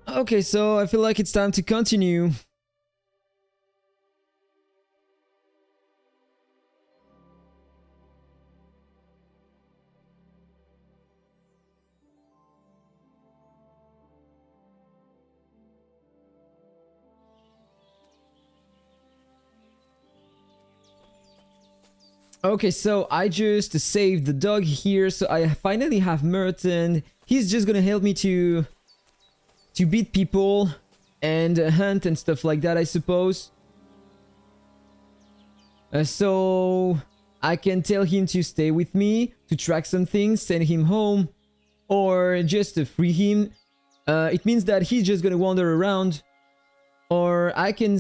Okay, so I feel like it's time to continue. Okay, so I just saved the dog here, so I finally have Merton. He's just gonna help me to beat people and hunt and stuff like that, I suppose. So I can tell him to stay with me, to track some things, send him home, or just to free him. It means that he's just gonna wander around, or I can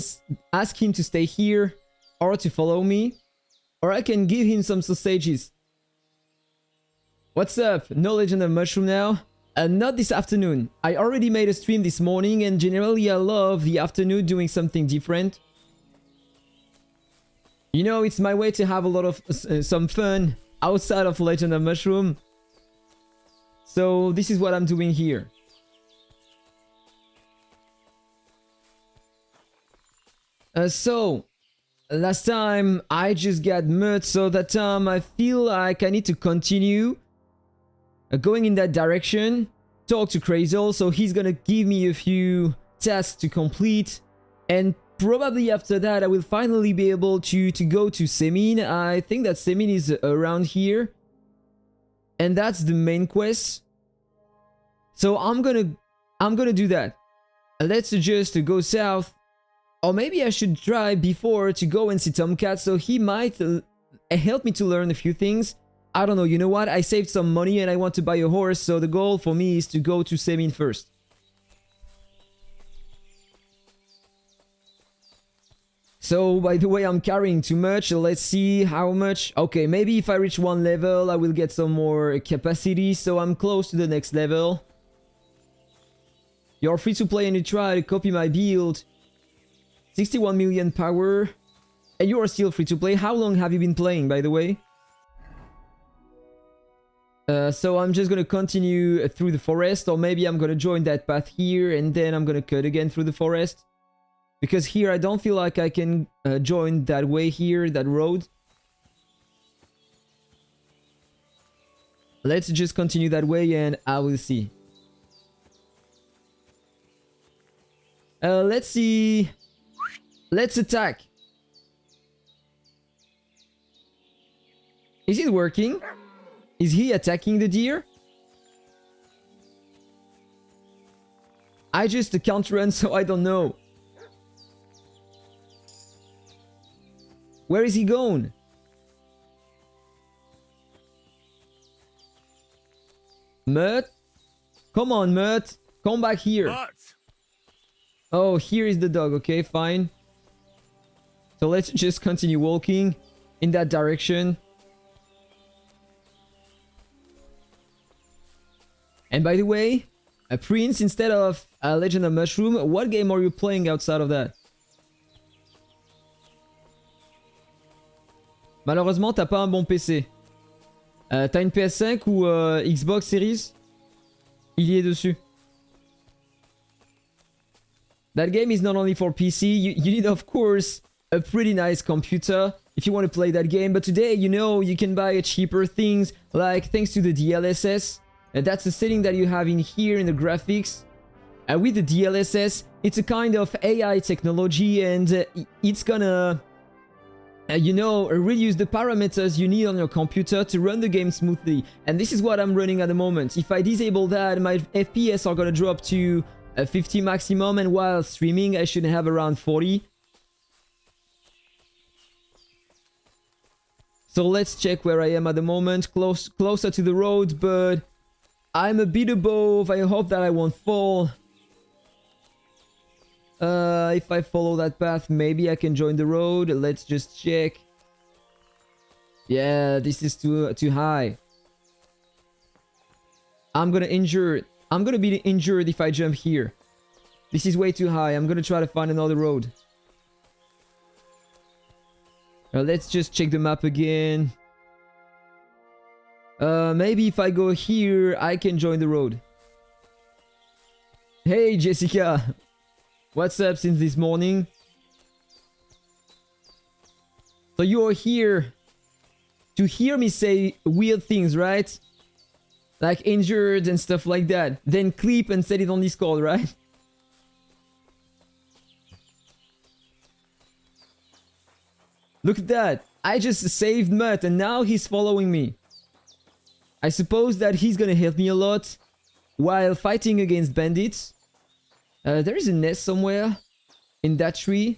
ask him to stay here, or to follow me. Or I can give him some sausages. What's up? No Legend of Mushroom now? Not this afternoon. I already made a stream this morning and generally I love the afternoon doing something different. You know, it's my way to have a lot of some fun outside of Legend of Mushroom. So this is what I'm doing here. Last time I just got Mutt, so that time I feel like I need to continue going in that direction. Talk to Crazel, so he's gonna give me a few tasks to complete, and probably after that I will finally be able to go to Semine. I think that Semine is around here, and that's the main quest. So I'm gonna do that. Let's just go south. Or maybe I should try before to go and see Tomcat, so he might help me to learn a few things. I don't know, you know what? I saved some money and I want to buy a horse, so the goal for me is to go to Semine first. So, by the way, I'm carrying too much. Let's see how much. Okay, maybe if I reach one level, I will get some more capacity, so I'm close to the next level. You're free to play and you try to copy my build. 61 million power, and you are still free to play. How long have you been playing, by the way? So I'm just gonna continue through the forest, or maybe I'm gonna join that path here, and then I'm gonna cut again through the forest. Because here I don't feel like I can join that way here, that road. Let's just continue that way and I will see. Let's see... Let's attack. Is it working? Is he attacking the deer? I just can't run, so I don't know. Where is he going? Mutt? Come on, Mutt. Come back here. Mutt. Oh, here is the dog. Okay, fine. So let's just continue walking in that direction. And by the way, a Prince instead of a Legend of Mushroom, what game are you playing outside of that? Malheureusement, t'as pas un bon PC. T'as une PS5 ou Xbox Series? Il y est dessus. That game is not only for PC. You need, of course, a pretty nice computer if you want to play that game. But today, you know, you can buy cheaper things, like thanks to the DLSS. That's a setting that you have in here in the graphics. With the DLSS, it's a kind of AI technology, and it's gonna, you know, reduce the parameters you need on your computer to run the game smoothly. And this is what I'm running at the moment. If I disable that, my FPS are gonna drop to 50 maximum, and while streaming, I should have around 40. So let's check where I am at the moment. Closer to the road, but I'm a bit above. I hope that I won't fall. If I follow that path, maybe I can join the road. Let's just check. Yeah, this is too high. I'm gonna be injured if I jump here. This is way too high. I'm gonna try to find another road. Let's just check the map again. Maybe if I go here, I can join the road. Hey Jessica, what's up since this morning? So you are here to hear me say weird things, right? Like injured and stuff like that. Then clip and set it on Discord, right? Look at that. I just saved Mutt and now he's following me. I suppose that he's gonna help me a lot while fighting against bandits. There is a nest somewhere in that tree.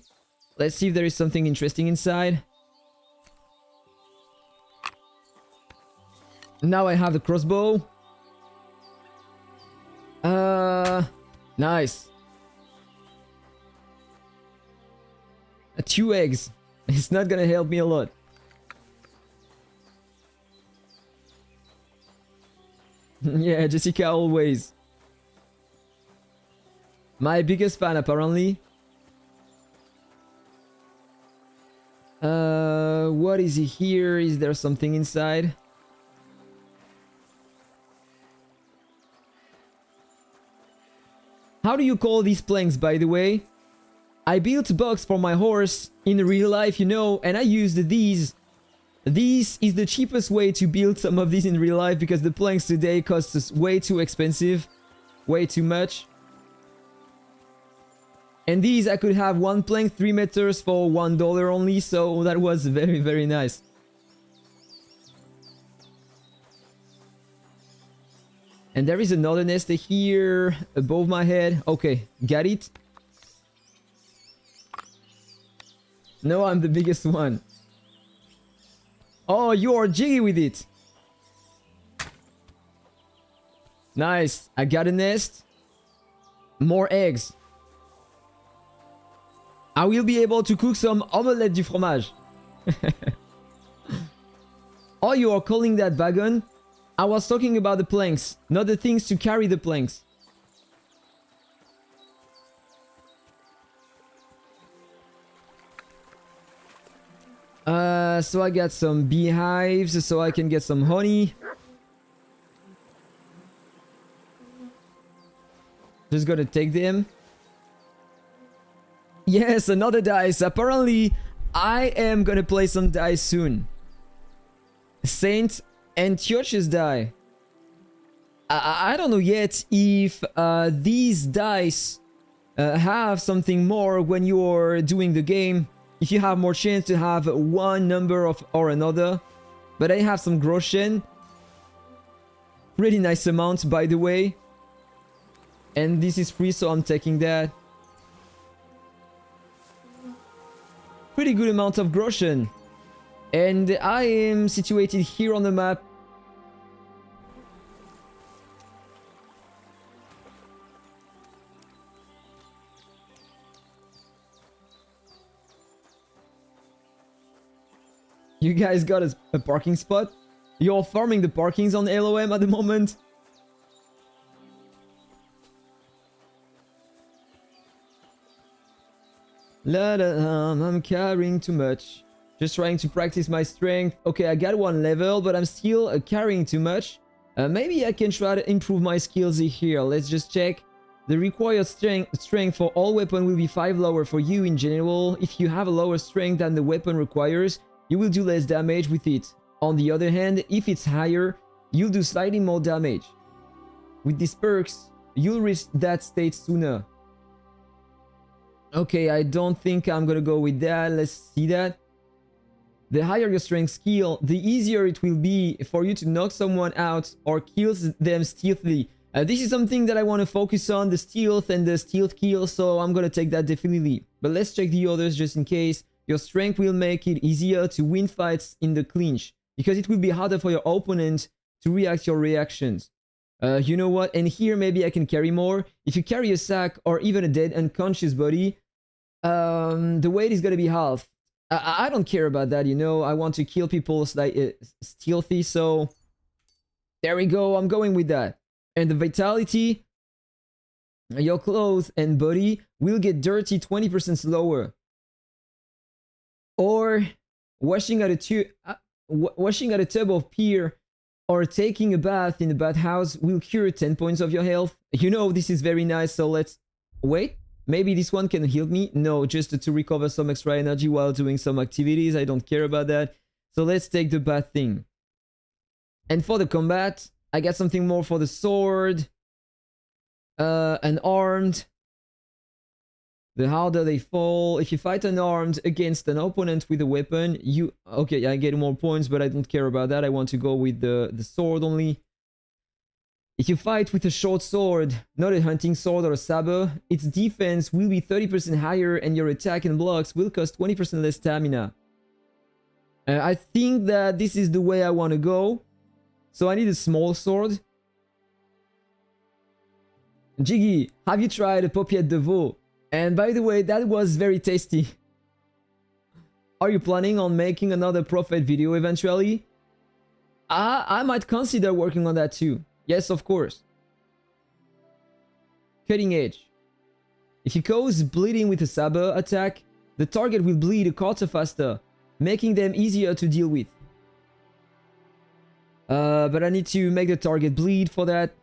Let's see if there is something interesting inside. Now I have the crossbow. Nice. 2 eggs. It's not gonna help me a lot. Yeah, Jessica always. My biggest fan apparently. What is here? Is there something inside? How do you call these planks, by the way? I built a box for my horse in real life, you know, and I used these. This is the cheapest way to build some of these in real life because the planks today cost us way too expensive. Way too much. And these I could have one plank 3 meters for $1 only, so that was very, very nice. And there is another nest here above my head. Okay, got it. No, I'm the biggest one. Oh, you are jiggy with it. Nice. I got a nest. More eggs. I will be able to cook some omelette du fromage. Oh, you are calling that wagon? I was talking about the planks, not the things to carry the planks. So I got some beehives so I can get some honey. Just gonna take them. Yes, another dice. Apparently, I am gonna play some dice soon. Saint and Church's die. I don't know yet if these dice have something more when you're doing the game. If you have more chance to have one number of or another. But I have some groschen. Really nice amount, by the way. And this is free, so I'm taking that. Pretty good amount of groschen. And I am situated here on the map. You guys got a parking spot? You're farming the parkings on LOM at the moment? La la la, I'm carrying too much. Just trying to practice my strength. Okay, I got 1 level, but I'm still carrying too much. Maybe I can try to improve my skills here. Let's just check. The required strength for all weapon will be 5 lower for you in general. If you have a lower strength than the weapon requires, you will do less damage with it. On the other hand, if it's higher, you'll do slightly more damage. With these perks, you'll reach that state sooner. Okay, I don't think I'm gonna go with that. Let's see that. The higher your strength skill, the easier it will be for you to knock someone out or kill them stealthily. This is something that I want to focus on, the stealth and the stealth kill, so I'm gonna take that definitely. But let's check the others just in case. Your strength will make it easier to win fights in the clinch, because it will be harder for your opponent to react your reactions. You know what? And here maybe I can carry more. If you carry a sack or even a dead unconscious body, the weight is gonna be half. I don't care about that, you know. I want to kill people like stealthy, so there we go. I'm going with that. And the vitality, your clothes and body will get dirty 20% slower. Or washing out a tub of beer or taking a bath in the bathhouse will cure 10 points of your health. You know, this is very nice, so let's... Wait, maybe this one can heal me? No, just to recover some extra energy while doing some activities. I don't care about that. So let's take the bath thing. And for the combat, I got something more for the sword. Unarmed. The harder they fall. If you fight unarmed against an opponent with a weapon, you... Okay, I get more points, but I don't care about that. I want to go with the sword only. If you fight with a short sword, not a hunting sword or a saber, its defense will be 30% higher and your attack and blocks will cost 20% less stamina. I think that this is the way I want to go. So I need a small sword. Jiggy, have you tried a paupiette de veau? And by the way, that was very tasty. Are you planning on making another Prophet video eventually? I might consider working on that too. Yes, of course. Cutting edge. If you cause bleeding with a saber attack, the target will bleed a quarter faster, making them easier to deal with. But I need to make the target bleed for that.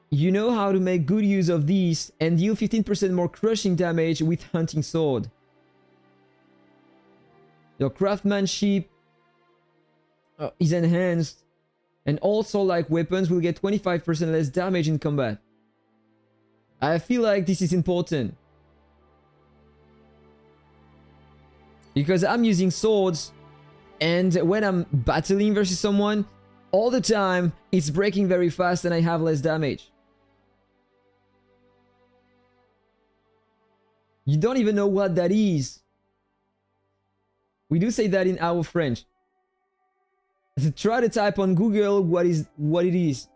You know how to make good use of these and deal 15% more crushing damage with hunting sword. Your craftsmanship is enhanced, and also like weapons will get 25% less damage in combat. I feel like this is important. Because I'm using swords, and when I'm battling versus someone, all the time it's breaking very fast and I have less damage. You don't even know what that is. We do say that in our French. Try to type on Google what it is.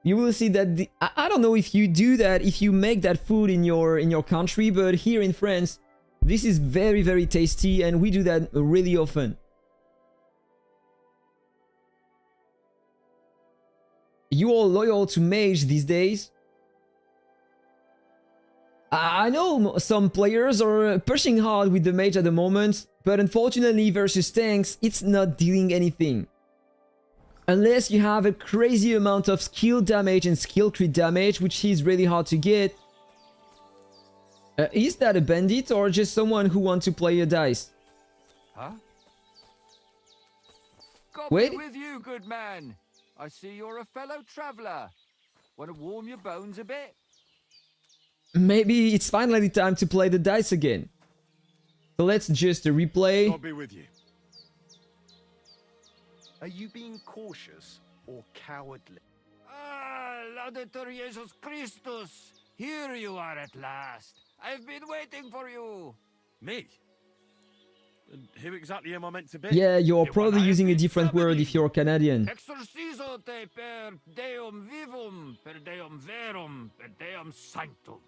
You will see that I don't know if you do that, if you make that food in your country, but here in France, this is very, very tasty and we do that really often. You all loyal to mage these days? I know some players are pushing hard with the mage at the moment, but unfortunately versus tanks, it's not doing anything. Unless you have a crazy amount of skill damage and skill crit damage, which is really hard to get. Is that a bandit or just someone who wants to play a dice? Huh? Wait. God be with you, good man. I see you're a fellow traveler. Want to warm your bones a bit? Maybe it's finally time to play the dice again. So let's just replay. God be with you. Are you being cautious or cowardly? Ah, Laudetur Jesus Christus. Here you are at last. I've been waiting for you. Me? And who exactly am I meant to be? Yeah, you're The probably one I've using a been different word if summoning. you're Canadian. Exorcizo te per deum vivum, per deum verum, per deum sanctum.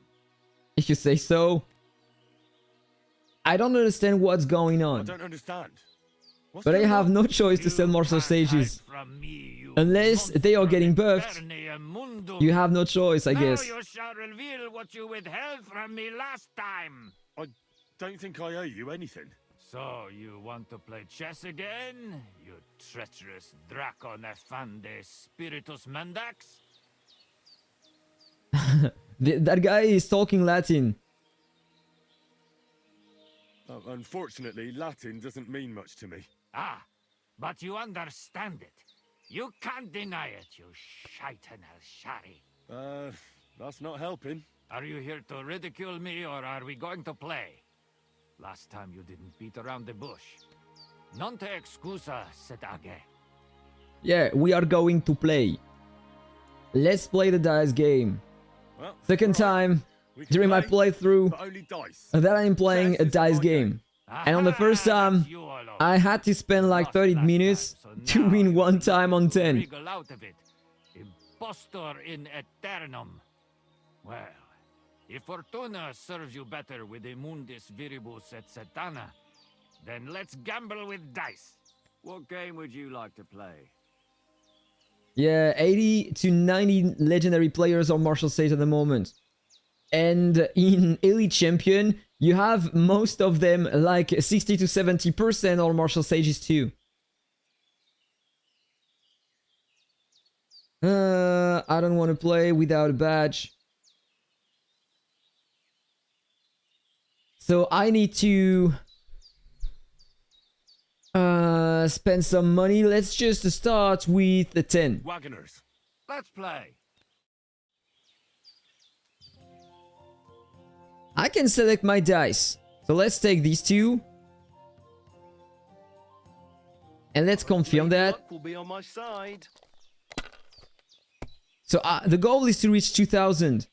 If you say so. I don't understand what's going I on. don't understand. What's But I going have on? no choice to sell more You can't sausages. hide from me, you Unless they are monster getting buffed. Eternium mundum. You have no choice, I Now guess. you shall reveal what you withheld from me last time. I don't think I owe you anything. So you want to play chess again, you treacherous Draco Nefande Spiritus Mandax? That guy is talking Latin. Unfortunately, Latin doesn't mean much to me. Ah, but you understand it. You can't deny it, you shaitan al-shari. That's not helping. Are you here to ridicule me, or are we going to play? Last time you didn't beat around the bush. Non te excusa, Sedage. Yeah, we are going to play. Let's play the dice game. Well, Second all right. time We can during my play, playthrough but only dice. that I'm playing a Chess is dice my game. And on the first Aha, time, that's you all over. I had to spend like Lost 30 last minutes time, so to now win you one will time on need to 10. wriggle out of it. Impostor in aeternum. Well, if Fortuna serves you better with a mundus viribus et setana, then let's gamble with dice. What game would you like to play? Yeah, 80 to 90 legendary players are martial sage at the moment. And in Elite Champion, you have most of them like 60 to 70% are martial sages too. I don't want to play without a badge. So I need to spend some money. Let's just start with the 10. Wagoners. Let's play. I can select my dice. So let's take these two. And let's confirm that. Luck will be on my side. So the goal is to reach 2000.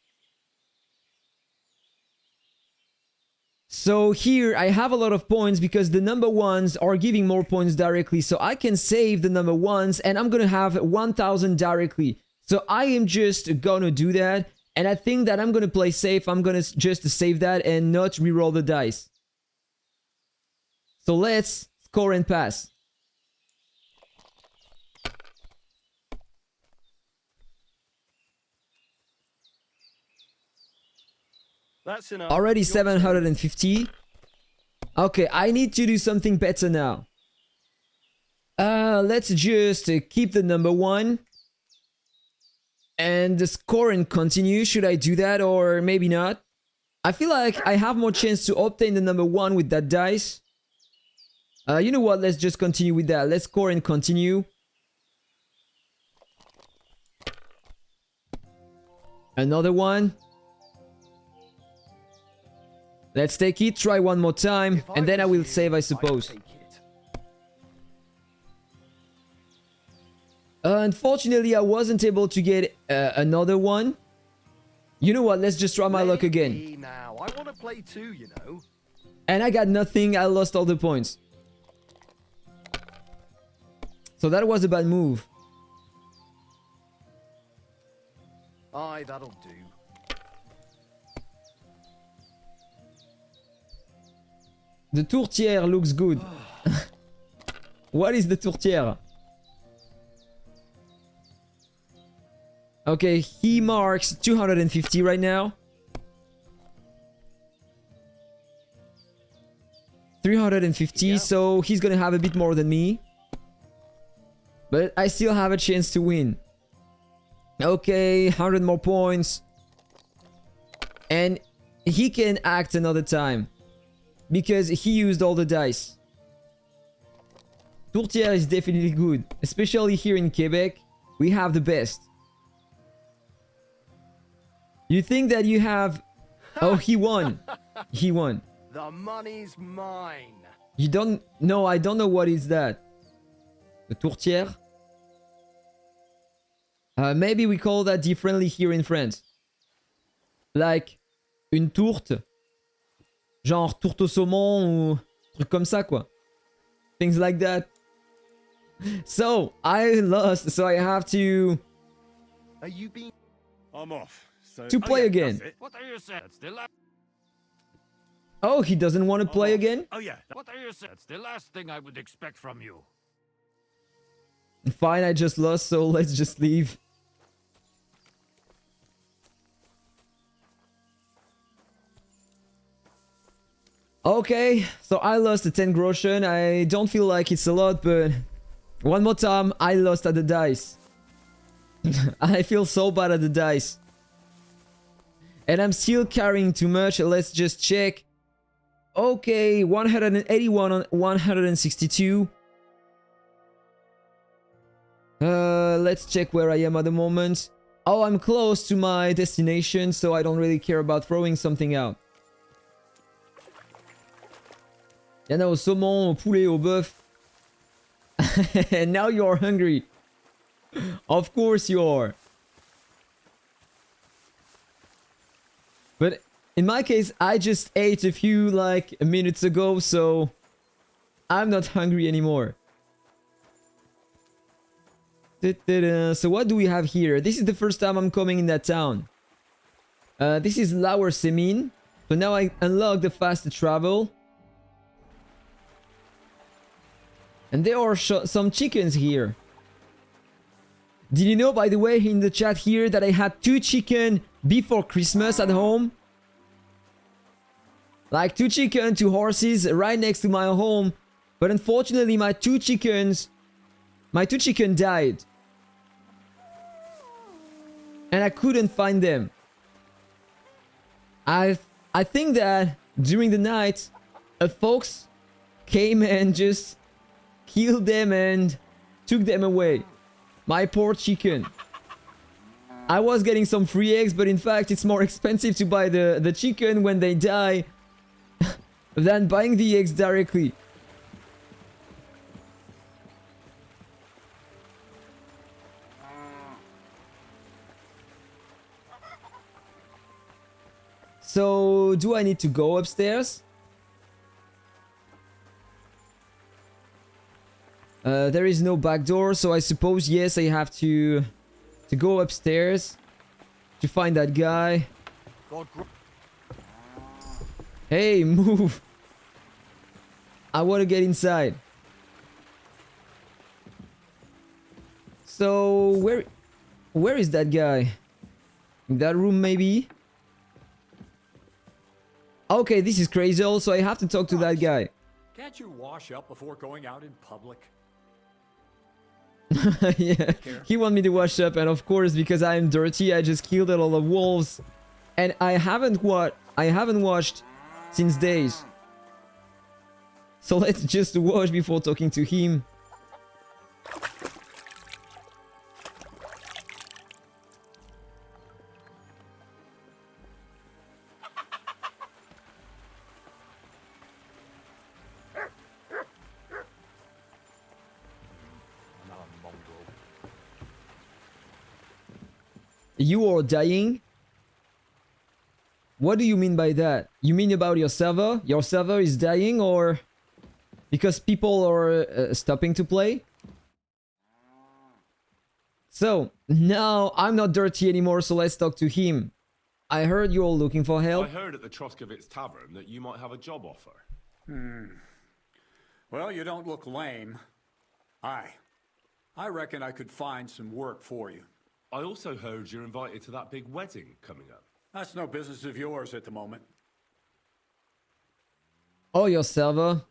So here I have a lot of points because the number ones are giving more points directly. So I can save the number ones and I'm gonna have 1000 directly. So I am just gonna do that. And I think that I'm gonna play safe. I'm gonna just save that and not reroll the dice. So let's score and pass. That's enough. Already Your 750. Okay, I need to do something better now. Let's just keep the number one. And the score and continue. Should I do that or maybe not? I feel like I have more chance to obtain the number one with that dice. You know what? Let's just continue with that. Let's score and continue. Another one. Let's take it, try one more time, and then I will save, I suppose. Unfortunately, I wasn't able to get another one. You know what, let's just try my luck again. Now. I want to play too, you know. And I got nothing, I lost all the points. So that was a bad move. Aye, that'll do. The tourtière looks good. What is the tourtière? Okay, he marks 250 right now. 350, yeah. So he's gonna have a bit more than me. But I still have a chance to win. Okay, 100 more points. And he can act another time. Because he used all the dice. Tourtière is definitely good. Especially here in Quebec. We have the best. You think that you have... Oh, he won. He won. The money's mine. You don't... No, I don't know what is that. The tourtière? Maybe we call that differently here in France. Like, une tourte. Genre tourte au saumon ou truc comme ça quoi. Things like that. So, I lost, so I have to... Are you being... I'm off. So... To play again. What are you saying? That's the last... Oh, he doesn't want to play again? Oh yeah. What are you saying? That's the last thing I would expect from you. Fine, I just lost, so let's just leave. Okay, so I lost the 10 groschen. I don't feel like it's a lot, but one more time, I lost at the dice. I feel so bad at the dice. And I'm still carrying too much. Let's just check. Okay, 181 on 162. Let's check where I am at the moment. Oh, I'm close to my destination, so I don't really care about throwing something out. Il y en a au saumon, au poulet, au bœuf. And now you're hungry. Of course you are. But in my case, I just ate a few like minutes ago, so I'm not hungry anymore. So what do we have here? This is the first time I'm coming in that town. This is Lower Semine. So now I unlock the fast travel. And there are some chickens here. Did you know, by the way, in the chat here, that I had 2 chicken before Christmas at home? Like 2 chicken, 2 horses right next to my home. But unfortunately, my two chicken died. and I couldn't find them. I think that during the night, a fox came and just killed them and took them away. My poor chicken. I was getting some free eggs, but in fact it's more expensive to buy the chicken when they die than buying the eggs directly. So, do I need to go upstairs? There is no back door, so I suppose yes, I have to go upstairs to find that guy. Hey, move! I want to get inside. So, where is that guy? In that room, maybe? Okay, this is crazy. Also, I have to talk to that guy. Can't you wash up before going out in public? Yeah, he want me to wash up, and of course, because I am dirty, I just killed a lot of wolves, and I haven't washed since days. So let's just wash before talking to him. You are dying? What do you mean by that? You mean about your server? Your server is dying, or because people are stopping to play? So, now I'm not dirty anymore, so let's talk to him. I heard you're looking for help. I heard at the Troskovitz Tavern that you might have a job offer. Well, you don't look lame. I reckon I could find some work for you. I also heard you're invited to that big wedding coming up. That's no business of yours at the moment. Oh, your server?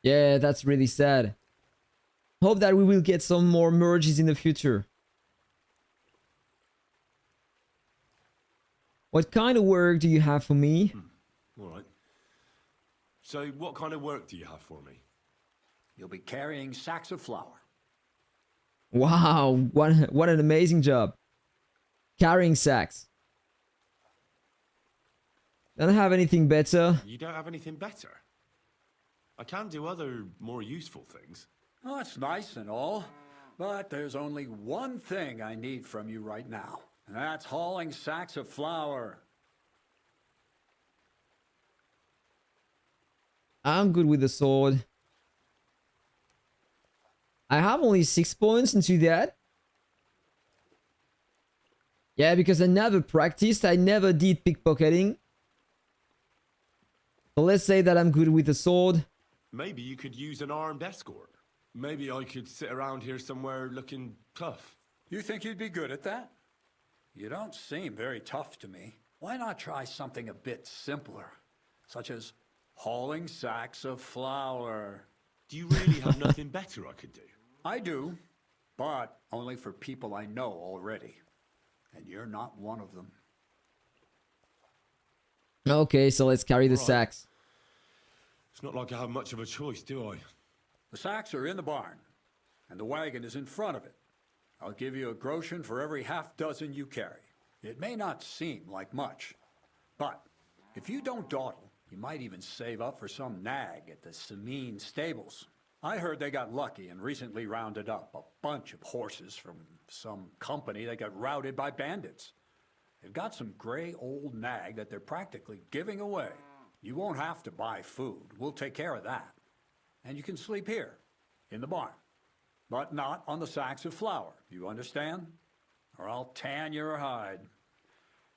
Yeah, that's really sad. Hope that we will get some more merges in the future. What kind of work do you have for me? All right. So what kind of work do you have for me? You'll be carrying sacks of flour. Wow, what an amazing job. Carrying sacks. Don't have anything better. You don't have anything better? I can do other, more useful things. Oh, that's nice and all, but there's only one thing I need from you right now, and that's hauling sacks of flour. I'm good with the sword. I have only 6 points into that. Yeah, because I never practiced. I never did pickpocketing. So let's say that I'm good with the sword. Maybe you could use an armed escort. Maybe I could sit around here somewhere looking tough. You think you'd be good at that? You don't seem very tough to me. Why not try something a bit simpler, such as hauling sacks of flour? Do you really have nothing better I could do? I do, but only for people I know already. And you're not one of them. Okay, so let's carry the Right. sacks. It's not like I have much of a choice, do I? The sacks are in the barn, and the wagon is in front of it. I'll give you a groschen for every half dozen you carry. It may not seem like much, but if you don't dawdle, you might even save up for some nag at the Semine stables. I heard they got lucky and recently rounded up a bunch of horses from some company that got routed by bandits. They've got some gray old nag that they're practically giving away. You won't have to buy food. We'll take care of that. And you can sleep here, in the barn. But not on the sacks of flour, you understand? Or I'll tan your hide.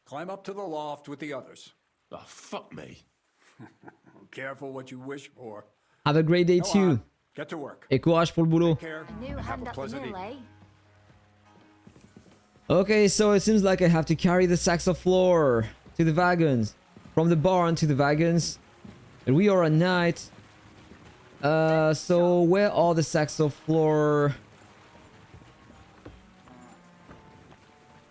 Climb up to the loft with the others. Oh, fuck me. Careful what you wish for. Have a great day Go too. on. Get to work. Et courage pour le boulot. Take care. A new and have hand a up the pleasant mill, evening. eh? Okay, so it seems like I have to carry the sacks of flour to the wagons. From the barn to the wagons. And we are at night. So where are the sacks of flour?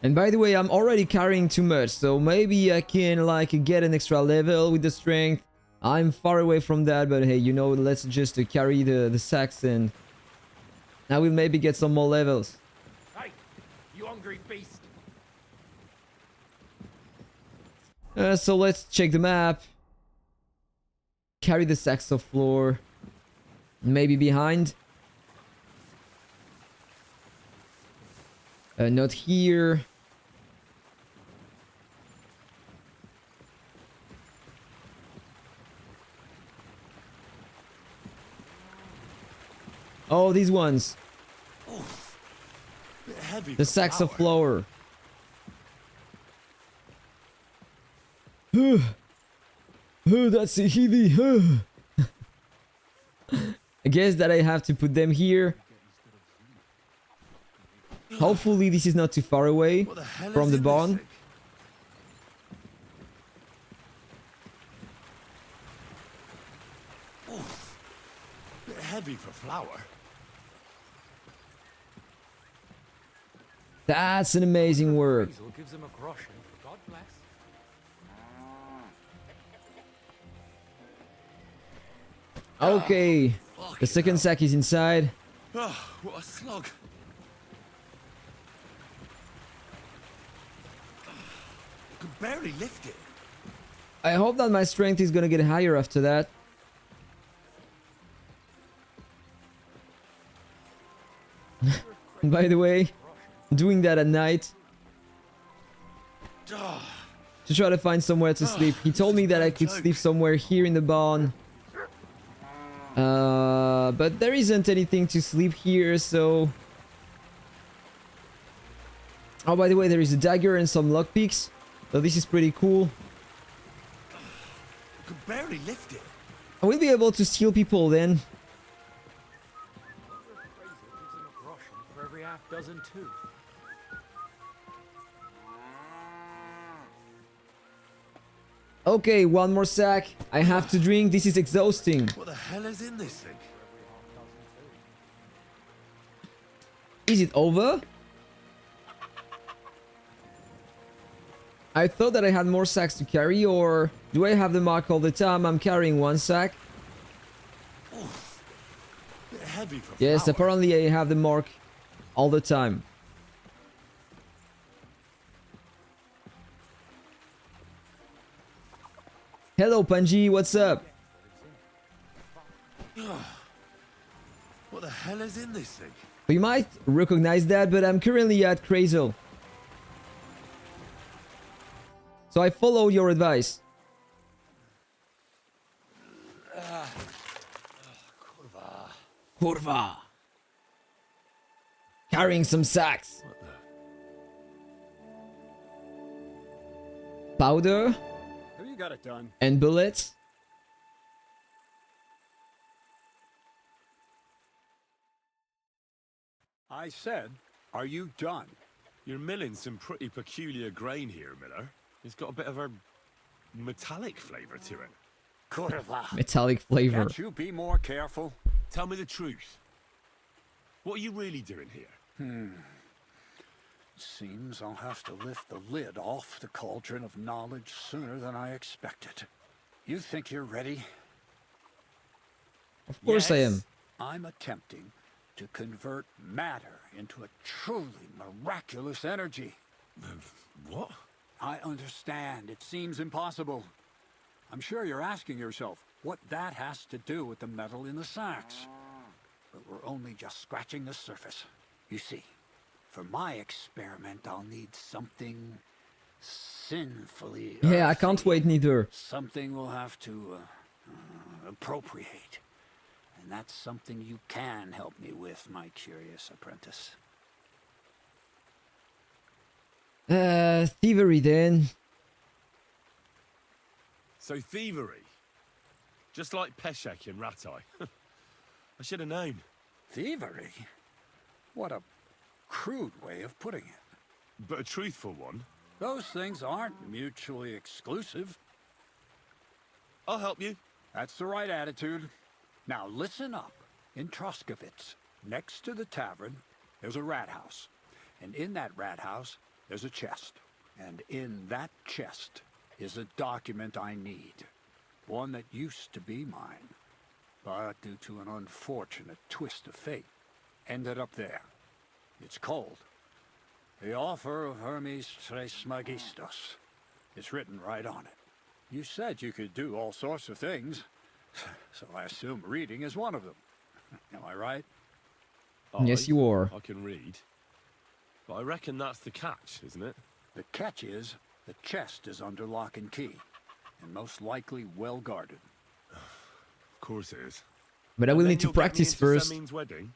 And by the way, I'm already carrying too much, so maybe I can like get an extra level with the strength. I'm far away from that, but hey, you know, let's just carry the sacks and I will maybe get some more levels. Hey, you hungry beast. So let's check the map. Carry the sacks of floor. Maybe behind. Not here. Oh, these ones. Bit heavy The for sacks of flour. flour. That's heavy. I guess that I have to put them here. Hopefully this is not too far away What the hell from is the in this barn. thing? Oof. Bit heavy for flour. That's an amazing work. Hazel gives him a groschen for God bless. Okay, the Fucking second hell. sack is inside. Oh, what a slug. I could barely lift it. I hope that my strength is gonna get higher after that. By the way, doing that at night Ah, to try to find somewhere to sleep. He told me that I could sleep somewhere here in the barn. But there isn't anything to sleep here, so... Oh, by the way, there is a dagger and some lockpicks. So this is pretty cool. I could barely lift it. I will be able to steal people then. Fraser gives him a groschen for every half dozen too. Okay, one more sack. I have to drink. This is exhausting. What the hell is in this thing? Is it over? I thought that I had more sacks to carry, or do I have the mark all the time? I'm carrying one sack. Oof. Bit heavy for Yes, flour. apparently I have the mark all the time. Hello, Panji, what's up? What the hell is in this thing? You might recognize that, but I'm currently at Crazel. So I follow your advice. Kurva. Carrying some sacks. Powder Have you got it done? and bullets. I said, are you done? You're milling some pretty peculiar grain here, Miller. It's got a bit of a metallic flavour to it. Kurva. Metallic flavor. Can't you be more careful? Tell me the truth. What are you really doing here? Seems I'll have to lift the lid off the cauldron of knowledge sooner than I expected. You think you're ready? Of course I am. I'm attempting to convert matter into a truly miraculous energy. What? I understand. It seems impossible. I'm sure you're asking yourself what that has to do with the metal in the sacks. But we're only just scratching the surface. You see, for my experiment, I'll need something sinfully Yeah, I can't earthy. wait neither. Something we'll have to appropriate. And that's something you can help me with, my curious apprentice. Thievery then. So thievery? Just like Peshek and Ratai. I should have known. Thievery? What a crude way of putting it. But a truthful one. Those things aren't mutually exclusive. I'll help you. That's the right attitude. Now listen up. In Troskovitz, next to the tavern, there's a rat house. And in that rat house, there's a chest. And in that chest is a document I need. One that used to be mine. But due to an unfortunate twist of fate, ended up there. It's cold. The offer of Hermes Trismegistus. It's written right on it. You said you could do all sorts of things, so I assume reading is one of them. Am I right? Yes, you are. I can read. But I reckon that's the catch, isn't it? The catch is, the chest is under lock and key, and most likely well guarded. Of course it is. But I will need to practice first, Semine's wedding?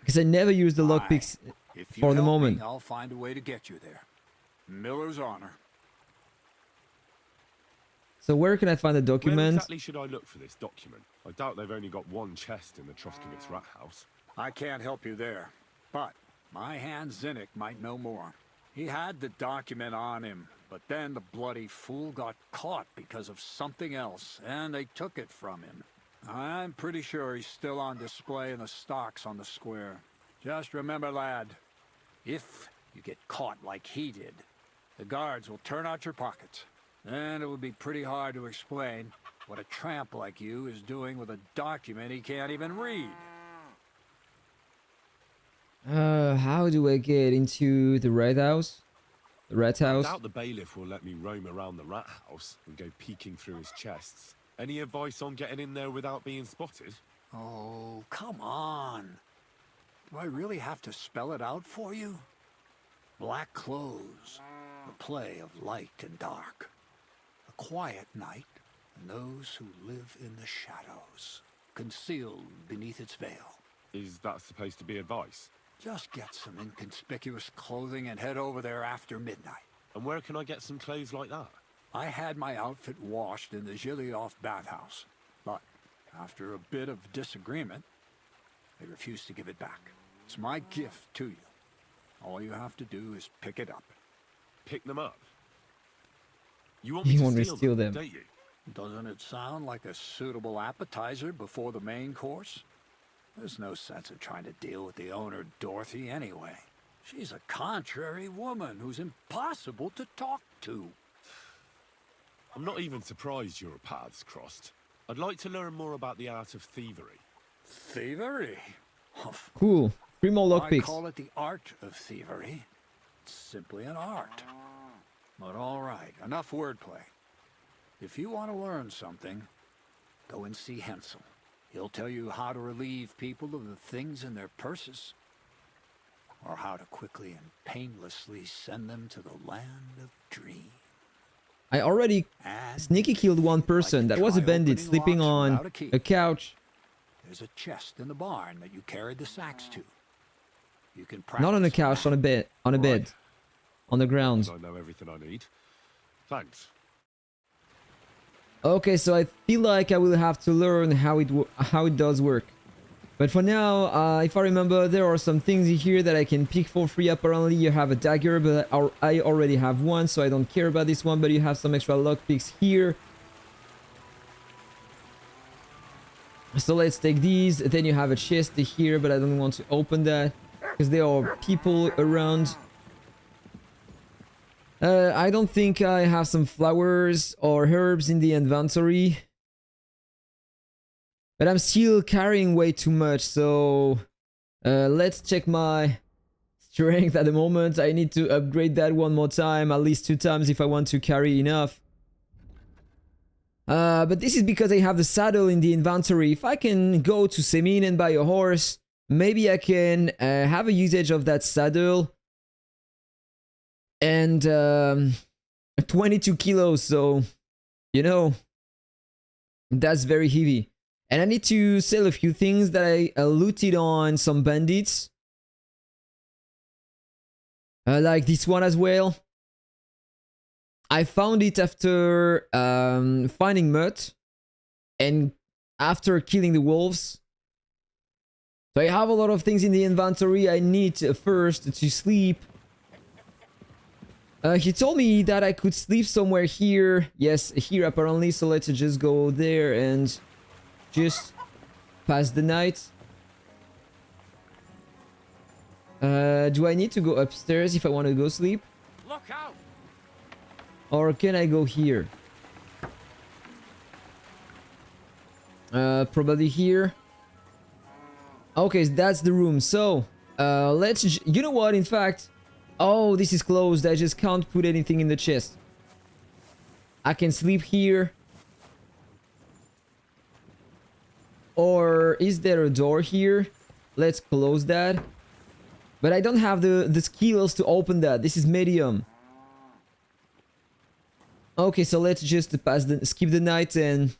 because I never use the Aye. lockpicks If you for the help moment. me, I'll find a way to get you there. Miller's honor. So where can I find the Where document? exactly should I look for this document? I doubt they've only got one chest in the Troskovitz rat house. I can't help you there, but my hand Zinnik might know more. He had the document on him, but then the bloody fool got caught because of something else, and they took it from him. I'm pretty sure he's still on display in the stocks on the square. Just remember, lad, if you get caught like he did, the guards will turn out your pockets. Then it would be pretty hard to explain what a tramp like you is doing with a document he can't even read. How do I get into the red house? The rat I house? doubt the bailiff will let me roam around the rat house and go peeking through his chests. Any advice on getting in there without being spotted? Oh, come on. Do I really have to spell it out for you? Black clothes, the play of light and dark. A quiet night, and those who live in the shadows, concealed beneath its veil. Is that supposed to be advice? Just get some inconspicuous clothing and head over there after midnight. And where can I get some clothes like that? I had my outfit washed in the Gilioff bathhouse, but after a bit of disagreement, they refused to give it back. It's my gift to you. All you have to do is pick it up. Pick them up? You want me You to want me steal to steal them, them. don't you? Doesn't it sound like a suitable appetizer before the main course? There's no sense of trying to deal with the owner, Dorothy, anyway. She's a contrary woman who's impossible to talk to. I'm not even surprised your paths crossed. I'd like to learn more about the art of thievery. Thievery? Humph. Cool. 3 more I lockpicks. call it the art of thievery. It's simply an art. But all right, enough wordplay. If you want to learn something, go and see Hensel. He'll tell you how to relieve people of the things in their purses, or how to quickly and painlessly send them to the land of dreams. I already And sneaky killed one if you'd like person. to That was a try bandit opening sleeping locks on without a key, a couch. there's a chest in the barn that you carried the sacks to. You can practice. Not on a couch, on a bed. On a bed. Right. On the ground. I know everything I need. Thanks. Okay, so I feel like I will have to learn how it does work. But for now, if I remember, there are some things here that I can pick for free. Apparently, you have a dagger, but I already have one, so I don't care about this one. But you have some extra lockpicks here. So let's take these. Then you have a chest here, but I don't want to open that because there are people around. I don't think I have some flowers or herbs in the inventory. But I'm still carrying way too much, so let's check my strength at the moment. I need to upgrade that one more time, at least 2 times if I want to carry enough. But this is because I have the saddle in the inventory. If I can go to Semine and buy a horse, maybe I can have a usage of that saddle. And 22 kilos, so, you know, that's very heavy. And I need to sell a few things that I looted on some bandits. Like this one as well. I found it after finding Mutt and after killing the wolves. So I have a lot of things in the inventory. I need first to sleep. He told me that I could sleep somewhere here. Yes, here apparently. So let's just go there and just pass the night. Do I need to go upstairs if I want to go sleep? Look out! Or can I go here? Probably here. Okay, so that's the room. So, you know what, in fact... Oh, this is closed. I just can't put anything in the chest. I can sleep here. Or is there a door here? Let's close that. But I don't have the skills to open that. This is medium. Okay, so let's just skip the night and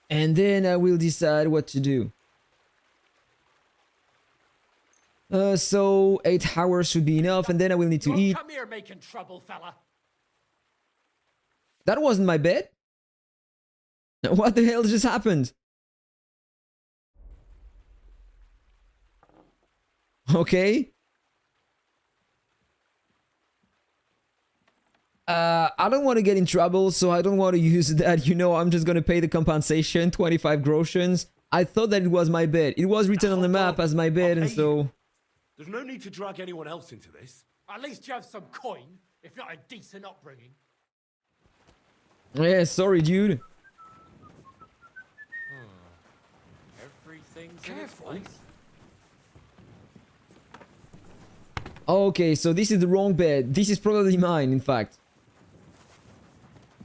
then I will decide what to do. So 8 hours should be enough, and then I will need to eat. Come here making trouble, fella. That wasn't my bed. What the hell just happened? Okay. I don't want to get in trouble, so I don't want to use that. You know, I'm just gonna pay the compensation, 25 groshens. I thought that it was my bed. It was written on the map as my bed, and so... There's no need to drag anyone else into this. At least you have some coin, if not a decent upbringing. Yeah, sorry, dude. Everything's in its place. Okay, so this is the wrong bed. This is probably mine, in fact.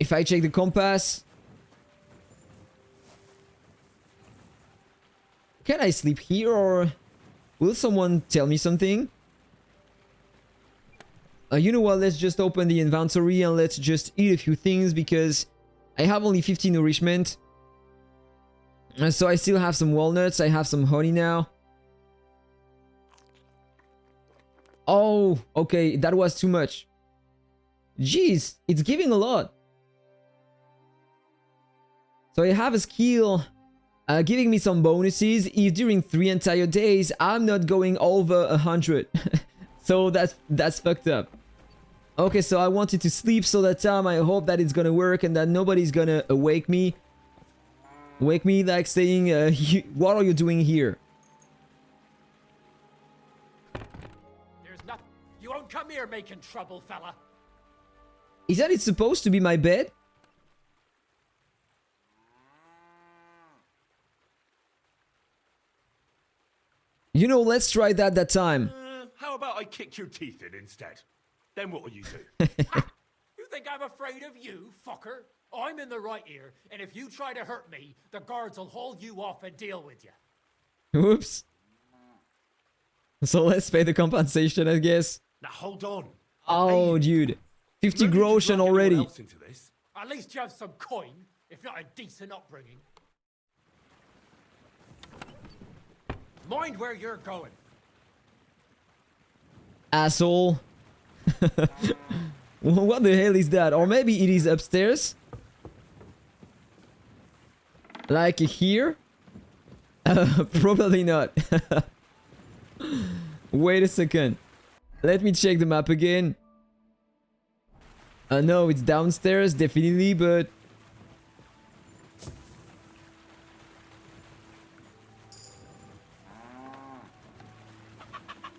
If I check the compass... Can I sleep here, or... Will someone tell me something? You know what, let's just open the inventory and let's just eat a few things, because I have only 50 nourishment. So I still have some walnuts, I have some honey now. Oh, okay, that was too much. Jeez, it's giving a lot. So I have a skill giving me some bonuses if during 3 entire days I'm not going over 100. So that's fucked up. Okay, so I wanted to sleep, so that time I hope that it's gonna work and that nobody's gonna wake me. Wake me like saying, what are you doing here? There's nothing. You won't come here making trouble, fella. Is that it's supposed to be my bed? You know, let's try that time. How about I kick your teeth in instead? Then what'll you do? You think I'm afraid of you, fucker? I'm in the right here, and if you try to hurt me, the guards will haul you off and deal with you. Oops. So let's pay the compensation, I guess. Now hold on. Oh, dude. 50 groschen already. At least you have some coin, if not a decent upbringing. Mind where you're going. Asshole. What the hell is that? Or maybe it is upstairs? Like here? Probably not. Wait a second. Let me check the map again. No, it's downstairs, definitely, but...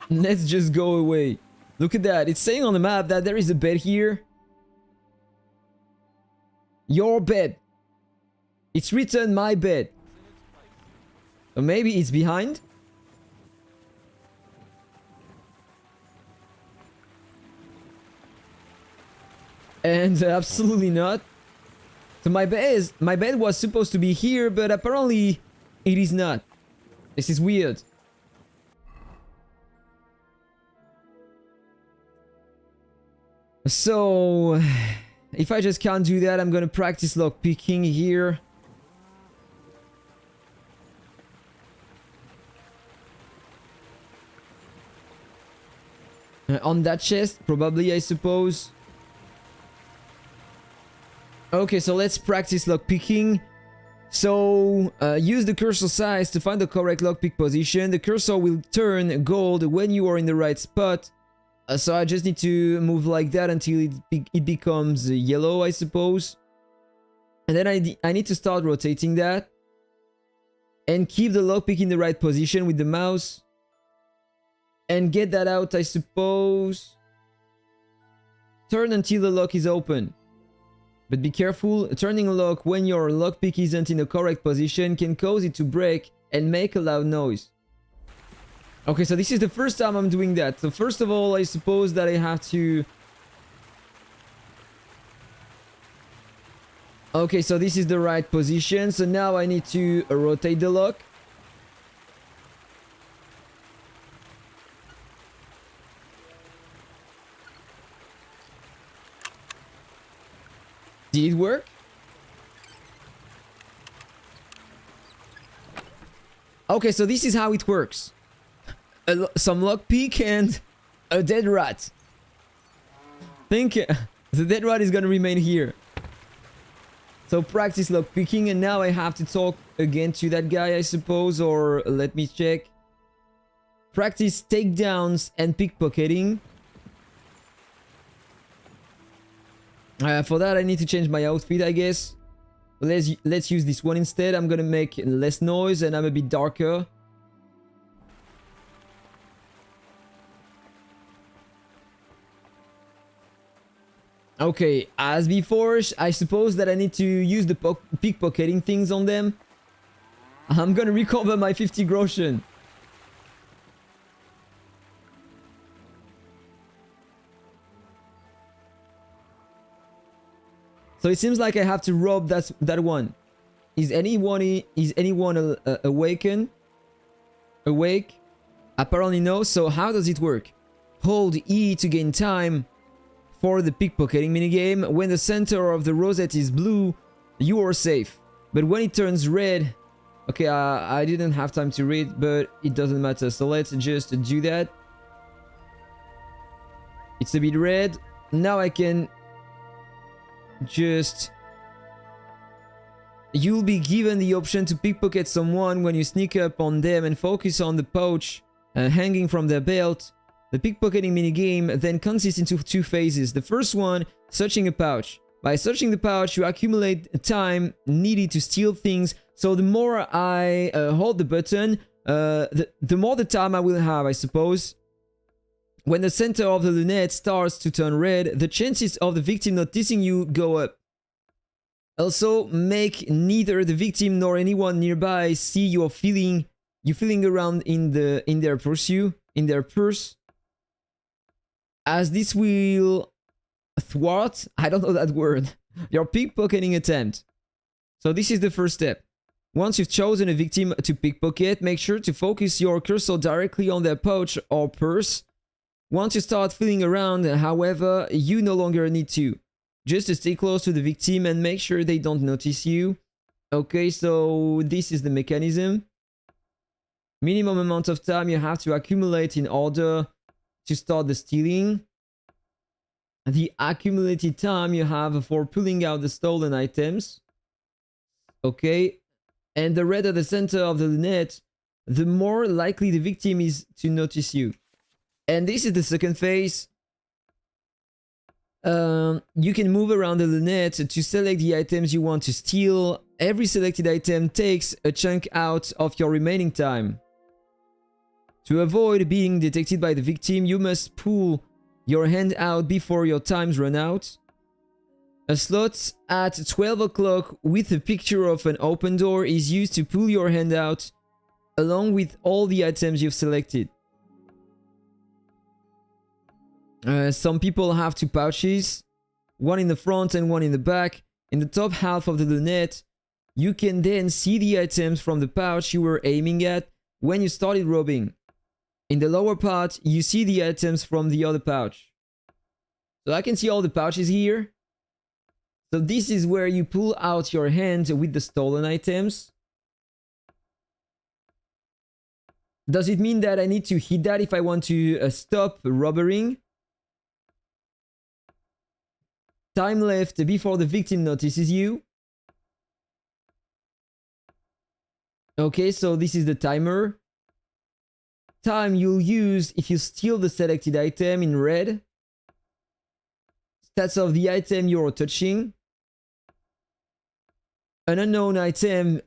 Let's just go away. Look at that. It's saying on the map that there is a bed here. Your bed. It's written my bed. Or maybe it's behind? And absolutely not. So my bed was supposed to be here, but apparently it is not. This is weird. So, if I just can't do that, I'm gonna practice lock picking here. On that chest, probably, I suppose. Okay, so let's practice lock picking. So, use the cursor size to find the correct lockpick position. The cursor will turn gold when you are in the right spot. So I just need to move like that until it becomes yellow, I suppose. And then I need to start rotating that. and keep the lockpick in the right position with the mouse. And get that out, I suppose. Turn until the lock is open. But be careful, turning a lock when your lockpick isn't in the correct position can cause it to break and make a loud noise. Okay, so this is the first time I'm doing that. So first of all, I suppose that I have to... Okay, so this is the right position. So now I need to rotate the lock. Did it work? Okay, so this is how it works. Some lockpick and a dead rat. Think the dead rat is gonna remain here. So practice lockpicking, and now I have to talk again to that guy, I suppose, or let me check. Practice takedowns and pickpocketing. For that, I need to change my outfit, I guess. Let's use this one instead. I'm gonna make less noise and I'm a bit darker. Okay, as before, I suppose that I need to use the pickpocketing things on them. I'm gonna recover my 50 groschen. So it seems like I have to rob that one. Is anyone awakened? Awake? Apparently no. So how does it work? Hold E to gain time for the pickpocketing minigame. When the center of the rosette is blue, you are safe. But when it turns red... Okay, I didn't have time to read, but it doesn't matter. So let's just do that. It's a bit red. Now I can... just... You'll be given the option to pickpocket someone when you sneak up on them and focus on the pouch hanging from their belt. The pickpocketing minigame then consists into two phases. The first one, searching a pouch. By searching the pouch, you accumulate time needed to steal things. So the more I hold the button, the more the time I will have, I suppose. When the center of the lunette starts to turn red, the chances of the victim noticing you go up. Also, make neither the victim nor anyone nearby see you're feeling around in their purse, as this will thwart, I don't know that word, your pickpocketing attempt. So this is the first step. Once you've chosen a victim to pickpocket, make sure to focus your cursor directly on their pouch or purse. Once you start feeling around, however, you no longer need to. Just to stay close to the victim and make sure they don't notice you. Okay, so this is the mechanism. Minimum amount of time you have to accumulate in order to start the stealing. The accumulated time you have for pulling out the stolen items. Okay, and the redder the center of the lunette, the more likely the victim is to notice you. And this is the second phase. You can move around the lunette to select the items you want to steal. Every selected item takes a chunk out of your remaining time. To avoid being detected by the victim, you must pull your hand out before your times run out. A slot at 12 o'clock with a picture of an open door is used to pull your hand out along with all the items you've selected. Some people have two pouches, one in the front and one in the back. In the top half of the lunette, you can then see the items from the pouch you were aiming at when you started robbing. In the lower part, you see the items from the other pouch. So I can see all the pouches here. So this is where you pull out your hand with the stolen items. Does it mean that I need to hit that if I want to stop robbering? Time left before the victim notices you. Okay, so this is the timer. Time you'll use if you steal the selected item in red. Stats of the item you're touching. An unknown item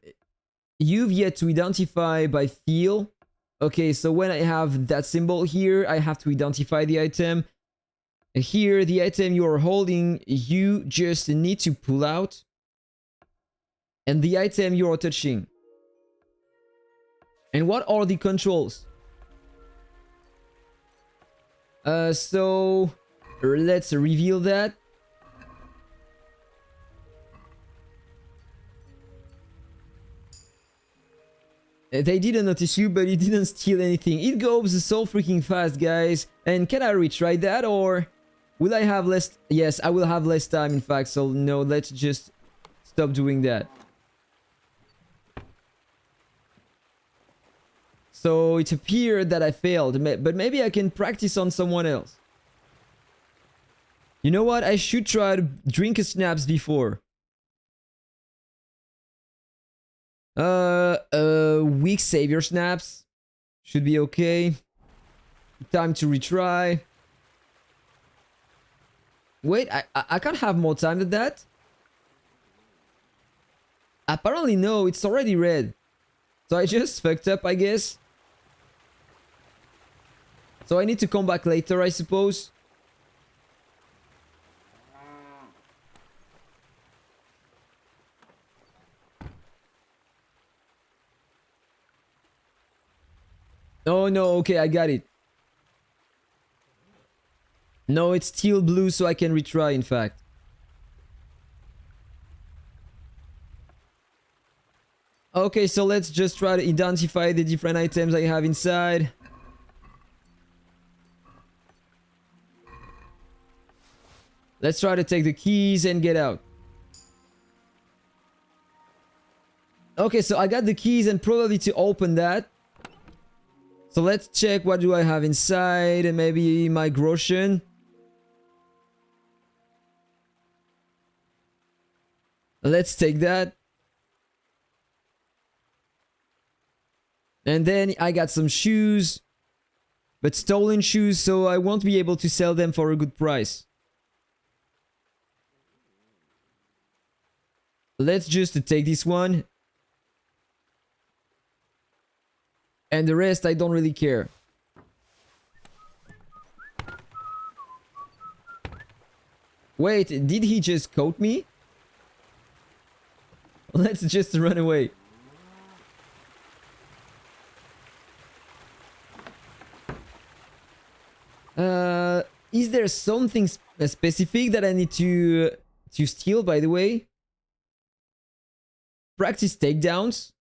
you've yet to identify by feel. Okay, so when I have that symbol here, I have to identify the item. Here, the item you are holding, you just need to pull out. And the item you are touching. And what are the controls? So let's reveal that. They didn't notice you, but you didn't steal anything. It goes so freaking fast, guys. And can I retry that, or will I have less? Yes, I will have less time, in fact. So no, let's just stop doing that. So it appeared that I failed, but maybe I can practice on someone else. You know what? I should try to drink a schnaps before. Weak savior schnaps should be okay. Time to retry. Wait, I can't have more time than that. Apparently no, it's already red. So I just fucked up, I guess. So I need to come back later, I suppose. Oh no, okay, I got it. No, it's still blue, so I can retry, in fact. Okay, so let's just try to identify the different items I have inside. Let's try to take the keys and get out. Okay, so I got the keys and probably to open that. So let's check what do I have inside, and maybe my groschen. Let's take that. And then I got some shoes, but stolen shoes, so I won't be able to sell them for a good price. Let's just take this one. And the rest, I don't really care. Wait, did he just coat me? Let's just run away. Is there something specific that I need to steal, by the way? Practice takedowns?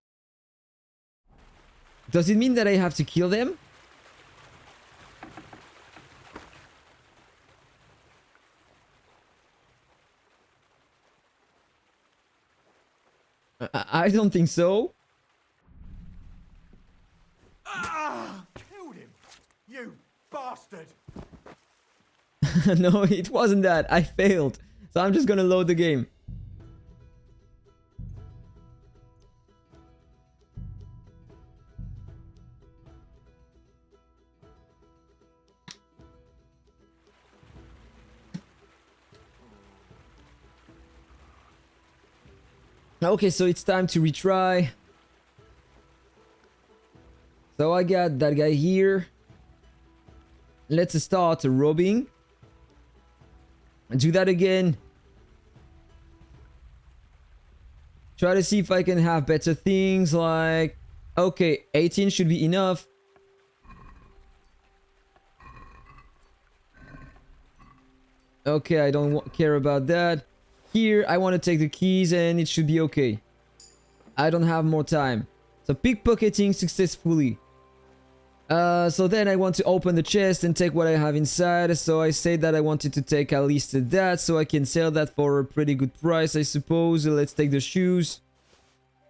Does it mean that I have to kill them? I don't think so. Ah! Killed him! You bastard! No, it wasn't that. I failed. So I'm just gonna load the game. Okay, so it's time to retry. So I got that guy here. Let's start robbing. Do that again. Try to see if I can have better things like... Okay, 18 should be enough. Okay, I don't care about that. Here, I want to take the keys and it should be okay. I don't have more time. So pickpocketing successfully. So then I want to open the chest and take what I have inside. So I said that I wanted to take at least that, so I can sell that for a pretty good price, I suppose. Let's take the shoes.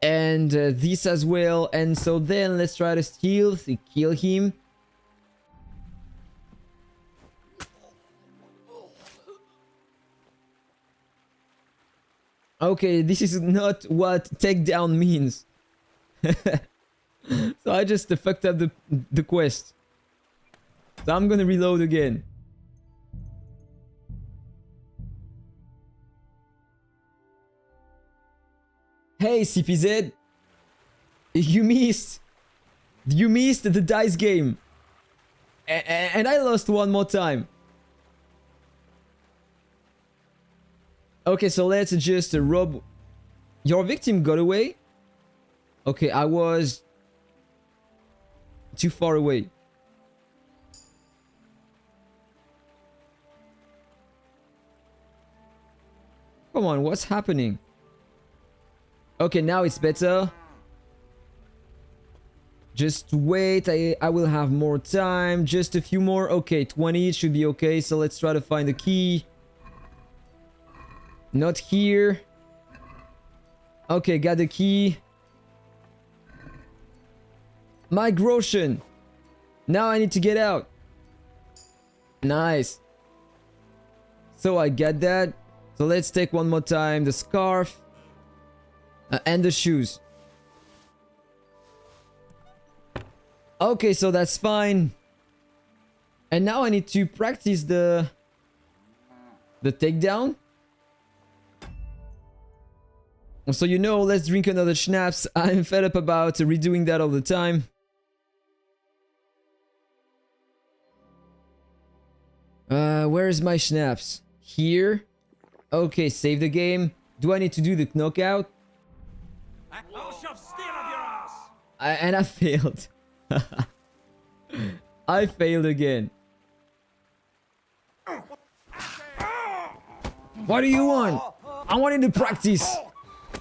And this as well. And so then let's try to steal, to kill him. Okay, this is not what takedown means. So I just fucked up the quest. So I'm gonna reload again. Hey CPZ. You missed. You missed the dice game. And I lost one more time. Okay, so let's just rob. Your victim got away? Okay, I was too far away. Come on, what's happening? Okay, now it's better. Just wait, I will have more time. Just a few more. Okay, 20 should be okay. So let's try to find the key. Not here. Okay, got the key. Migration. Now I need to get out. Nice. So I got that. So let's take one more time. The scarf. And the shoes. Okay, so that's fine. And now I need to practice the takedown. So you know, let's drink another schnapps. I'm fed up about redoing that all the time. Where is my schnapps? Here. Okay, save the game. Do I need to do the knockout? I'll shove steel up your ass! And I failed. I failed again. What do you want? I wanted to practice.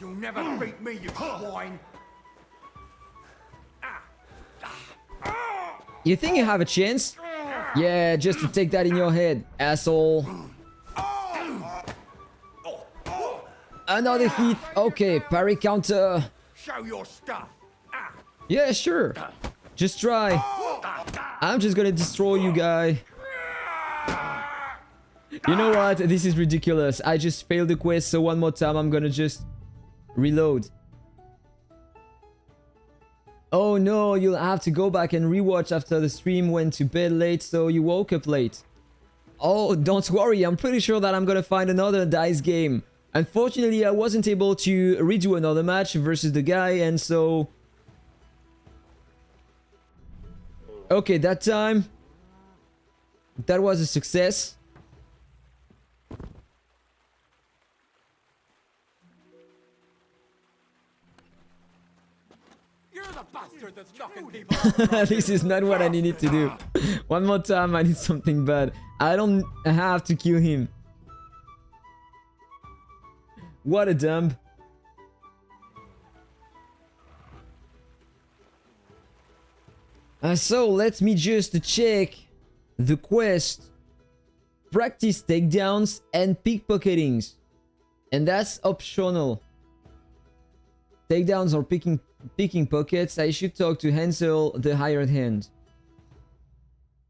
You'll never beat me, you swine! You think you have a chance? Yeah, just to take that in your head, asshole. Another hit. Okay, parry counter. Show your stuff! Yeah, sure. Just try. I'm just gonna destroy you, guy. You know what? This is ridiculous. I just failed the quest, so one more time I'm gonna just reload. Oh no, you'll have to go back and rewatch after the stream went to bed late, so you woke up late. Oh, don't worry. I'm pretty sure that I'm gonna find another dice game. Unfortunately, I wasn't able to redo another match versus the guy, and so... Okay, that time... That was a success. You're the bastard that's knocking people! This is not what I needed to do. One more time, I need something bad. I don't have to kill him. What a dump. So let me just check the quest. Practice takedowns and pickpocketings. And that's optional. Takedowns or picking pockets. I should talk to Hansel, the hired hand.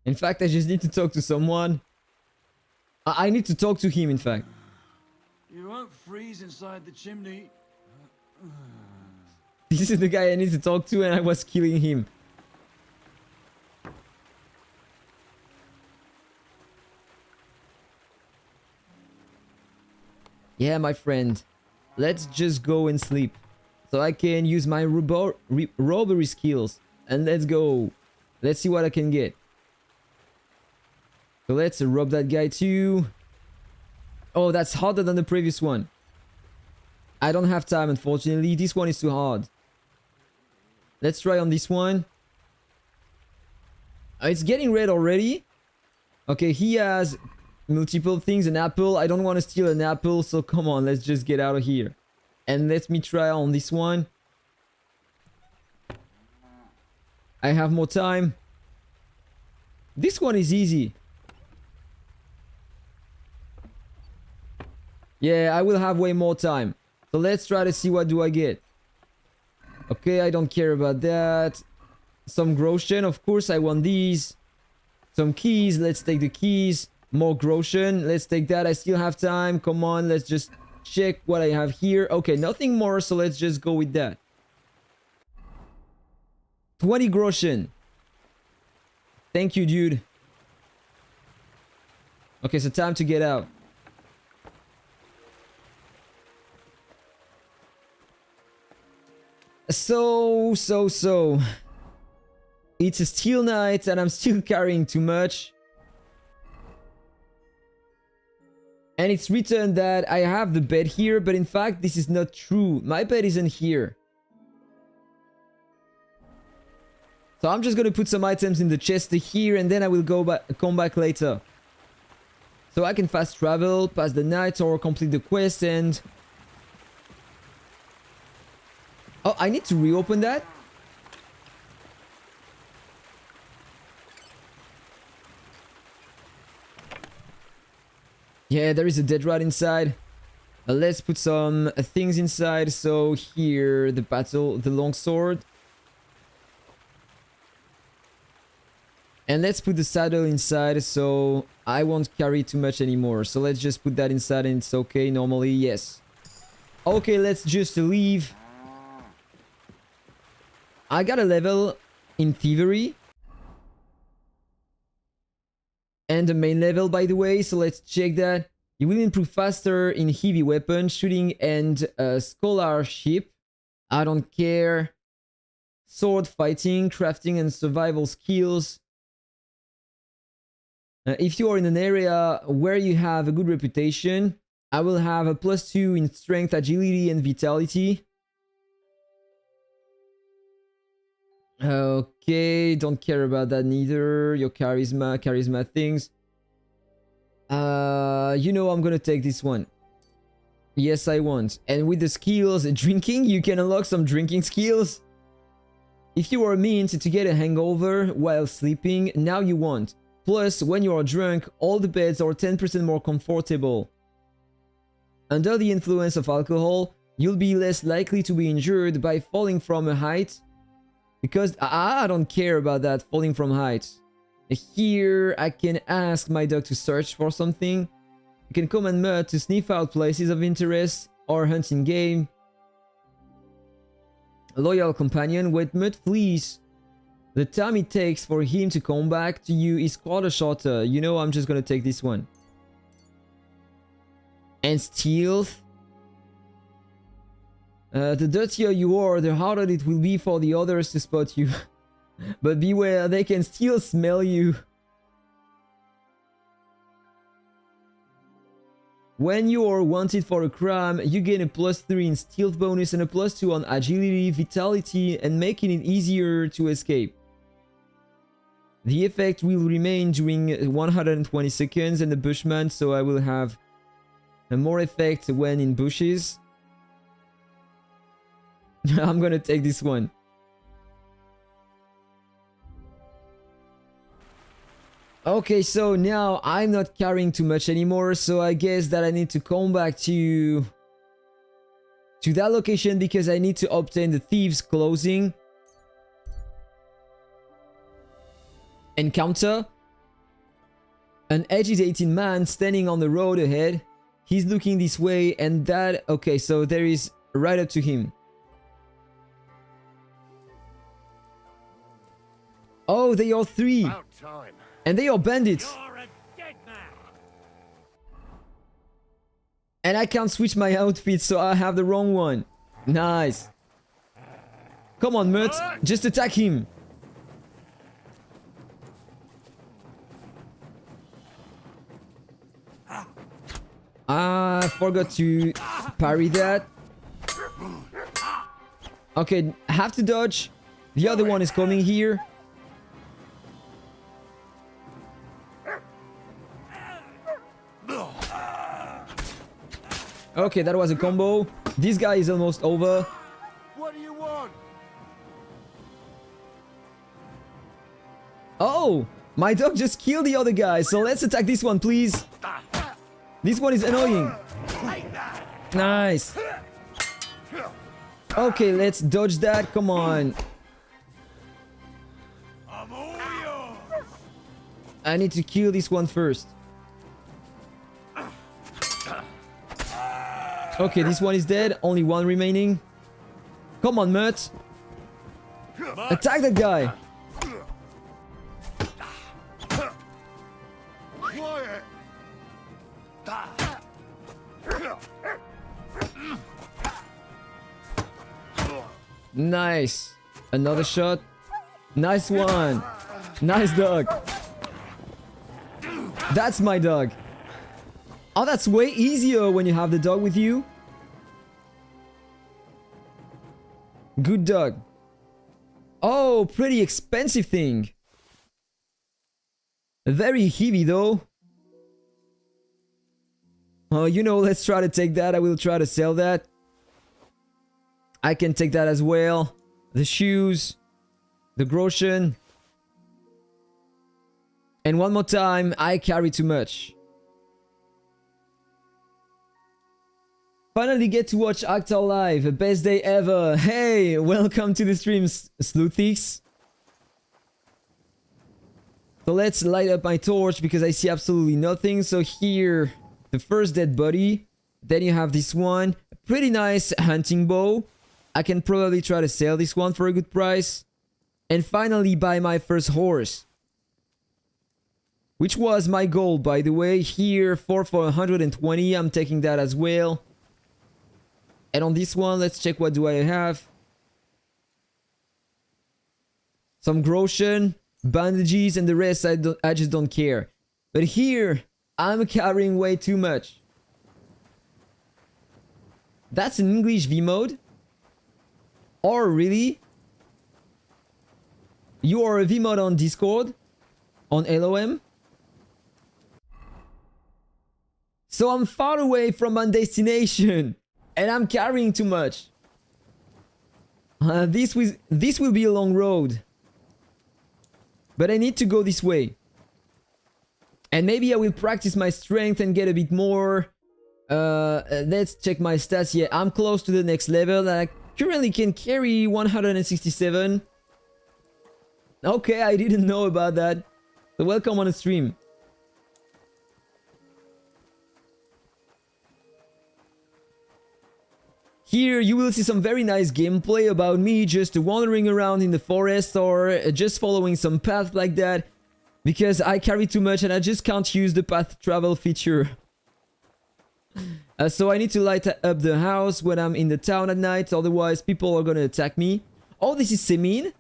In fact, I just need to talk to someone. I need to talk to him, in fact. You won't freeze inside the chimney. This is the guy I need to talk to, and I was killing him. Yeah, my friend. Let's just go and sleep. So I can use my robbery skills. And let's go. Let's see what I can get. So let's rob that guy too. Oh, that's harder than the previous one. I don't have time, unfortunately. This one is too hard. Let's try on this one. It's getting red already. Okay, he has multiple things. An apple. I don't want to steal an apple, so come on, let's just get out of here. And let me try on this one. I have more time. This one is easy. Yeah, I will have way more time. So let's try to see what do I get. Okay, I don't care about that. Some groschen, of course I want these. Some keys, let's take the keys. More groschen, let's take that. I still have time. Come on, let's just check what I have here. Okay, nothing more, so let's just go with that. 20 groschen. Thank you, dude. Okay, so time to get out. So. It's a steel knight and I'm still carrying too much. And it's written that I have the bed here, but in fact this is not true. My bed isn't here. So I'm just gonna put some items in the chest here and then I will come back later. So I can fast travel, pass the night or complete the quest and... Oh, I need to reopen that? Yeah, there is a dead rat inside. Let's put some things inside. So here, the longsword. And let's put the saddle inside so I won't carry too much anymore. So let's just put that inside and it's okay normally. Yes. Okay, let's just leave. I got a level in thievery. And the main level, by the way, so let's check that. You will improve faster in heavy weapon, shooting and scholarship. I don't care. Sword fighting, crafting and survival skills. If you are in an area where you have a good reputation, I will have a +2 in strength, agility and vitality. Okay, don't care about that neither. Your charisma things. You know I'm gonna take this one. Yes, I want. And with the skills, drinking, you can unlock some drinking skills. If you are meant to get a hangover while sleeping, now you won't. Plus, when you are drunk, all the beds are 10% more comfortable. Under the influence of alcohol, you'll be less likely to be injured by falling from a height. Because I don't care about that, falling from heights. Here, I can ask my dog to search for something. You can command Mutt to sniff out places of interest or hunting game. A loyal companion, wait Mutt flees. The time it takes for him to come back to you is quarter shorter. You know, I'm just gonna take this one. And stealth. The dirtier you are, the harder it will be for the others to spot you. But beware, they can still smell you. When you are wanted for a crime, you gain a +3 in stealth bonus and a +2 on agility, vitality, and making it easier to escape. The effect will remain during 120 seconds and the bushman, so I will have more effect when in bushes. I'm gonna take this one. Okay, so now I'm not carrying too much anymore, so I guess that I need to come back to that location because I need to obtain the thieves' clothing. Encounter. An agitated man standing on the road ahead. He's looking this way and that... Okay, so there is right up to him. Oh, they are 3. About time. And they are bandits. You're a dead man. And I can't switch my outfit, so I have the wrong one. Nice. Come on, Mutt. Just attack him. I forgot to parry that. Okay, have to dodge. The other one is coming here. Okay, that was a combo. This guy is almost over. What do you want? Oh, my dog just killed the other guy. So let's attack this one, please. This one is annoying. Nice. Okay, let's dodge that. Come on. I'm all yours. I need to kill this one first. Okay, this one is dead. Only one remaining. Come on, Mutt. Attack that guy. Quiet. Nice. Another shot. Nice one. Nice dog. That's my dog. Oh, that's way easier when you have the dog with you. Good dog. Oh, pretty expensive thing. Very heavy though. Oh, you know, let's try to take that. I will try to sell that. I can take that as well. The shoes. The groschen. And one more time, I carry too much. Finally get to watch Actor live. Best day ever. Hey, welcome to the stream, Sleuthix. So let's light up my torch because I see absolutely nothing. So here, the first dead body. Then you have this one. Pretty nice hunting bow. I can probably try to sell this one for a good price. And finally buy my first horse. Which was my goal, by the way. Here, for 120. I'm taking that as well. And on this one, let's check what do I have. Some groschen, bandages, and the rest I just don't care. But here, I'm carrying way too much. That's an English V mode? Or really? You are a V mode on Discord? On LOM? So I'm far away from my destination. And I'm carrying too much. This will be a long road. But I need to go this way. And maybe I will practice my strength and get a bit more. Let's check my stats here. I'm close to the next level. I currently can carry 167. Okay, I didn't know about that. So welcome on the stream. Here you will see some very nice gameplay about me just wandering around in the forest or just following some path like that. Because I carry too much and I just can't use the path travel feature. So I need to light up the house when I'm in the town at night, otherwise people are gonna attack me. Oh, this is Semine.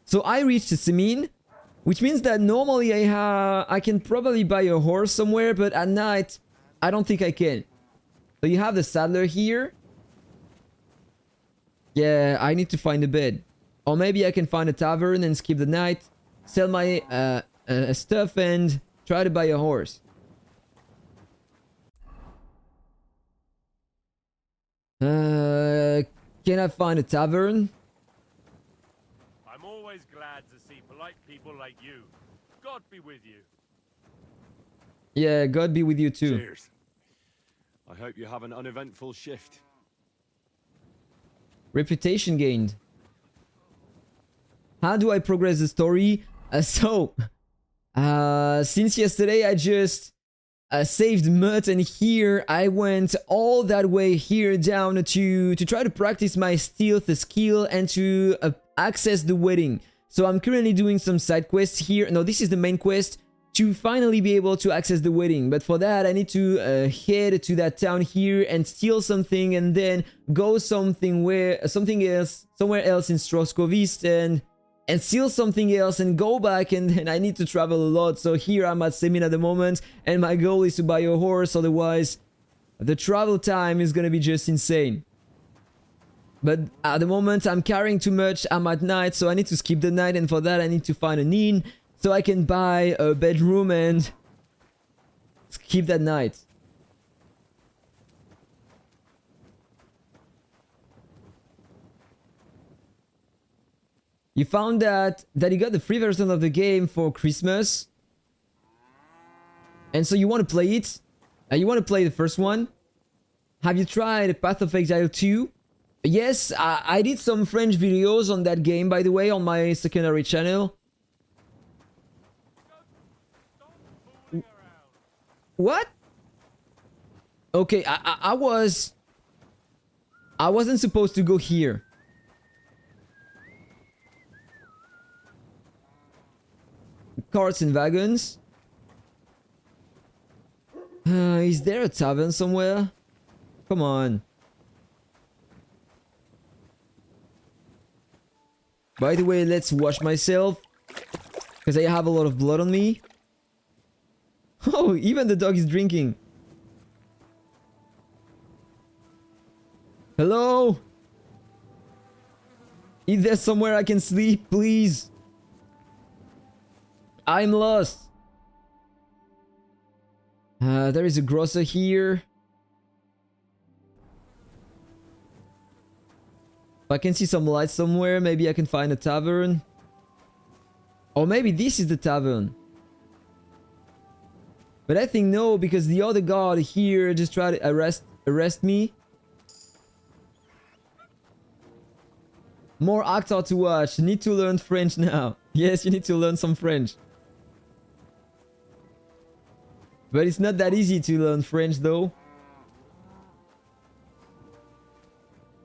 So I reached Semine, which means that normally I can probably buy a horse somewhere, but at night I don't think I can. So you have the saddler here. Yeah, I need to find a bed. Or maybe I can find a tavern and skip the night. Sell my stuff and try to buy a horse. Can I find a tavern? I'm always glad to see polite people like you. God be with you. Yeah, God be with you too. Cheers. I hope you have an uneventful shift. Reputation gained. How do I progress the story? Since yesterday I just saved Mutt, and here I went all that way here down to try to practice my stealth skill and to access the wedding. So I'm currently doing some side quests here. No, this is the main quest to finally be able to access the wedding. But for that, I need to head to that town here and steal something, and then go somewhere else in Stroskovist and steal something else and go back, and then I need to travel a lot. So here I'm at Semine at the moment, and my goal is to buy a horse, otherwise the travel time is gonna be just insane. But at the moment I'm carrying too much, I'm at night, so I need to skip the night, and for that I need to find an inn so I can buy a bedroom and skip that night. You found that you got the free version of the game for Christmas. And so you want to play it? You want to play the first one? Have you tried Path of Exile 2? Yes, I did some French videos on that game, by the way, on my secondary channel. What? Okay, I wasn't supposed to go here. Carts and wagons. Is there a tavern somewhere? Come on. By the way, let's wash myself. Because I have a lot of blood on me. Oh, even the dog is drinking. Hello? Is there somewhere I can sleep, please? I'm lost. There is a grocer here. If I can see some light somewhere, maybe I can find a tavern. Or maybe this is the tavern. But I think no, because the other guard here just tried to arrest me. More actor to watch. Need to learn French now. Yes, you need to learn some French. But it's not that easy to learn French though.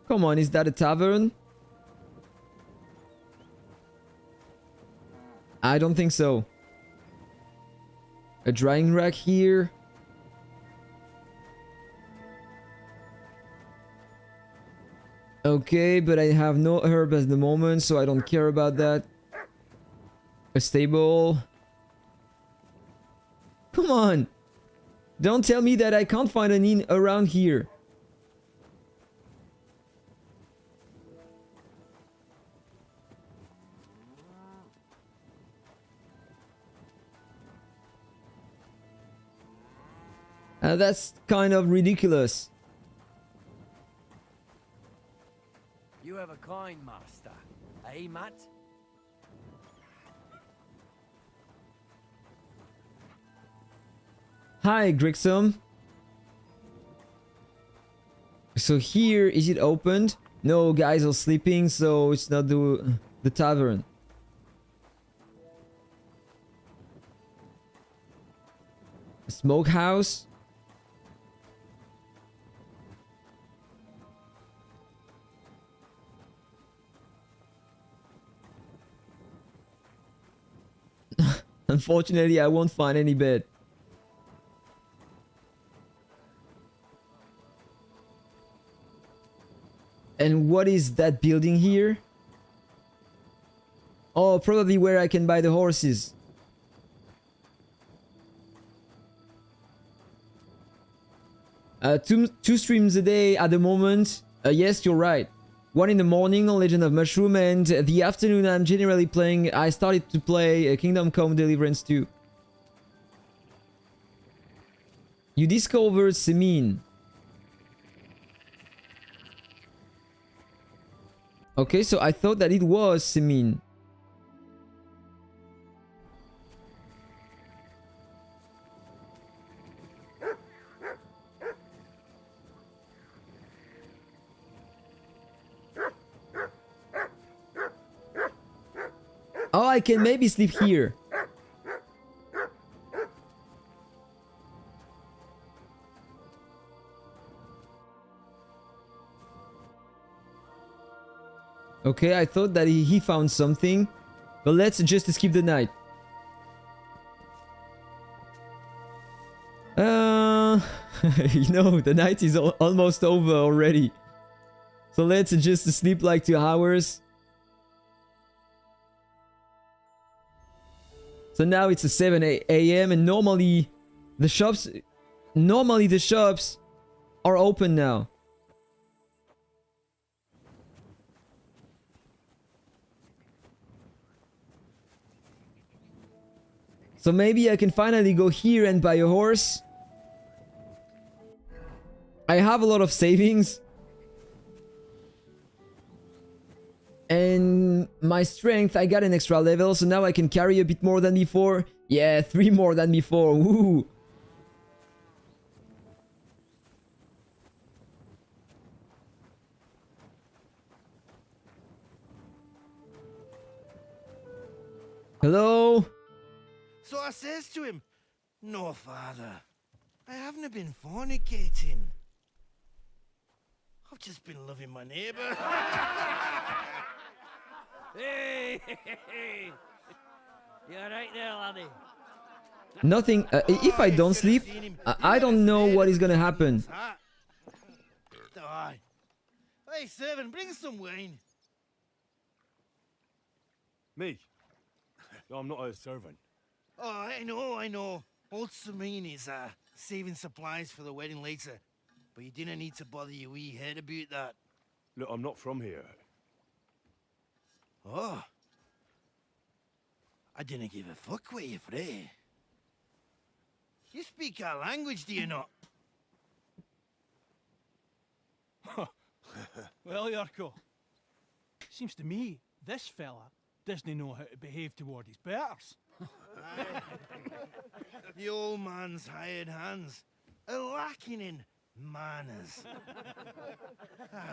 Come on, is that a tavern? I don't think so. A drying rack here. Okay, but I have no herb at the moment, so I don't care about that. A stable. Come on! Don't tell me that I can't find an inn around here. That's kind of ridiculous. You have a kind master, eh, Mutt? Hi, Grixum. So here, is it opened? No, guys are sleeping, so it's not the tavern. A smokehouse. Unfortunately, I won't find any bed. And what is that building here? Oh, probably where I can buy the horses. Two streams a day at the moment. Yes, you're right. One in the morning on Legend of Mushroom, and the afternoon I'm generally playing. I started to play Kingdom Comde Deliverance 2. You discovered Semine. Okay, so I thought that it was Semine. Oh, I can maybe sleep here. Okay, I thought that he found something. But let's just skip the night. You know, the night is almost over already. So let's just sleep like 2 hours. So now it's 7 a.m. and normally the shops are open now. So maybe I can finally go here and buy a horse. I have a lot of savings. And my strength, I got an extra level, so now I can carry a bit more than before. Yeah, 3 more than before. Woo! Hello? So I says to him, "No, father, I haven't been fornicating. I've just been loving my neighbour." Hey! You alright there, laddie? Nothing. If I don't sleep, I don't know what is gonna happen. Aye. Hey, servant, bring some wine. Me? No, I'm not a servant. Oh, I know. Old Semine is saving supplies for the wedding later. But you didn't need to bother your wee head about that. Look, I'm not from here. Oh. I didn't give a fuck what you fray. You speak our language, do you not? Well, Yurko, seems to me this fella doesn't know how to behave toward his betters. The old man's hired hands are lacking in manners.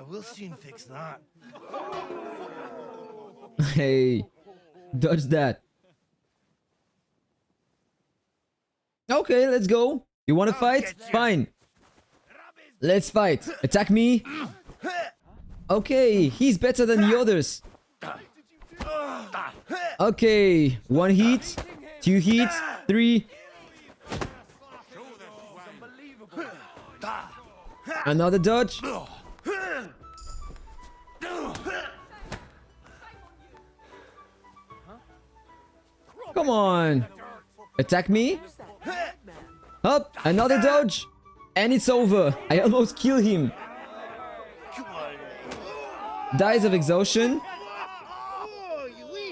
We'll soon fix that. Hey, dodge that. Okay, let's go. You want to fight? Fine. Let's fight. Attack me. Okay, he's better than the others. Okay, 1 hit, 2 hits, 3. Another dodge. Come on. Attack me. Up, another dodge. And it's over. I almost kill him. Dies of exhaustion.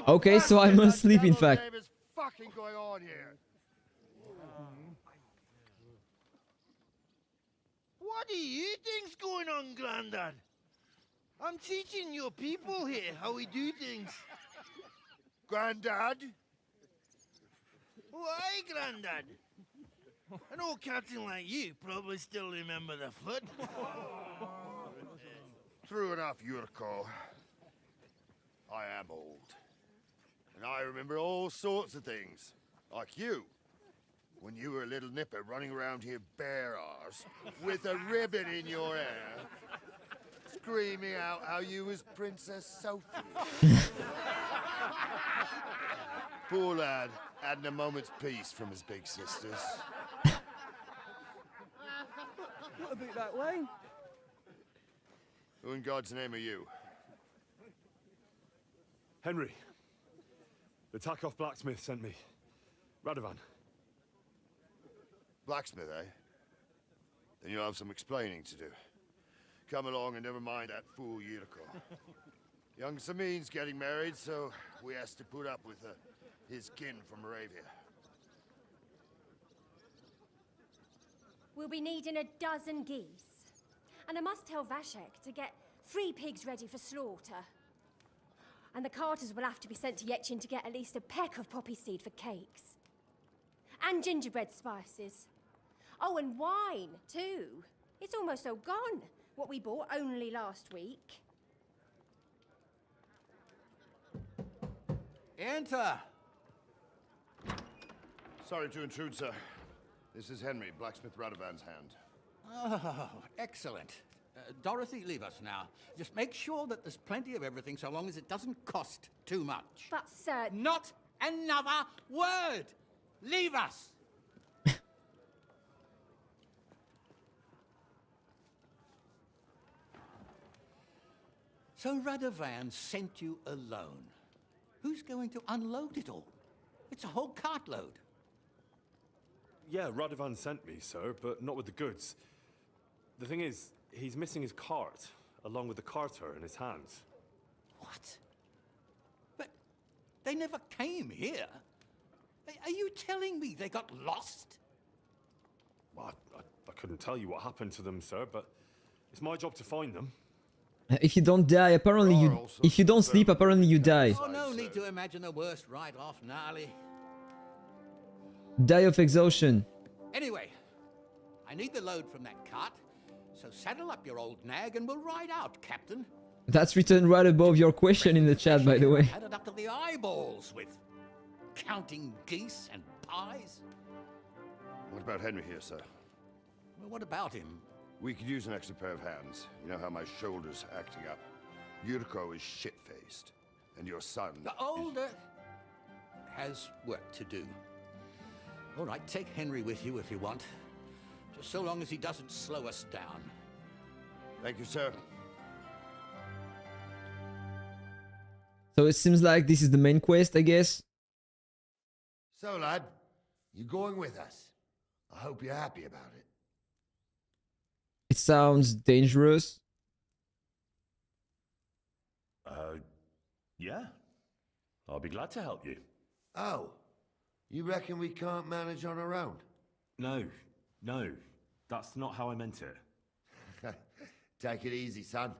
Okay, so I must sleep in fact. What do you think's going on, Grandad? I'm teaching your people here how we do things. Grandad? Why, Grandad? An old captain like you probably still remember the flood. True enough, Yurko. I am old. And I remember all sorts of things. Like you. When you were a little nipper running around here bare arse, with a ribbon in your hair, screaming out how you was Princess Sophie. Poor lad, hadn't a moment's peace from his big sisters. What about that line? Who in God's name are you? Henry. The Takoff blacksmith sent me. Radovan. Blacksmith, eh? Then you'll have some explaining to do. Come along and never mind that fool Yurko. Young Semine's getting married, so we has to put up with his kin from Moravia. We'll be needing a dozen geese. And I must tell Vashek to get 3 pigs ready for slaughter. And the carters will have to be sent to Yetchin to get at least a peck of poppy seed for cakes. And gingerbread spices. Oh, and wine, too. It's almost all gone, what we bought only last week. Enter! Sorry to intrude, sir. This is Henry, blacksmith Radovan's hand. Oh, excellent. Dorothy, leave us now. Just make sure that there's plenty of everything so long as it doesn't cost too much. But, sir... Not another word! Leave us! So Radovan sent you alone. Who's going to unload it all? It's a whole cartload. Yeah, Radovan sent me, sir, but not with the goods. The thing is, he's missing his cart, along with the carter in his hands. What? But they never came here. Are you telling me they got lost? Well, I couldn't tell you what happened to them, sir, but it's my job to find them. If you don't die, apparently you... If you don't sleep, apparently you die. Oh, no need to imagine the worst right off, gnarly. Die of exhaustion. Anyway, I need the load from that cart, so saddle up your old nag and we'll ride out, Captain. That's written right above your question in the chat, by the way. Had it up to the eyeballs with counting geese and pies. What about Henry here, sir? Well, what about him? We could use an extra pair of hands. You know how my shoulder's acting up. Yurko is shit-faced, and your son... The older has work to do. All right, take Henry with you if you want. Just so long as he doesn't slow us down. Thank you, sir. So it seems like this is the main quest, I guess. So, lad, you going with us? I hope you're happy about it. It sounds dangerous. Yeah. I'll be glad to help you. Oh, you reckon we can't manage on our own? No, that's not how I meant it. Take it easy, son.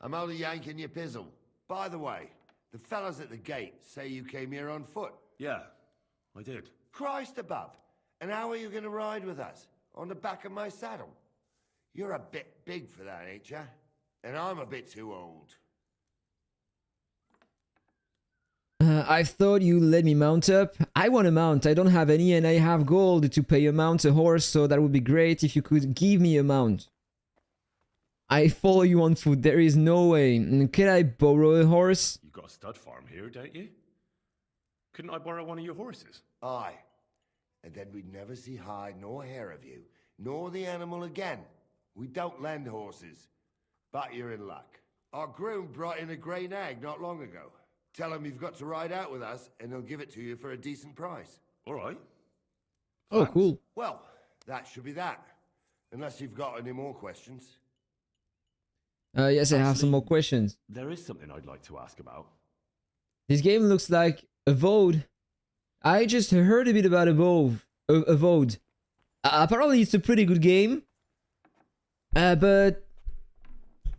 I'm only yanking your pizzle. By the way, the fellas at the gate say you came here on foot. Yeah, I did. Christ above. And how are you going to ride with us? On the back of my saddle? You're a bit big for that, ain't ya? And I'm a bit too old. I thought you let me mount up. I want a mount. I don't have any and I have gold to pay a mount a horse, so that would be great if you could give me a mount. I follow you on foot. There is no way. Can I borrow a horse? You got a stud farm here, don't you? Couldn't I borrow one of your horses? Aye. And then we'd never see hide nor hair of you, nor the animal again. We don't lend horses. But you're in luck. Our groom brought in a grey nag not long ago. Tell him you've got to ride out with us, and he'll give it to you for a decent price. All right. Oh, cool. Well, that should be that. Unless you've got any more questions. Yes, I have some more questions. There is something I'd like to ask about. This game looks like Avowed. I just heard a bit about Avowed. Apparently it's a pretty good game. But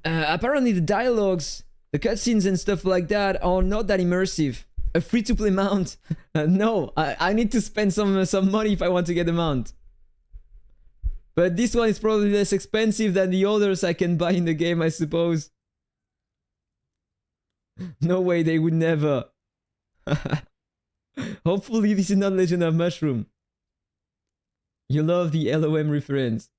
apparently the dialogues, the cutscenes and stuff like that are not that immersive. A free-to-play mount? No, I need to spend some money if I want to get a mount. But this one is probably less expensive than the others I can buy in the game, I suppose. No way, they would never. Hopefully this is not Legend of Mushroom. You love the LOM reference.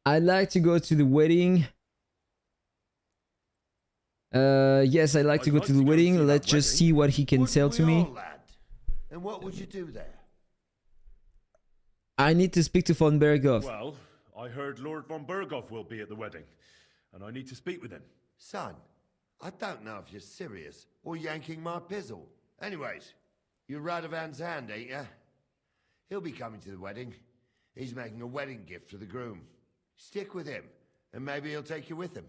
I'd like to go to the wedding. Yes, I'd like to go to the wedding. Let's just see what he can sell to me. And what would you do there? I need to speak to von Berghoff. Well, I heard Lord von Berghoff will be at the wedding, and I need to speak with him. Son, I don't know if you're serious or yanking my pizzle. Anyways, you're Radovan's hand, ain't ya? He'll be coming to the wedding. He's making a wedding gift for the groom. Stick with him, and maybe he'll take you with him.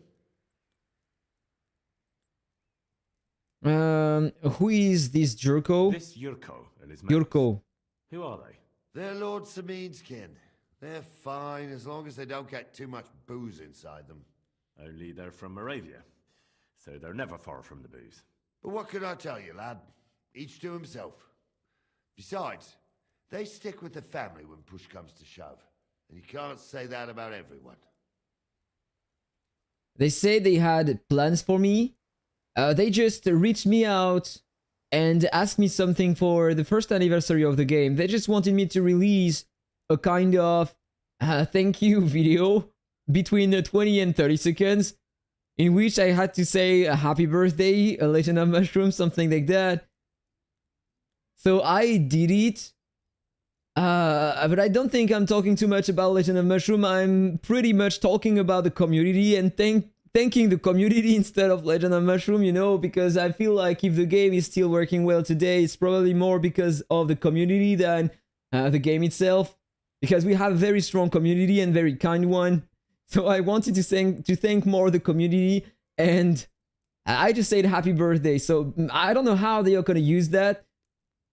Who is this Jurko? This Yurko and his mates. Jurko. Who are they? They're Lord Semine's kin. They're fine as long as they don't get too much booze inside them. Only they're from Moravia, so they're never far from the booze. But what can I tell you, lad? Each to himself. Besides, they stick with the family when push comes to shove. And you can't say that about everyone. They say they had plans for me. They just reached me out and asked me something for the first anniversary of the game. They just wanted me to release a kind of thank you video between 20 and 30 seconds in which I had to say a happy birthday, a Legend of Mushroom, something like that. So I did it. But I don't think I'm talking too much about Legend of Mushroom. I'm pretty much talking about the community and thanking the community instead of Legend of Mushroom, you know, because I feel like if the game is still working well today, it's probably more because of the community than the game itself. Because we have a very strong community and very kind one. So I wanted to thank more the community, and I just said happy birthday. So I don't know how they are gonna use that.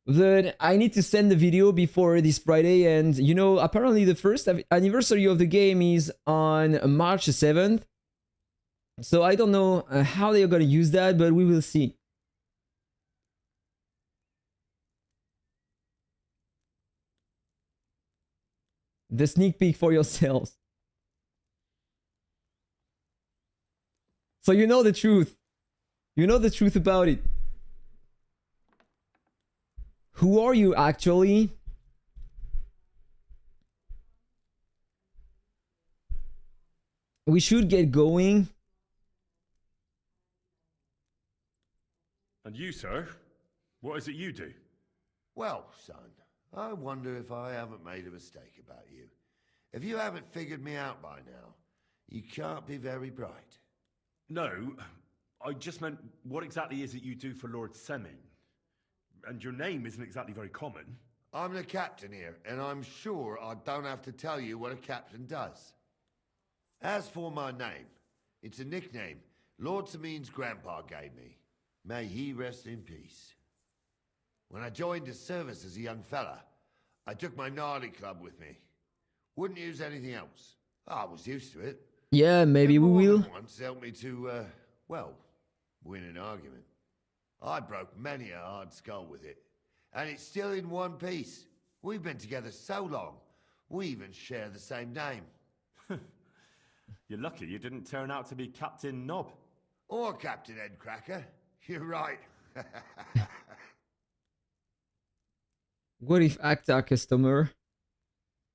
But I need to send the video before this Friday, and you know, apparently the first anniversary of the game is on March 7th. So I don't know how they are going to use that, but we will see. The sneak peek for yourselves. So you know the truth. You know the truth about it. Who are you actually? We should get going. And you, sir? What is it you do? Well, son, I wonder if I haven't made a mistake about you. If you haven't figured me out by now, You can't be very bright. No, I just meant, what exactly is it you do for Lord Semine? And your name isn't exactly very common. I'm the captain here, and I'm sure I don't have to tell you what a captain does. As for my name, it's a nickname Lord Semine's grandpa gave me. May he rest in peace. When I joined his service as a young fella, I took my gnarly club with me. Wouldn't use anything else. I was used to it. Yeah, maybe we will. Once helped me to, well, win an argument. I broke many a hard skull with it, and it's still in one piece. We've been together so long, we even share the same name. You're lucky you didn't turn out to be Captain Knob. Or Captain Headcracker. You're right. What if ACTA customer?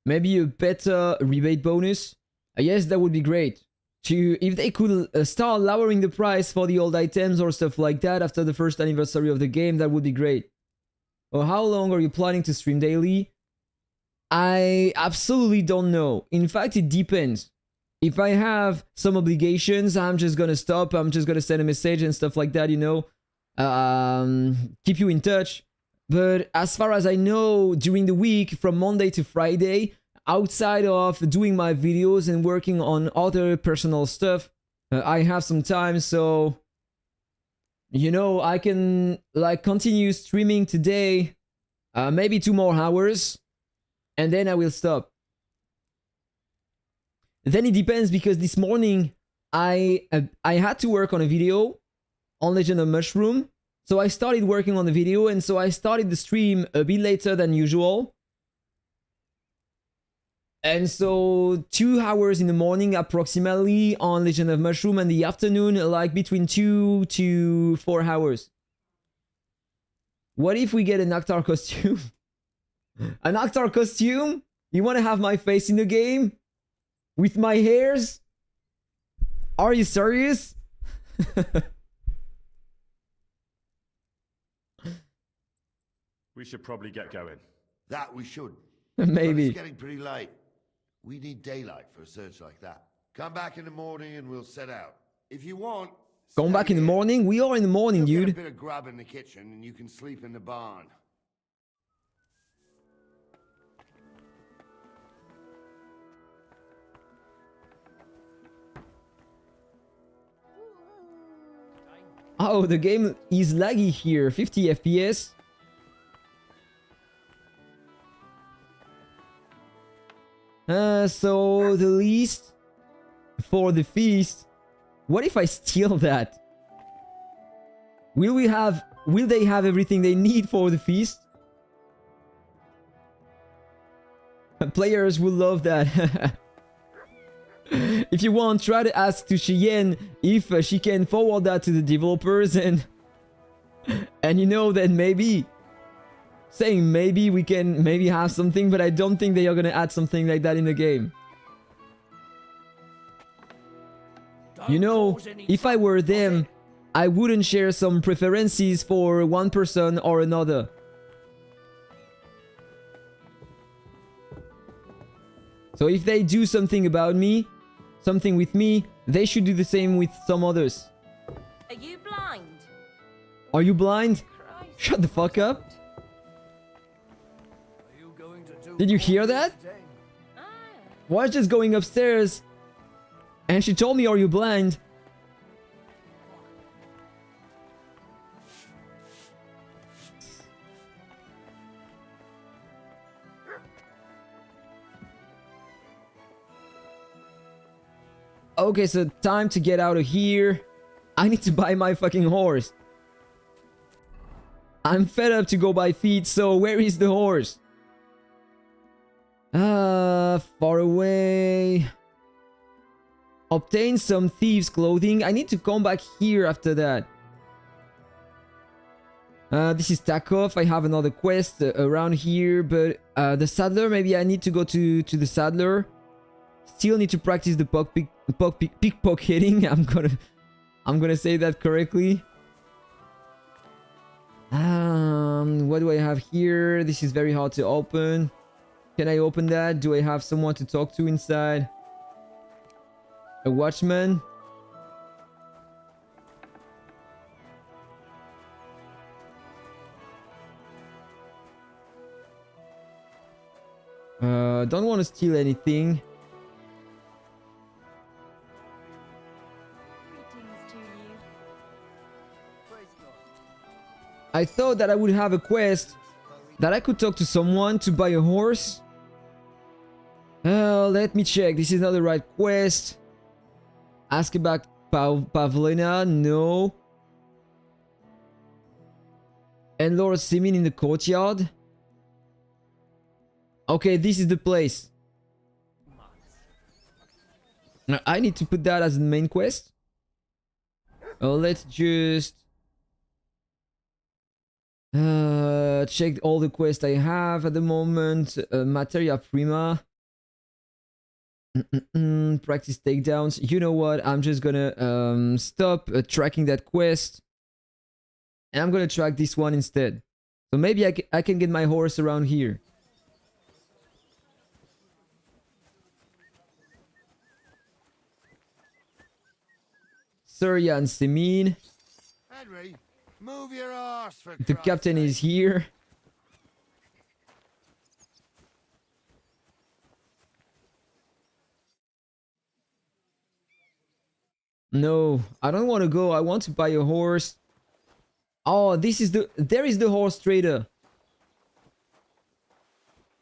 Maybe a better rebate bonus? Yes, that would be great. If they could start lowering the price for the old items or stuff like that after the first anniversary of the game, that would be great. Or how long are you planning to stream daily? I absolutely don't know. In fact, it depends. If I have some obligations, I'm just gonna stop. I'm just gonna send a message and stuff like that, you know. Keep you in touch. But as far as I know, during the week, from Monday to Friday, outside of doing my videos and working on other personal stuff, I have some time, so you know, I can like continue streaming today, maybe 2 more hours, and then I will stop. Then it depends, because this morning I had to work on a video on Legend of Mushroom, so I started working on the video, and so I started the stream a bit later than usual. And so 2 hours in the morning approximately on Legend of Mushroom, and the afternoon like between 2 to 4 hours. What if we get an Akhtar costume? An Akhtar costume? You want to have my face in the game? With my hairs? Are you serious? We should probably get going. That we should. Maybe. But it's getting pretty late. We need daylight for a search like that. Come back in the morning and we'll set out. If you want... Come back in the morning? We are in the morning, You'll dude. get a bit of grub in the kitchen and you can sleep in the barn. Oh, the game is laggy here. 50 FPS. So the least for the feast. What if I steal that? Will they have everything they need for the feast? Players will love that. If you want, try to ask to Cheyenne if she can forward that to the developers, and you know that maybe we can maybe have something, but I don't think they are gonna add something like that in the game. You know, if I were them, I wouldn't share some preferences for one person or another. So if they do something about me, something with me, they should do the same with some others. Are you blind? Are you blind? Christ. Shut the fuck up. Did you hear that? I was just going upstairs and she told me, are you blind? Okay, so time to get out of here. I need to buy my fucking horse. I'm fed up to go by feet, so where is the horse? Far away. Obtain some thieves' clothing. I need to come back here after that. This is Takov. I have another quest around here, but the saddler, maybe I need to go to the saddler. Still need to practice the pickpocketing. I'm gonna say that correctly. What do I have here? This is very hard to open. Can I open that? Do I have someone to talk to inside? A watchman. Don't want to steal anything. I thought that I would have a quest that I could talk to someone to buy a horse. Let me check. This is not the right quest. Ask about Pavlina. No. And Lord Semine in the courtyard. Okay, this is the place. Now, I need to put that as the main quest. Let's just check all the quests I have at the moment. Materia Prima. Practice takedowns. You know what? I'm just gonna stop tracking that quest. And I'm gonna track this one instead. So maybe I can get my horse around here. Surya and Semine. Henry, move your arse for The captain is here. No, I don't want to go. I want to buy a horse. Oh, this is the... There is the horse trader.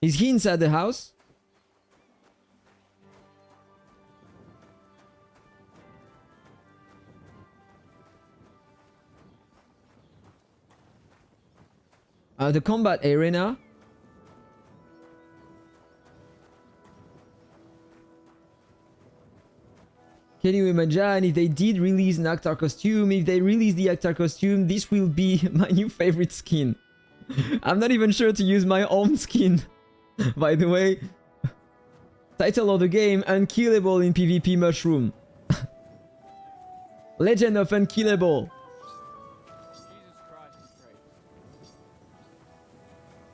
Is he inside the house? The combat arena. Can you imagine if they did release an actor costume? If they release the actor costume, this will be my new favorite skin. I'm not even sure to use my own skin. By the way, title of the game: Unkillable in PvP Mushroom. Legend of Unkillable.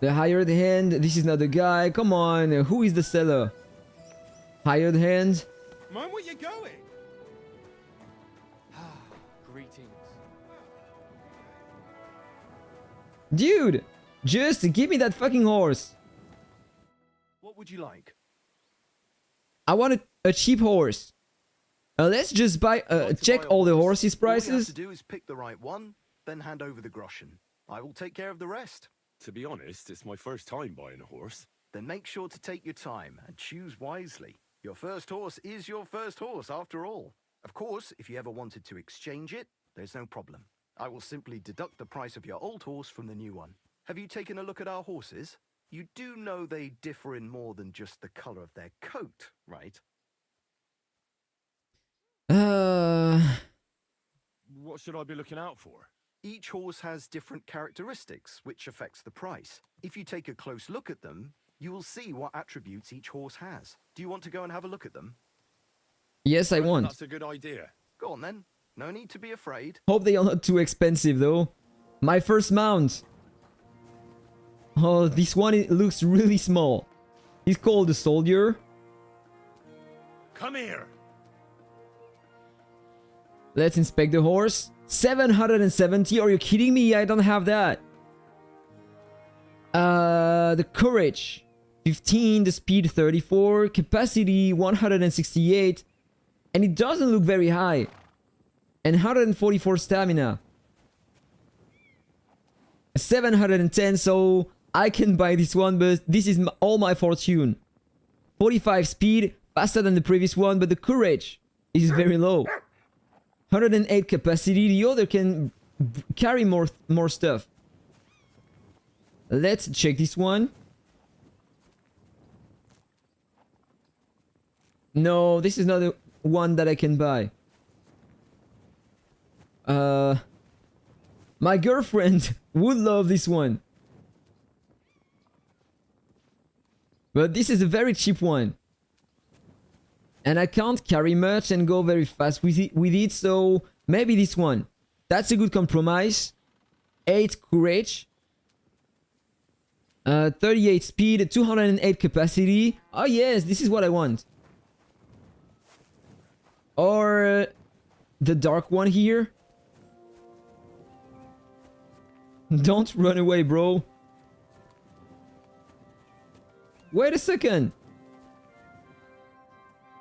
The hired hand. This is not the guy. Come on, who is the seller? Hired hand. Mind where you're going. Greetings. Dude, just give me that fucking horse. What would you like? I want a cheap horse. Let's just buy. Check all the horses' prices. All you have to do is pick the right one, then hand over the groschen. I will take care of the rest. To be honest, it's my first time buying a horse. Then make sure to take your time and choose wisely. Your first horse is your first horse, after all. Of course, if you ever wanted to exchange it, there's no problem. I will simply deduct the price of your old horse from the new one. Have you taken a look at our horses? You do know they differ in more than just the color of their coat, right? What should I be looking out for? Each horse has different characteristics, which affects the price. If you take a close look at them, you will see what attributes each horse has. Do you want to go and have a look at them? Yes, I want. That's a good idea. Go on then. No need to be afraid. Hope they are not too expensive though. My first mount. Oh, this one looks really small. He's called the soldier. Come here. Let's inspect the horse. 770. Are you kidding me? I don't have that. The courage 15, the speed 34, capacity 168, and it doesn't look very high. And 144 stamina. 710, so I can buy this one, but this is all my fortune. 45 speed, faster than the previous one, but the courage is very low. 108 capacity, the other can carry more stuff. Let's check this one. No, this is not the one that I can buy. My girlfriend would love this one. But this is a very cheap one. And I can't carry much and go very fast with it, so maybe this one. That's a good compromise. 8 courage. 38 speed, 208 capacity. Oh yes, this is what I want. the dark one here. Don't run away, bro. Wait a second.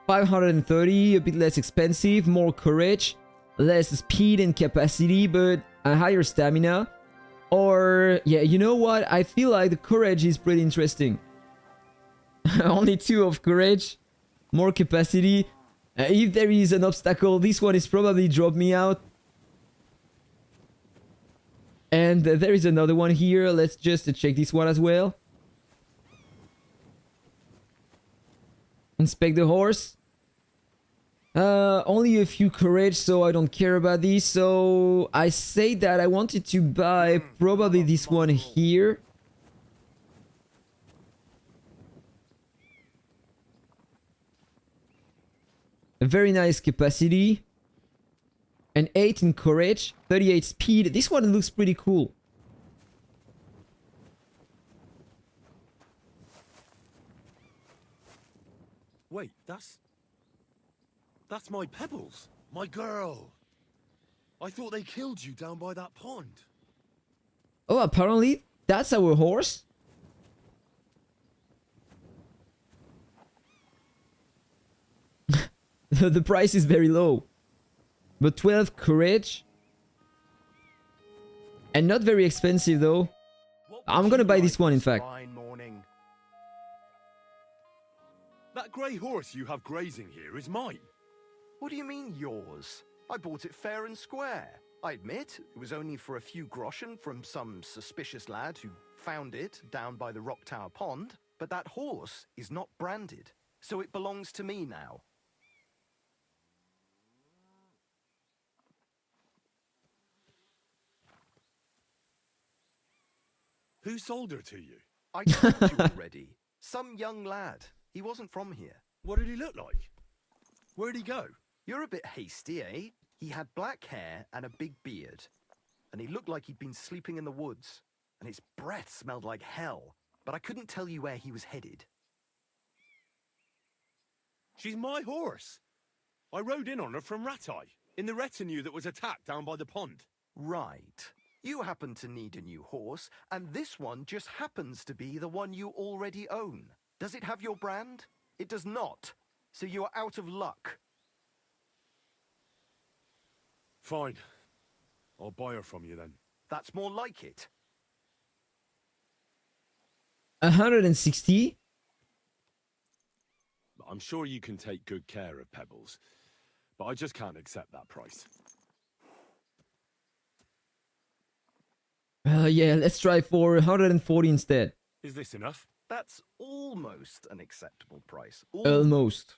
530, a bit less expensive, more courage, less speed and capacity, but a higher stamina. Or, yeah, you know what? I feel like the courage is pretty interesting. Only 2 of courage, more capacity. If there is an obstacle, this one is probably drop me out. And there is another one here. Let's just check this one as well. Inspect the horse. Only a few courage, so I don't care about this. So I say that I wanted to buy probably this one here. A very nice capacity. An 8 in courage, 38 speed. This one looks pretty cool. Wait, that's my Pebbles, my girl. I thought they killed you down by that pond. Oh, apparently that's our horse. The price is very low. But 12 courage. And not very expensive though. I'm gonna buy this one in fact. That grey horse you have grazing here is mine. What do you mean yours? I bought it fair and square. I admit, it was only for a few groschen from some suspicious lad who found it down by the Rock Tower Pond, but that horse is not branded, so it belongs to me now. Who sold her to you? I told you already. Some young lad. He wasn't from here. What did he look like? Where'd he go? You're a bit hasty, eh? He had black hair and a big beard. And he looked like he'd been sleeping in the woods. And his breath smelled like hell. But I couldn't tell you where he was headed. She's my horse. I rode in on her from Ratai, in the retinue that was attacked down by the pond. Right. You happen to need a new horse, and this one just happens to be the one you already own. Does it have your brand? It does not. So you are out of luck. Fine. I'll buy her from you then. That's more like it. 160. I'm sure you can take good care of Pebbles, but I just can't accept that price. Yeah, let's try for 140 instead. Is this enough? That's almost an acceptable price. Almost.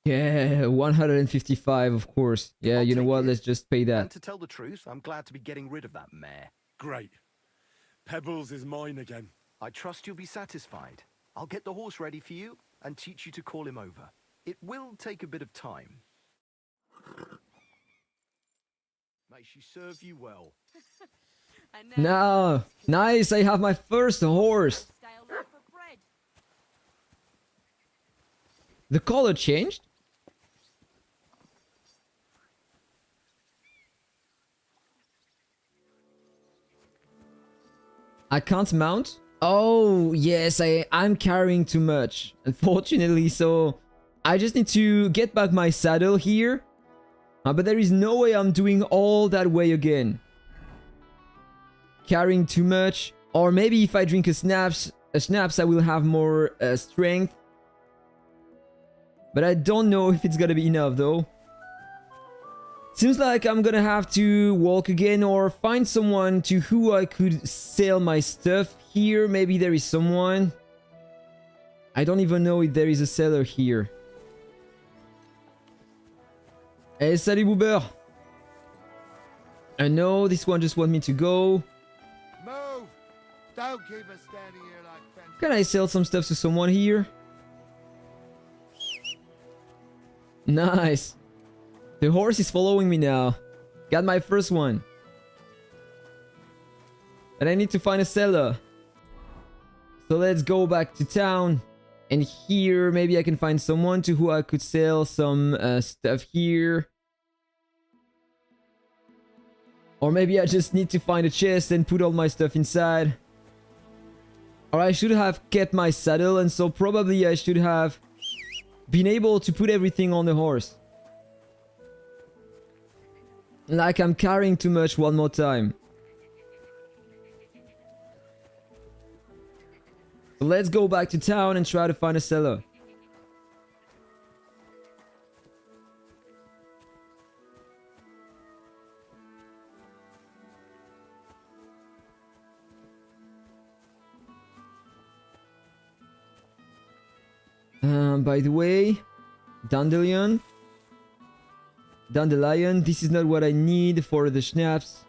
Yeah, 155, of course. Yeah, you know what? Let's just pay that. And to tell the truth, I'm glad to be getting rid of that mare. Great. Pebbles is mine again. I trust you'll be satisfied. I'll get the horse ready for you and teach you to call him over. It will take a bit of time. May she serve you well. No, nice, I have my first horse. The color changed? I can't mount? Oh, yes, I'm carrying too much, unfortunately, so I just need to get back my saddle here. But there is no way I'm doing all that way again. Carrying too much. Or maybe if I drink a schnapps, I will have more strength. But I don't know if it's gonna be enough though. Seems like I'm gonna have to walk again or find someone to who I could sell my stuff here. Maybe there is someone. I don't even know if there is a seller here. Hey, salut Boober! No, this one just wants me to go. Move! Don't keep us standing here like fence. Can I sell some stuff to someone here? Nice! The horse is following me now. Got my first one. And I need to find a seller. So let's go back to town. And here, maybe I can find someone to who I could sell some stuff here. Or maybe I just need to find a chest and put all my stuff inside. Or I should have kept my saddle, and so probably I should have been able to put everything on the horse. Like I'm carrying too much one more time. So let's go back to town and try to find a seller. By the way, Dandelion, this is not what I need for the schnapps.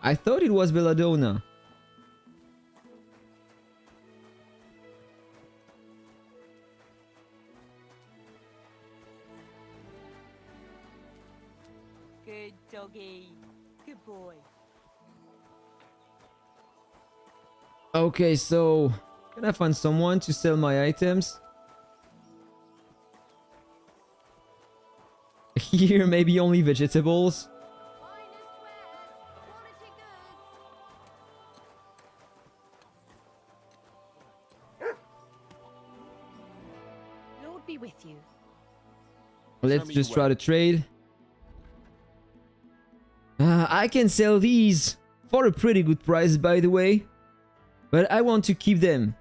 I thought it was belladonna. Good doggy. Good boy. Okay, so can I find someone to sell my items? Here, maybe only vegetables. Lord be with you. Let's just try to trade. I can sell these for a pretty good price, by the way. But I want to keep them.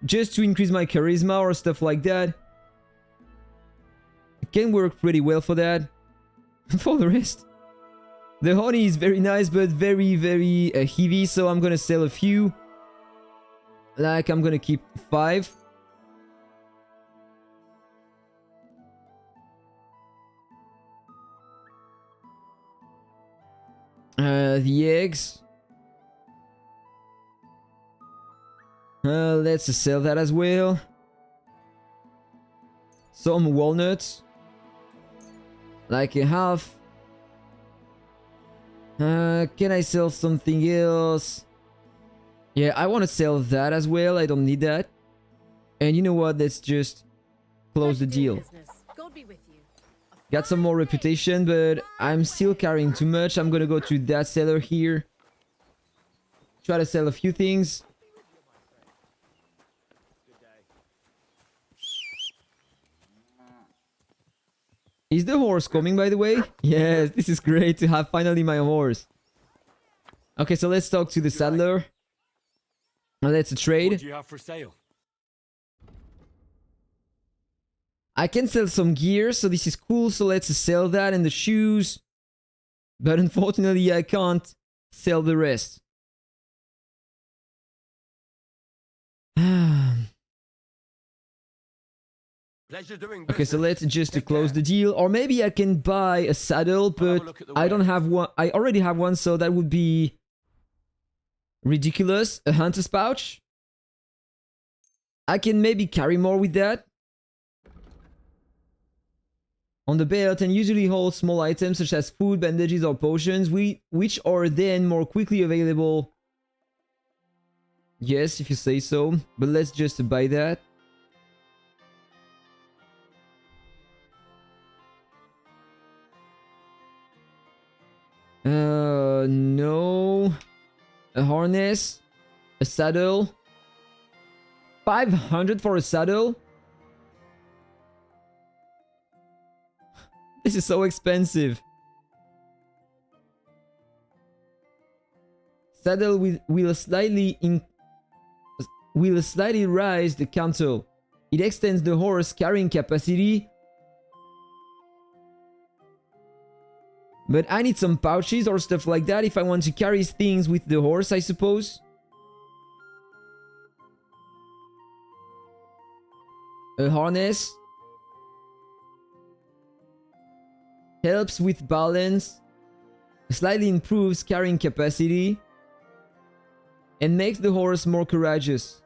Just to increase my charisma or stuff like that. It can work pretty well for that. For the rest, the honey is very nice, but very, very heavy. So I'm gonna sell a few. Like, I'm gonna keep 5. The eggs. Let's sell that as well. Some walnuts. Like a half. Can I sell something else? Yeah, I want to sell that as well. I don't need that. And you know what? Let's just close the deal. God be with you. Got some more reputation, but I'm still carrying too much. I'm gonna go to that seller here. Try to sell a few things. Is the horse coming, by the way? Yes, this is great to have finally my horse. Okay, so let's talk to the saddler. Now let's trade. What do you have for sale? I can sell some gear, so this is cool. So let's sell that and the shoes. But unfortunately, I can't sell the rest. Pleasure doing Okay, so let's just close the deal. Or maybe I can buy a saddle, but I don't have one. I already have one, so that would be ridiculous. A hunter's pouch. I can maybe carry more with that. On the belt, and usually hold small items such as food, bandages, or potions, which are then more quickly available. Yes, if you say so. But let's just buy that. No. A harness. A saddle. 500 for a saddle? This is so expensive. Saddle will slightly rise the cantle. It extends the horse carrying capacity. But I need some pouches or stuff like that if I want to carry things with the horse, I suppose. A harness. Helps with balance. Slightly improves carrying capacity. And makes the horse more courageous.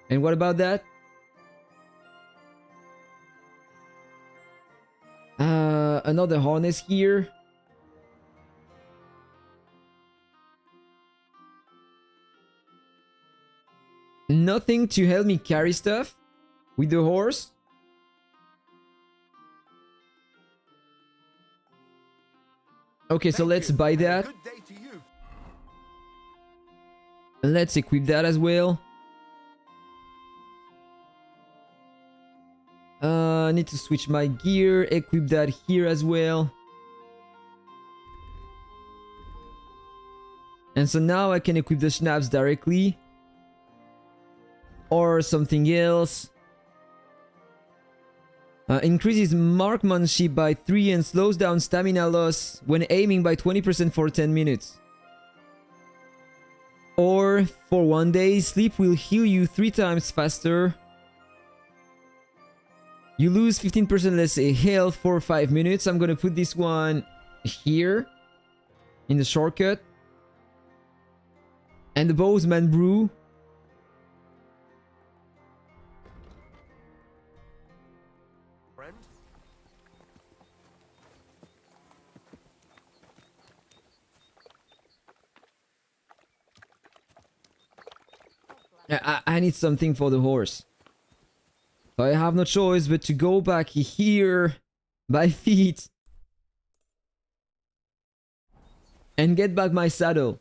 And what about that? Another harness here. nothing to help me carry stuff with the horse. Okay, so let's buy that. Let's equip that as well. I need to switch my gear, equip that here as well. And so now I can equip the schnaps directly. Or something else. Increases marksmanship by 3 and slows down stamina loss when aiming by 20% for 10 minutes. Or for 1 day, sleep will heal you 3 times faster. You lose 15% less health for 5 minutes. I'm gonna put this one here in the shortcut. And the Bowsman Brew. I need something for the horse. So I have no choice but to go back here by feet and get back my saddle.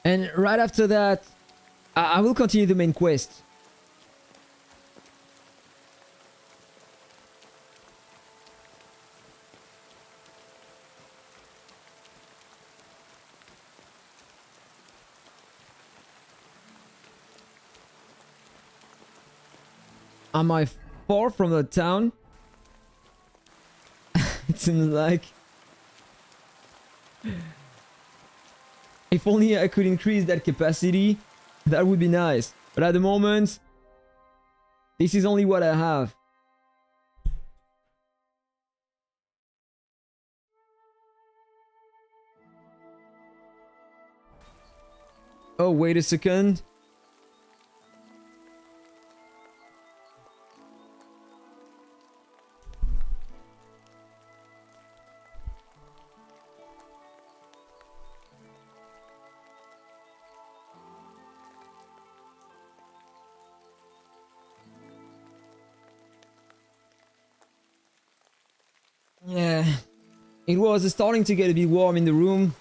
And right after that, I will continue the main quest. Am I far from the town? It seems like... If only I could increase that capacity, that would be nice. But at the moment, this is only what I have. Oh, wait a second. Yeah, it was starting to get a bit warm in the room.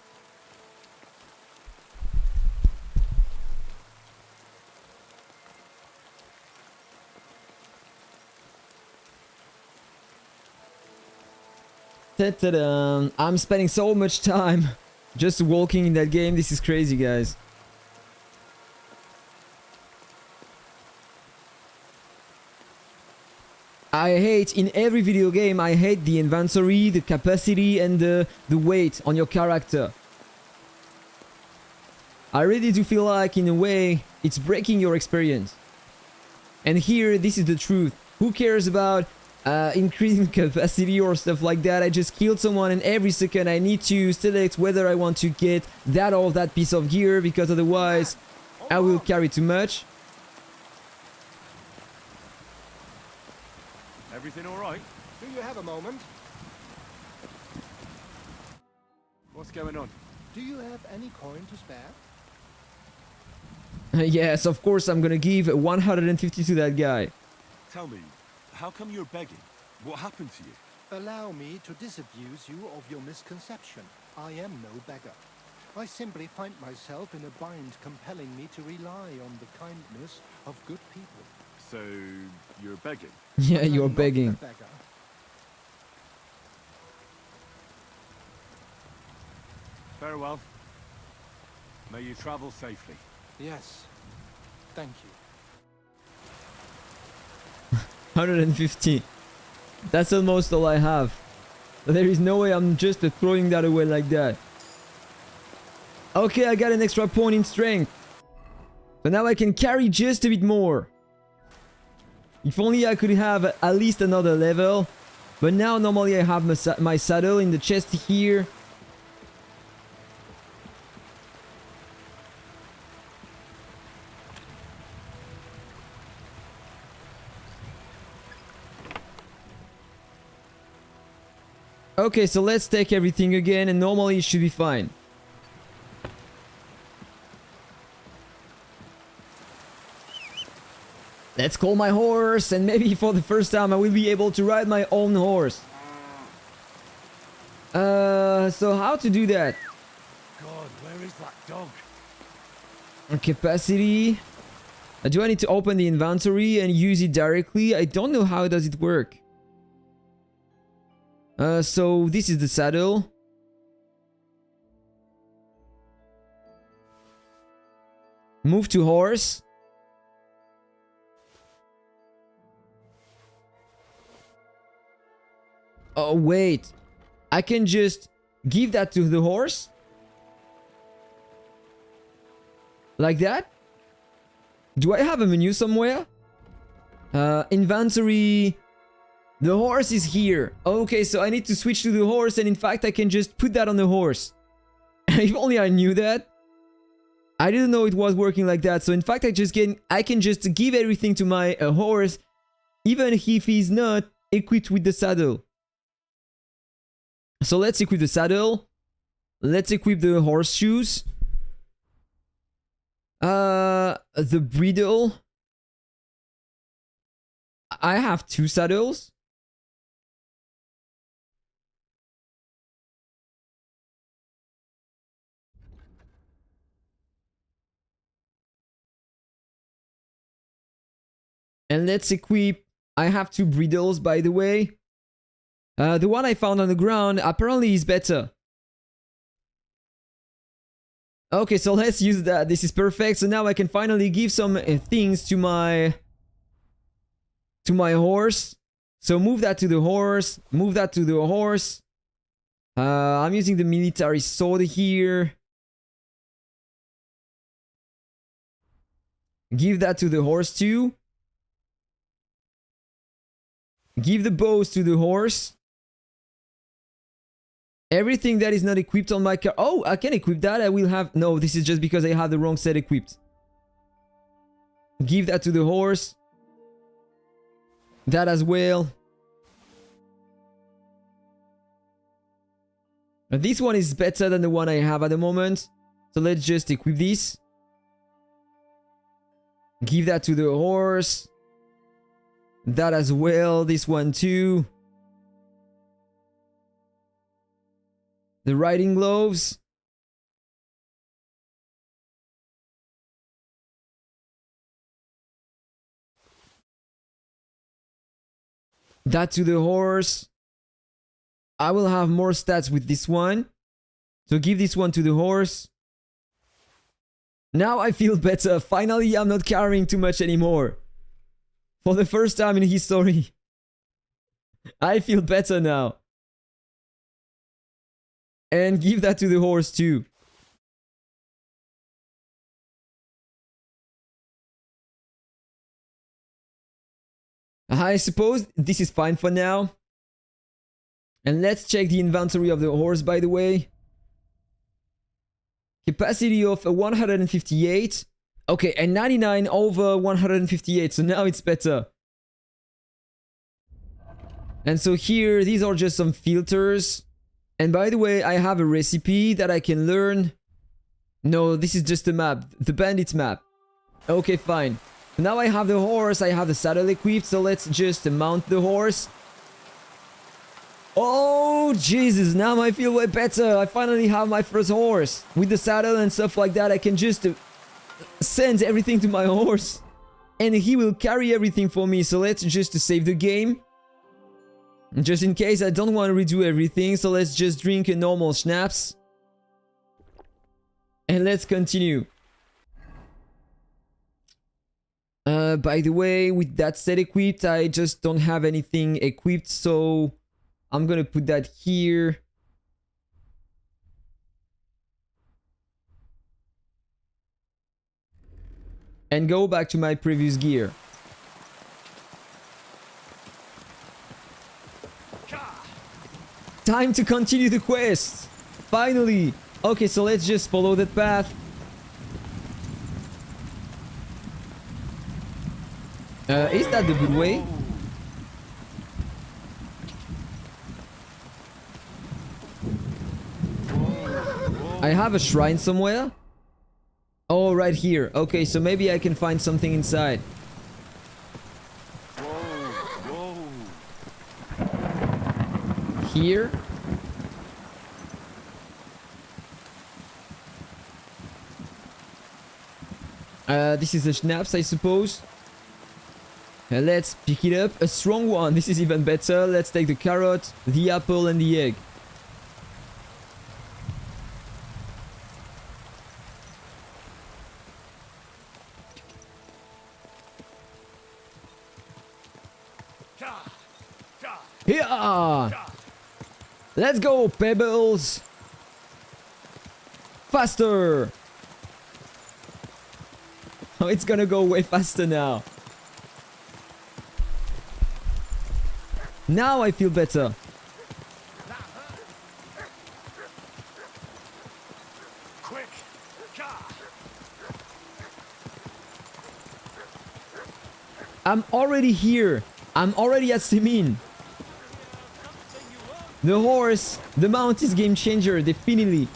Ta-da-da. I'm spending so much time just walking in that game. This is crazy, guys. I hate, in every video game, I hate the inventory, the capacity and the weight on your character. I really do feel like, in a way, it's breaking your experience. And here, this is the truth. Who cares about increasing capacity or stuff like that? I just killed someone and every second I need to select whether I want to get that or that piece of gear, because otherwise I will carry too much. Everything all right? Do you have a moment? What's going on? Do you have any coin to spare? Yes, of course I'm gonna give 150 to that guy. Tell me, how come you're begging? What happened to you? Allow me to disabuse you of your misconception. I am no beggar. I simply find myself in a bind compelling me to rely on the kindness of good people. So, you're begging? Yeah, you're begging. Farewell. May you travel safely. Yes. Thank you. 150. That's almost all I have. There is no way I'm just throwing that away like that. Okay, I got an extra point in strength. So now I can carry just a bit more. If only I could have at least another level. But now normally I have my saddle in the chest here. Okay, so let's take everything again, and normally it should be fine. Let's call my horse, and maybe for the first time I will be able to ride my own horse. So how to do that? God, where is that dog? Capacity. Do I need to open the inventory and use it directly? I don't know how does it work. So this is the saddle. Move to horse. Oh wait, I can just give that to the horse? Like that? Do I have a menu somewhere? Inventory. The horse is here. Okay, so I need to switch to the horse, and in fact I can just put that on the horse. If only I knew that. I didn't know it was working like that. So in fact I can just give everything to my horse, even if he's not equipped with the saddle. So let's equip the saddle. Let's equip the horseshoes. The bridle. I have 2 saddles. And let's equip... I have 2 bridles, by the way. The one I found on the ground apparently is better. Okay, so let's use that. This is perfect. So now I can finally give some things to my horse. So move that to the horse. Move that to the horse. I'm using the military sword here. Give that to the horse too. Give the bows to the horse. Everything that is not equipped on my car. Oh, I can equip that. I will have... No, this is just because I have the wrong set equipped. Give that to the horse. That as well. This one is better than the one I have at the moment. So let's just equip this. Give that to the horse. That as well. This one too. The riding gloves. That to the horse. I will have more stats with this one. So give this one to the horse. Now I feel better. Finally, I'm not carrying too much anymore. For the first time in history. I feel better now. And give that to the horse too. I suppose this is fine for now. And let's check the inventory of the horse, by the way. Capacity of 158. Okay, and 99 over 158. So now it's better. And so here, these are just some filters. And by the way, I have a recipe that I can learn. No, this is just a map. The bandits map. Okay, fine. Now I have the horse. I have the saddle equipped. So let's just mount the horse. Oh, Jesus. Now I feel way better. I finally have my first horse. With the saddle and stuff like that, I can just send everything to my horse. And he will carry everything for me. So let's just save the game. Just in case I don't want to redo everything, so let's just drink a normal schnaps. And let's continue. By the way, with that set equipped, I just don't have anything equipped, so I'm gonna put that here. And go back to my previous gear. Time to continue the quest! Finally! Okay, so let's just follow that path. Is that the good way? I have a shrine somewhere. Oh, right here. Okay, so maybe I can find something inside. Here. This is a schnaps, I suppose. Let's pick it up. A strong one. This is even better. Let's take the carrot, the apple, and the egg. Yeah! Let's go, Pebbles! Faster! Oh, it's gonna go way faster now. Now I feel better. Quick! I'm already here. I'm already at Semine. The horse, the mount is game changer, definitely.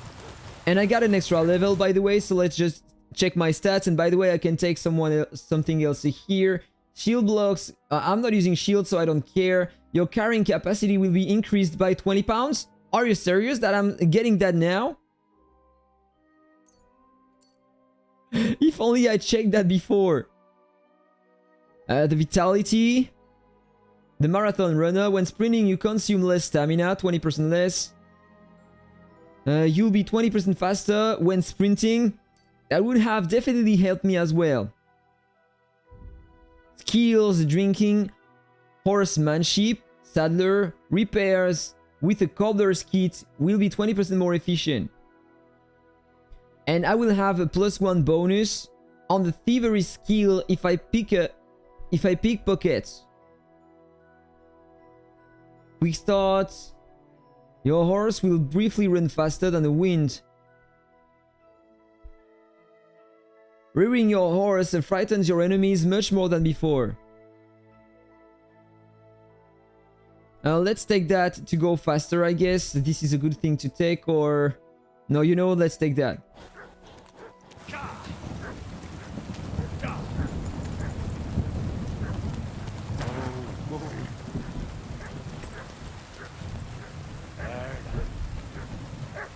And I got an extra level, by the way, so let's just check my stats. And by the way, I can take something else here. Shield blocks. I'm not using shield, so I don't care. Your carrying capacity will be increased by 20 pounds. Are you serious that I'm getting that now? If only I checked that before. The vitality. The marathon runner. When sprinting, you consume less stamina, 20% less. You'll be 20% faster when sprinting. That would have definitely helped me as well. Skills, drinking, horsemanship, saddler, repairs with a cobbler's kit will be 20% more efficient. And I will have a +1 bonus on the thievery skill if I pickpocket. Quick start. Your horse will briefly run faster than the wind. Rearing your horse frightens your enemies much more than before. Let's take that to go faster, I guess. This is a good thing to take, or... No, you know, let's take that.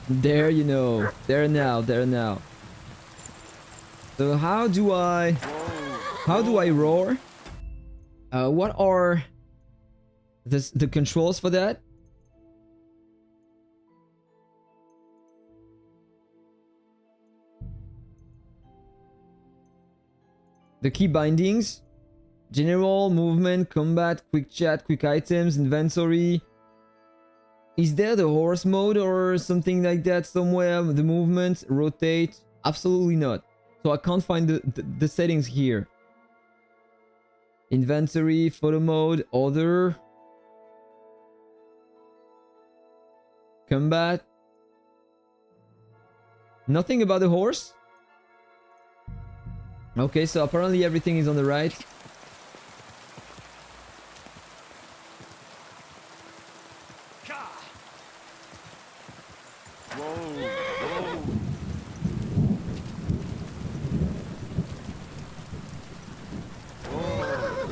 There, you know. There now, there now. So how do I roar? What are the controls for that? The key bindings. General, movement, combat, quick chat, quick items, inventory. Is there the horse mode or something like that somewhere? The movement, rotate? Absolutely not. So I can't find the settings here. Inventory, photo mode, other. Combat. Nothing about the horse? Okay, so apparently everything is on the right.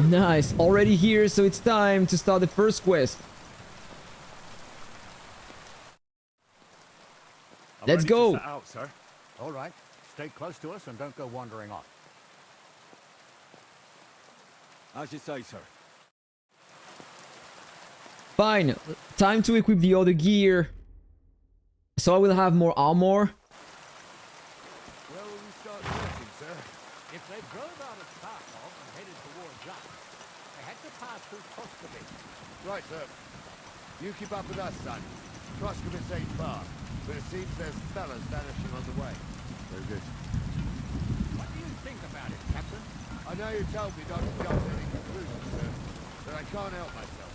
Nice, already here, so it's time to start the first quest. Let's go. Out, sir. All right, stay close to us and don't go wandering off. As you say, sir. Fine, time to equip the other gear. So I will have more armor. Where will we start searching, sir? If they drove out of Starkov and headed towards us, they had to pass through Koskovic. Right, sir. You keep up with us, son. Troskovitz ain't far, but it seems there's fellas vanishing on the way. Very good. What do you think about it, Captain? I know you told me not to jump to any conclusions, sir, but I can't help myself.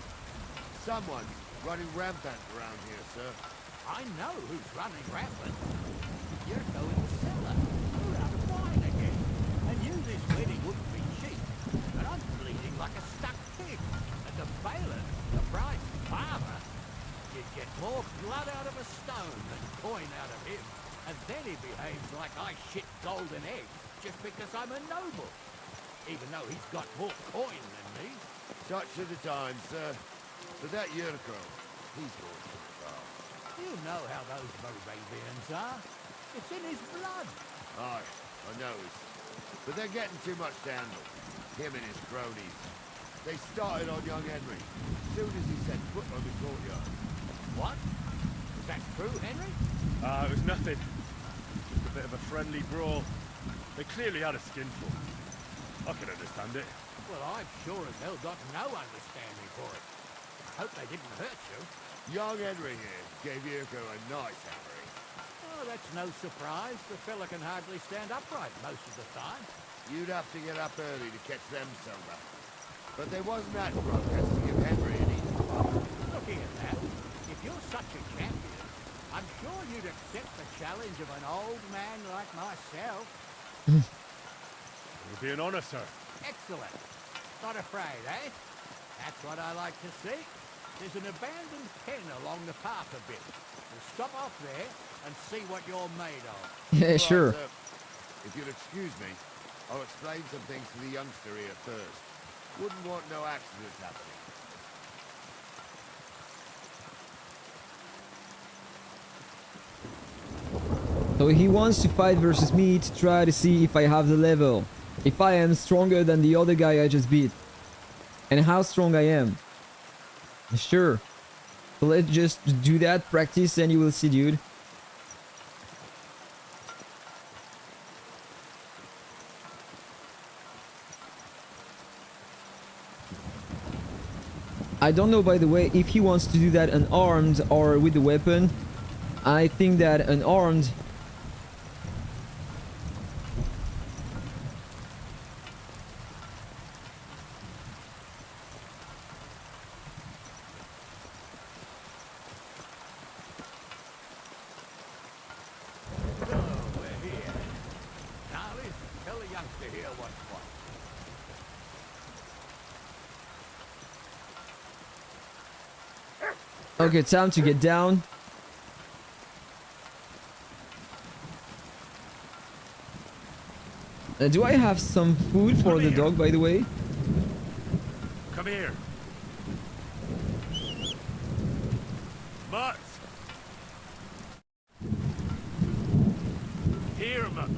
Someone's running rampant around here, sir. I know who's running rampant. You're going to cellar. You're out of wine again. I knew this wedding wouldn't be cheap, and I'm bleeding like a stuck pig. And the bailiff, the bride's father, you'd get more blood out of a stone than coin out of him. And then he behaves like I shit golden eggs just because I'm a noble. Even though he's got more coin than me. Such are the times, sir. But that Yurko, he's going too far. You know how those Moravians are. It's in his blood. Aye, I know it's... But they're getting too much to handle. Him and his cronies. They started on young Henry, as soon as he set foot on the courtyard. What? Is that true, Henry? It was nothing. Just a bit of a friendly brawl. They clearly had a skinful. I can understand it. Well, I'm sure as hell got no understanding for it. I hope they didn't hurt you. Young Henry here gave Yurko a nice hammering. Oh, that's no surprise. The fella can hardly stand upright most of the time. You'd have to get up early to catch them sober. But they wasn't that drunk as to give Henry an easy fight. Looking at that, if you're such a champion, I'm sure you'd accept the challenge of an old man like myself. It'll be an honor, sir. Excellent. Not afraid, eh? That's what I like to see. There's an abandoned pen along the path a bit. We'll stop off there and see what you're made of. Yeah, sure. Right, if you'll excuse me, I'll explain some things to the youngster here first. Wouldn't want no accidents happening. So he wants to fight versus me to try to see if I have the level. If I am stronger than the other guy I just beat. And how strong I am. Sure. So let's just do that, practice, and you will see, dude. I don't know, by the way, if he wants to do that unarmed or with the weapon. I think that unarmed... Okay, time to get down. Do I have some food for the dog, by the way? Come here. Mutt! Here, Mutt.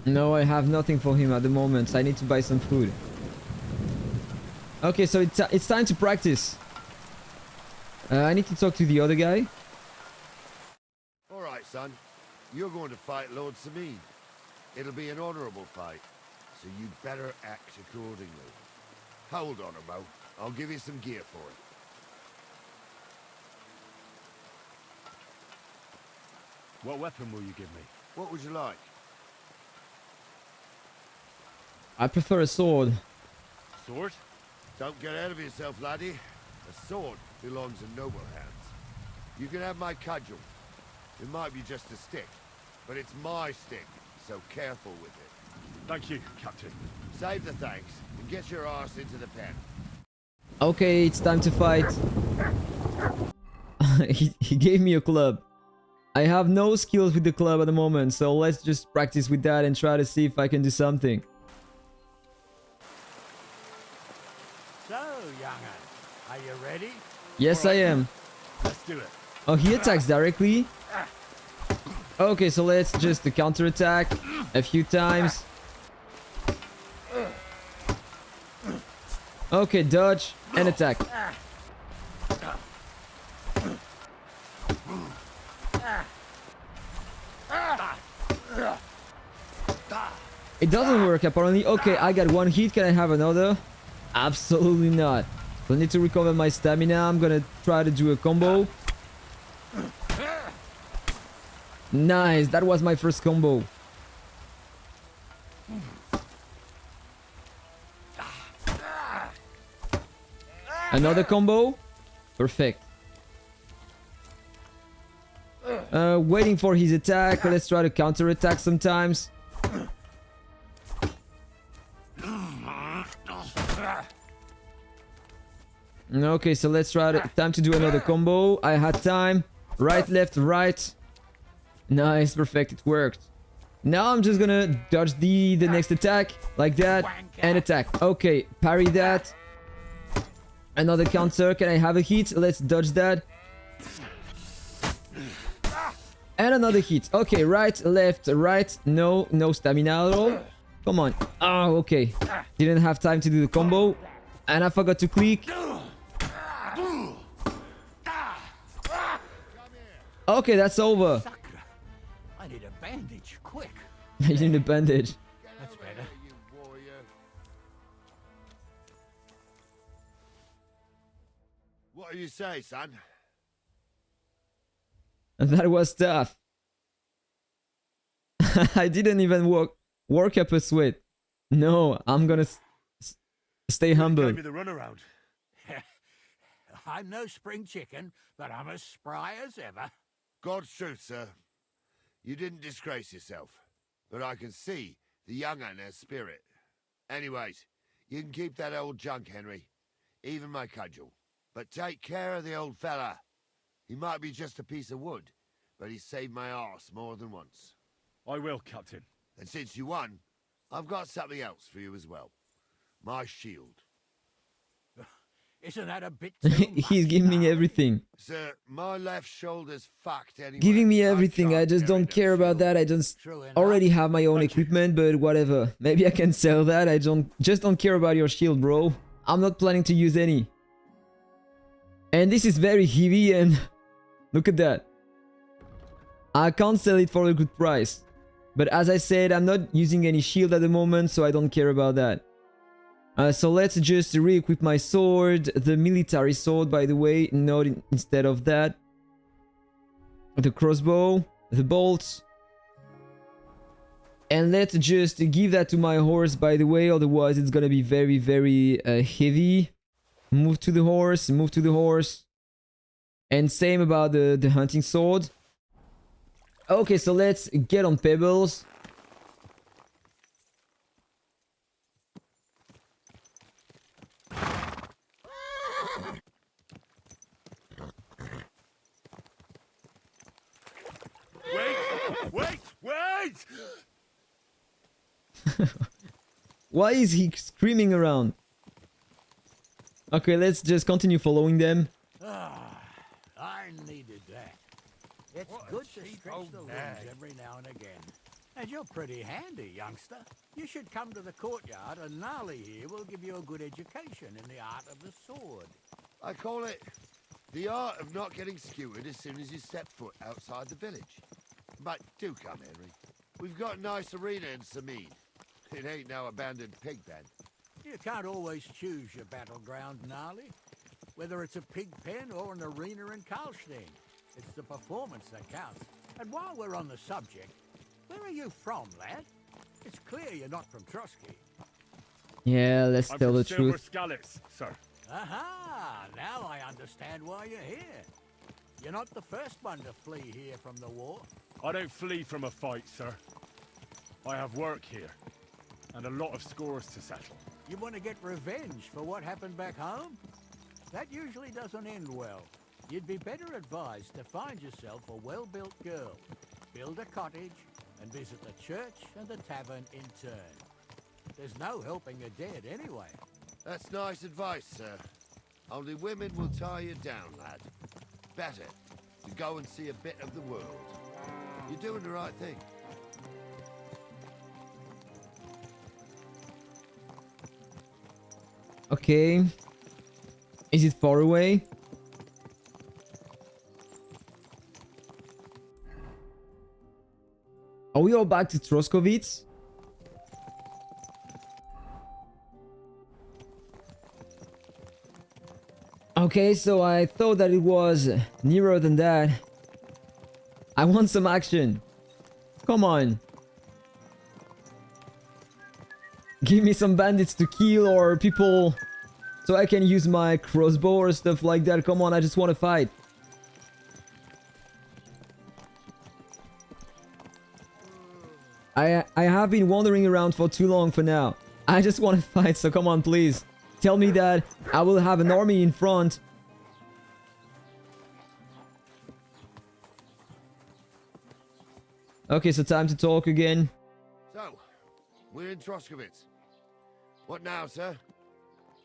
No, I have nothing for him at the moment. I need to buy some food. Okay, so it's time to practice. I need to talk to the other guy. All right, son. You're going to fight Lord Semine. It'll be an honorable fight, so you better act accordingly. Hold on a mo. I'll give you some gear for it. What weapon will you give me? What would you like? I prefer a sword. Sword? Don't get ahead of yourself, laddie. A sword belongs in noble hands. You can have my cudgel. It might be just a stick, but it's my stick, so careful with it. Thank you, Captain. Save the thanks, and get your arse into the pen. Okay, it's time to fight. he gave me a club. I have no skills with the club at the moment, so let's just practice with that and try to see if I can do something. So, young'un, are you ready? Yes, I am. Let's do it. Oh, he attacks directly? Okay, so let's just counter-attack a few times. Okay, dodge and attack. It doesn't work apparently. Okay, I got one hit. Can I have another? Absolutely not. So I need to recover my stamina. I'm gonna try to do a combo. Nice, that was my first combo. Another combo. Perfect. Waiting for his attack. Let's try to counter attack sometimes. Okay, so let's try time to do another combo. I had time. Right, left, right. Nice, perfect, it worked. Now I'm just gonna dodge the next attack, like that, and attack. Okay, parry that. Another counter, can I have a hit? Let's dodge that. And another hit. Okay, right, left, right. No stamina at all. Come on. Oh, okay. Didn't have time to do the combo. And I forgot to click. Okay, that's over. I need a bandage, quick. You need a bandage. That's better. What do you say, son? That was tough. I didn't even work up a sweat. No, I'm gonna stay humble. Give me the runaround. I'm no spring chicken, but I'm as spry as ever. God's truth, sir. You didn't disgrace yourself, but I can see the young un has spirit. Anyways, you can keep that old junk, Henry. Even my cudgel. But take care of the old fella. He might be just a piece of wood, but he saved my arse more than once. I will, Captain. And since you won, I've got something else for you as well. My shield. Isn't that a bit too much? He's giving me everything. Sir, my left shoulder's fucked anyway. Giving me everything. I just don't care about that. I just already have my own equipment, but whatever. Maybe I can sell that. I just don't care about your shield, bro. I'm not planning to use any. And this is very heavy and look at that. I can't sell it for a good price. But as I said, I'm not using any shield at the moment, so I don't care about that. So let's just re-equip my sword. The military sword, by the way, not instead of that. The crossbow, the bolts. And let's just give that to my horse, by the way, otherwise it's gonna be very, very heavy. Move to the horse, move to the horse. And same about the hunting sword. Okay, so let's get on pebbles. Wait! Why is he screaming around? Okay, let's just continue following them. I needed that. It's good to stretch the limbs every now and again. And you're pretty handy, youngster. You should come to the courtyard and Gnarly here will give you a good education in the art of the sword. I call it the art of not getting skewered as soon as you step foot outside the village. But do come, Henry. We've got a nice arena in Semine. It ain't no abandoned pig pen. You can't always choose your battleground, Gnarly. Whether it's a pig pen or an arena in Karlstein, it's the performance that counts. And while we're on the subject, where are you from, lad? It's clear you're not from Trotsky. Yeah, let's tell the truth. Scallops, sir. Aha! Now I understand why you're here. You're not the first one to flee here from the war. I don't flee from a fight, sir. I have work here, and a lot of scores to settle. You want to get revenge for what happened back home? That usually doesn't end well. You'd be better advised to find yourself a well-built girl, build a cottage, and visit the church and the tavern in turn. There's no helping the dead anyway. That's nice advice, sir. Only women will tie you down, lad. Better to go and see a bit of the world. You're doing the right thing. Okay. Is it far away? Are we all back to Troskowitz? Okay, so I thought that it was nearer than that. I want some action. Come on. Give me some bandits to kill or people so I can use my crossbow or stuff like that. Come on, I just want to fight. I have been wandering around for too long for now. I just want to fight, so come on, please. Tell me that I will have an army in front. Okay, so time to talk again. So, we're in Troskovitz. What now, sir?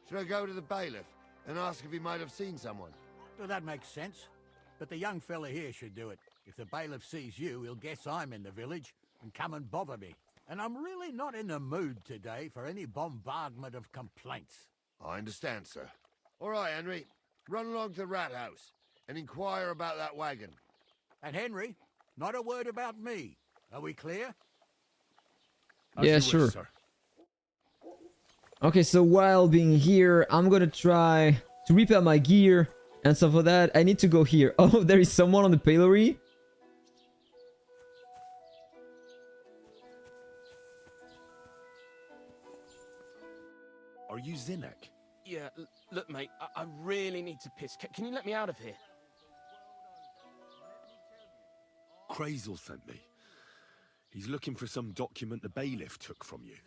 Should I go to the bailiff and ask if he might have seen someone? Well, that makes sense. But the young fella here should do it. If the bailiff sees you, he'll guess I'm in the village and come and bother me. And I'm really not in the mood today for any bombardment of complaints. I understand, sir. All right, Henry. Run along to the rat house and inquire about that wagon. And Henry, not a word about me. Are we clear? Yeah, sure. Wish, okay, so while being here, I'm gonna try to repair my gear. And so for that, I need to go here. Oh, there is someone on the pillory. Are you Zinnek? Yeah, look, mate, I really need to piss. Can you let me out of here? Krazel sent me. He's looking for some document the bailiff took from you.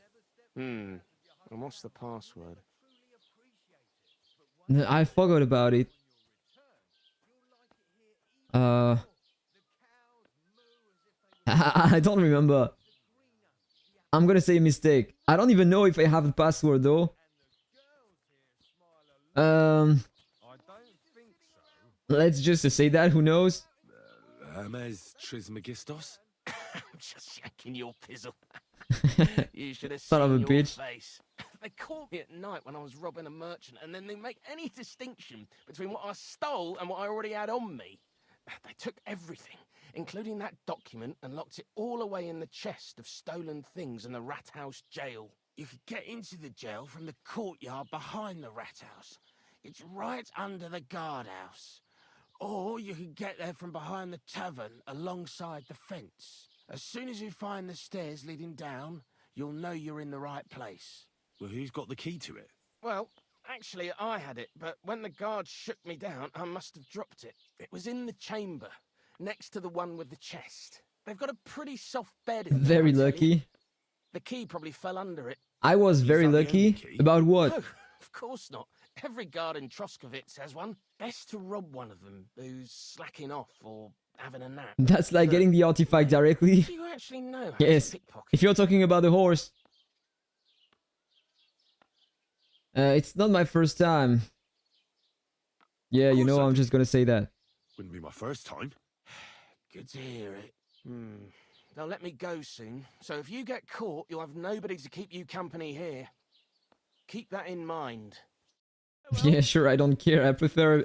And what's the password? I forgot about it. I don't remember. I'm gonna say a mistake. I don't even know if I have a password though. Let's just say that. Who knows? Hermes Trismegistos? I'm just yanking your pizzle. You should have Son of a seen your bitch. face. They caught me at night when I was robbing a merchant, and then they make any distinction between what I stole and what I already had on me. They took everything, including that document, and locked it all away in the chest of stolen things in the rat house jail. You could get into the jail from the courtyard behind the rat house. It's right under the guardhouse. Or you could get there from behind the tavern alongside the fence. As soon as you find the stairs leading down, you'll know you're in the right place. Well, who's got the key to it? Well, actually, I had it, but when the guards shook me down, I must have dropped it. It was in the chamber, next to the one with the chest. They've got a pretty soft bed in there. Very lucky. The key probably fell under it. I was very lucky. About what? No, of course not. Every guard in Troskovitz has one. Best to rob one of them who's slacking off or having a nap. That's like getting the artifact directly. Do you actually know how Yes. to pickpocket? If you're talking about the horse. It's not my first time. Yeah, you know, I'm just gonna say that. Wouldn't be my first time. Good to hear it. They'll let me go soon, so if you get caught, you'll have nobody to keep you company here. Keep that in mind. Yeah, sure, I don't care. I prefer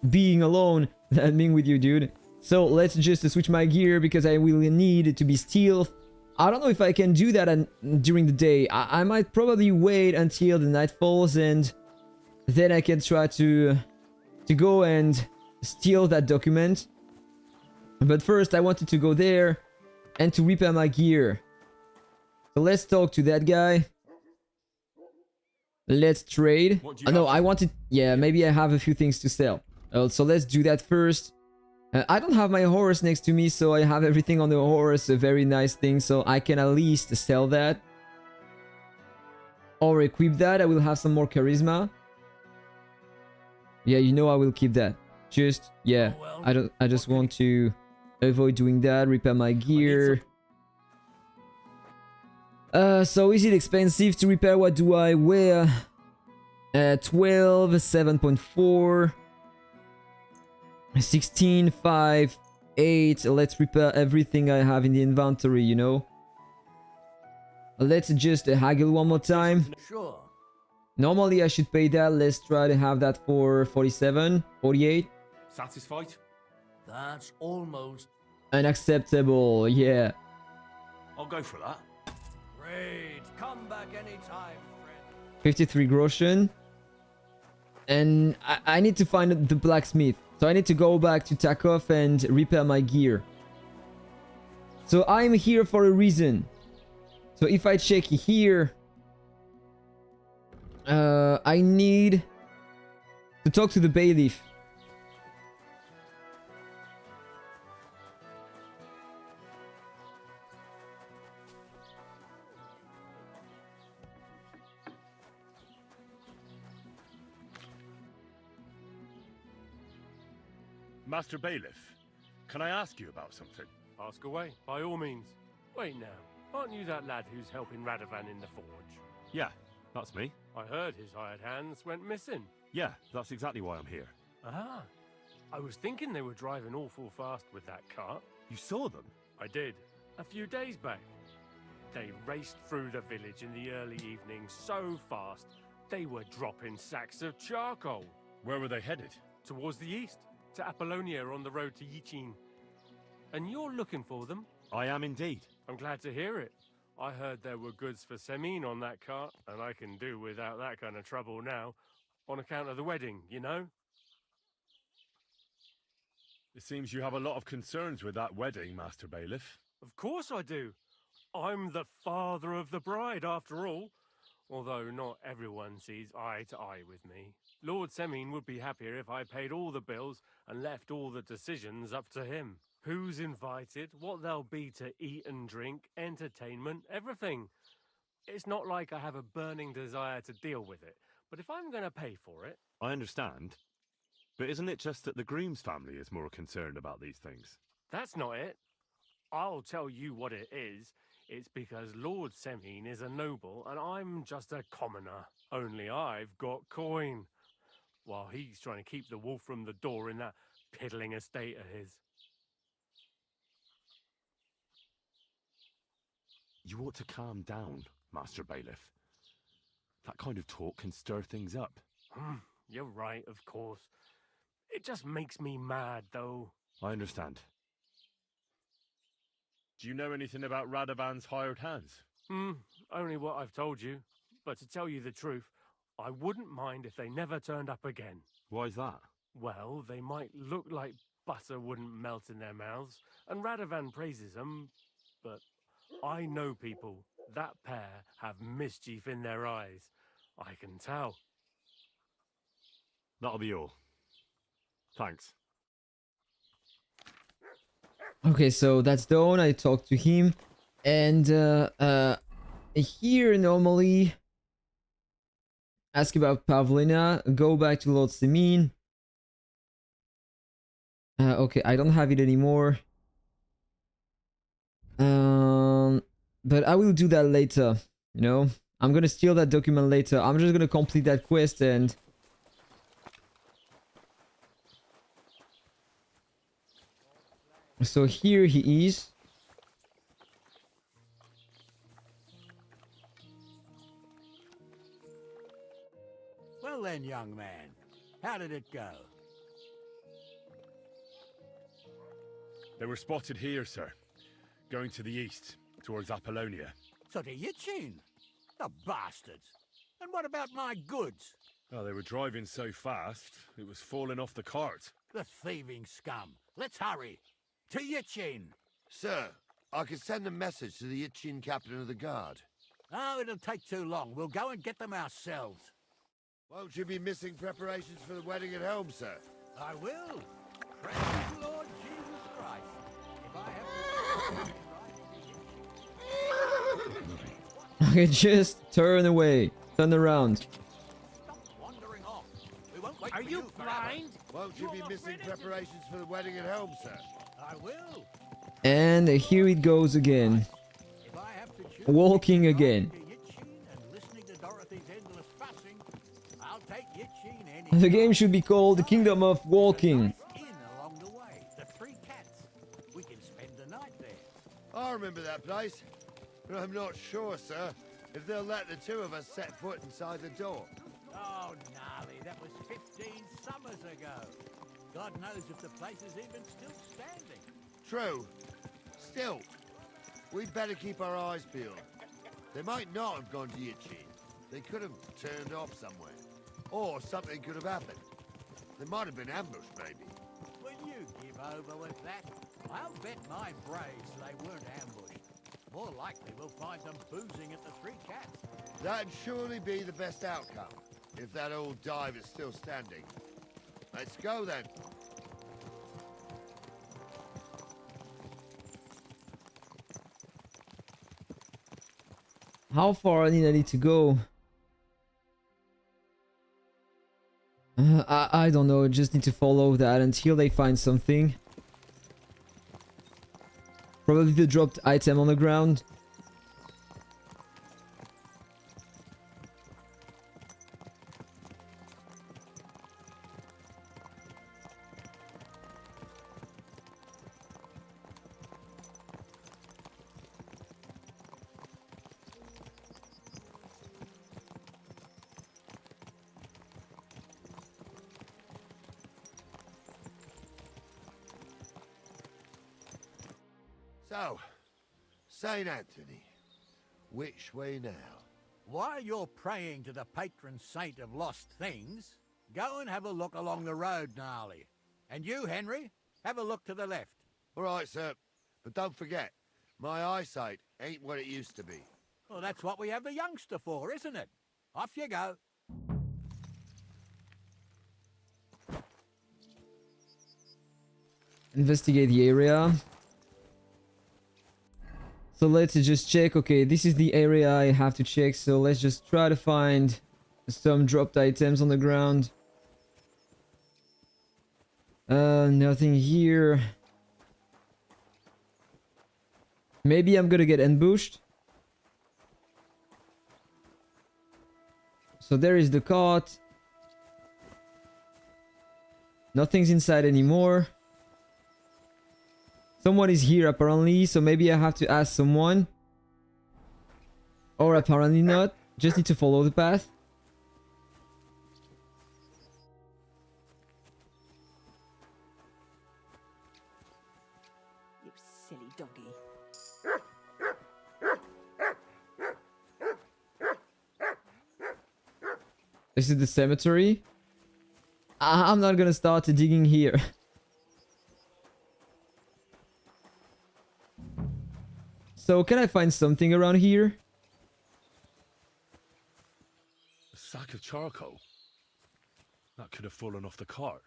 being alone than being with you, dude. So let's just switch my gear because I will need to be stealth. I don't know if I can do that during the day. I might probably wait until the night falls and then I can try to go and steal that document. But first, I wanted to go there and to repair my gear. So let's talk to that guy. Let's trade. No, I wanted... Yeah, maybe I have a few things to sell. So let's do that first. I don't have my horse next to me, so I have everything on the horse. A very nice thing, so I can at least sell that. Or equip that. I will have some more charisma. Yeah, you know I will keep that. Just... Yeah, I just want to avoid doing that. Repair my gear. So is it expensive to repair? What do I wear? 12, 7.4, 16, 5, 8. Let's repair everything I have in the inventory, you know. Let's just haggle one more time. Sure. Normally I should pay that. Let's try to have that for 47, 48. Satisfied? That's almost Unacceptable, yeah. I'll go for that. great. Come back anytime, friend. 53 groschen. And I need to find the blacksmith. So I need to go back to Takov and repair my gear. So I'm here for a reason. So if I check here, I need to talk to the bailiff. Master Bailiff, can I ask you about something? Ask away, by all means. Wait now, aren't you that lad who's helping Radovan in the forge? Yeah, that's me. I heard his hired hands went missing. Yeah, that's exactly why I'm here. Ah, I was thinking they were driving awful fast with that cart. You saw them? I did, a few days back. They raced through the village in the early evening so fast, they were dropping sacks of charcoal. Where were they headed? Towards the east, to Apollonia on the road to Yichin. And you're looking for them? I am indeed. I'm glad to hear it. I heard there were goods for Semine on that cart, and I can do without that kind of trouble now, on account of the wedding, you know? It seems you have a lot of concerns with that wedding, Master Bailiff. Of course I do. I'm the father of the bride, after all. Although not everyone sees eye to eye with me. Lord Semine would be happier if I paid all the bills and left all the decisions up to him. Who's invited, what there'll be to eat and drink, entertainment, everything. It's not like I have a burning desire to deal with it, but if I'm going to pay for it... I understand. But isn't it just that the groom's family is more concerned about these things? That's not it. I'll tell you what it is. It's because Lord Semine is a noble and I'm just a commoner. Only I've got coin. While he's trying to keep the wolf from the door in that piddling estate of his. You ought to calm down, Master Bailiff. That kind of talk can stir things up. You're right, of course. It just makes me mad, though. I understand. Do you know anything about Radovan's hired hands? Only what I've told you. But to tell you the truth, I wouldn't mind if they never turned up again. Why's that? Well, they might look like butter wouldn't melt in their mouths, and Radovan praises them, but I know people. That pair have mischief in their eyes. I can tell. That'll be all. Thanks. Okay, so that's done. I talked to him. And here normally ask about Pavlina. Go back to Lord Semine. Okay, I don't have it anymore. But I will do that later, you know? I'm gonna steal that document later. I'm just gonna complete that quest and... So here he is. Well then, young man, how did it go? They were spotted here, sir. Going to the east, towards Apollonia. So to Yichin? The bastards! And what about my goods? Oh, they were driving so fast, it was falling off the cart. The thieving scum! Let's hurry! To Yichin! Sir, I can send a message to the Yichin captain of the guard. Oh, it'll take too long. We'll go and get them ourselves. Won't you be missing preparations for the wedding at home, sir? I will. Praise the Lord Jesus Christ. If I have Okay, just turn away. Turn around. wandering off. We won't wait Are for you forever. blind? Won't you be missing preparations for the wedding at home, sir? I will. And here it goes again. If I have to choose Walking again. Yichin and listening to Dorothy's endless fussing, I'll take Yichin any The game should be called the Kingdom of Walking. inn along the way. The Three Cats. We can spend the night there. I remember that place, but I'm not sure, sir, if they'll let the two of us set foot inside the door. Oh, gnarly, that was 15 summers ago. God knows if the place is even still standing. True. Still, we'd better keep our eyes peeled. They might not have gone to Yichin. They could have turned off somewhere. Or something could have happened. They might have been ambushed, maybe. Will you give over with that? I'll bet my braves they weren't ambushed. More likely we'll find them boozing at the Three Cats. That'd surely be the best outcome, if that old dive is still standing. Let's go then. How far I need to go? I don't know, just need to follow that until they find something. Probably the dropped item on the ground. So, St. Anthony, which way now? While you're praying to the patron saint of lost things, go and have a look along the road, Gnarly. And you, Henry, have a look to the left. All right, sir. But don't forget, my eyesight ain't what it used to be. Well, that's what we have the youngster for, isn't it? Off you go. Investigate the area. So let's just check. Okay, this is the area I have to check. So let's just try to find some dropped items on the ground. Nothing here. Maybe I'm gonna get ambushed. So there is the cart. Nothing's inside anymore. Someone is here apparently, so maybe I have to ask someone. Or apparently not. Just need to follow the path. You silly doggy. This is the cemetery. I'm not gonna start digging here. So can I find something around here? A sack of charcoal? That could have fallen off the cart.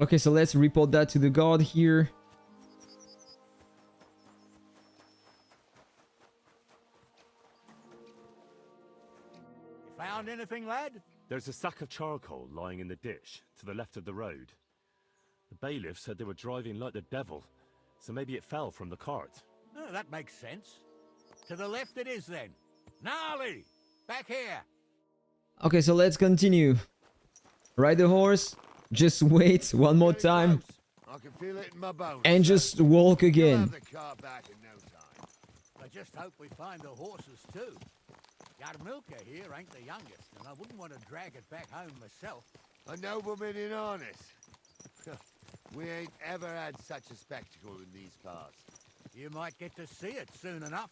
Okay, so let's report that to the guard here. You found anything, lad? There's a sack of charcoal lying in the ditch to the left of the road. The bailiff said they were driving like the devil, so maybe it fell from the cart. Oh, that makes sense. To the left it is then. Gnarly! Back here! Okay, so let's continue. Ride the horse. Just wait one more time. I can feel it in my bones. And just walk You'll again. have the car back in no time. I just hope we find the horses too. Yarmilka here ain't the youngest, and I wouldn't want to drag it back home myself. A nobleman in harness. We ain't ever had such a spectacle in these parts. You might get to see it soon enough.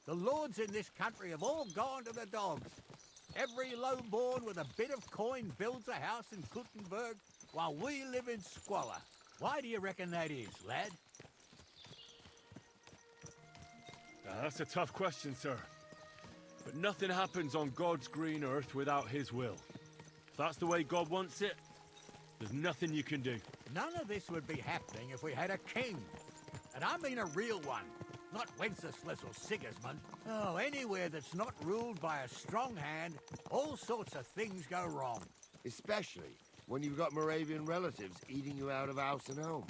The lords in this country have all gone to the dogs. Every lowborn with a bit of coin builds a house in Kuttenberg while we live in squalor. Why do you reckon that is, lad? That's a tough question, sir. But nothing happens on God's green earth without his will. If that's the way God wants it, there's nothing you can do. None of this would be happening if we had a king. And I mean a real one. Not Wenceslas or Sigismund. Oh, anywhere that's not ruled by a strong hand, all sorts of things go wrong. Especially when you've got Moravian relatives eating you out of house and home.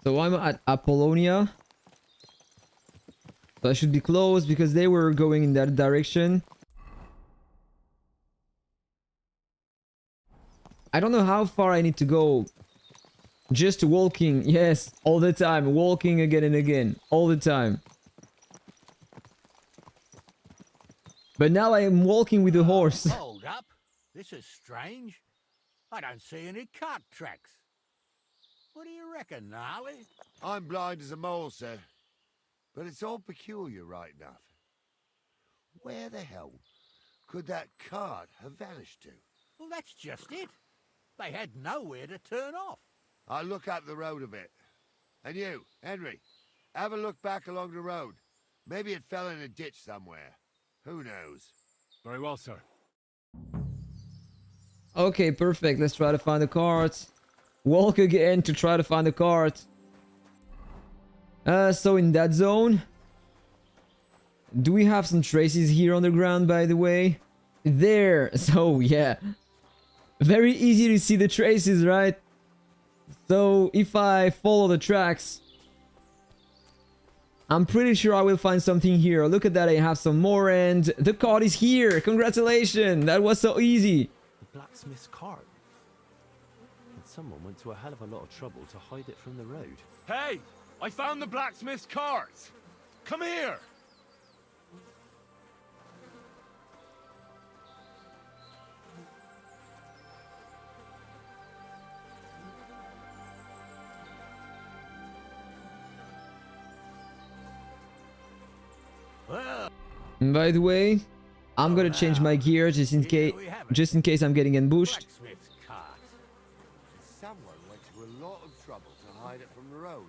So I'm at Apollonia. So I should be close because they were going in that direction. I don't know how far I need to go. Just walking, yes, all the time. Walking again and again, all the time. But now I am walking with a horse. Hold up. This is strange. I don't see any cart tracks. What do you reckon, Gnarly? I'm blind as a mole, sir. But it's all peculiar, right enough. Where the hell could that cart have vanished to? Well, that's just it. They had nowhere to turn off. I'll look up the road a bit. And you, Henry, have a look back along the road. Maybe it fell in a ditch somewhere. Who knows? Very well, sir. Okay, perfect. Let's try to find the cart. Walk again to try to find the cart. So in that zone, do we have some traces here on the ground, by the way? There. So yeah, very easy to see the traces, right? So if I follow the tracks, I'm pretty sure I will find something here. Look at that, I have some more, and the cart is here. Congratulations, that was so easy. The blacksmith's cart. And someone went to a hell of a lot of trouble to hide it from the road. Hey! I found the blacksmith's cart! Come here! Well, And by the way, I'm gonna change my gear just in case I'm getting ambushed. blacksmith's cart. Someone went to a lot of trouble to hide it from the road.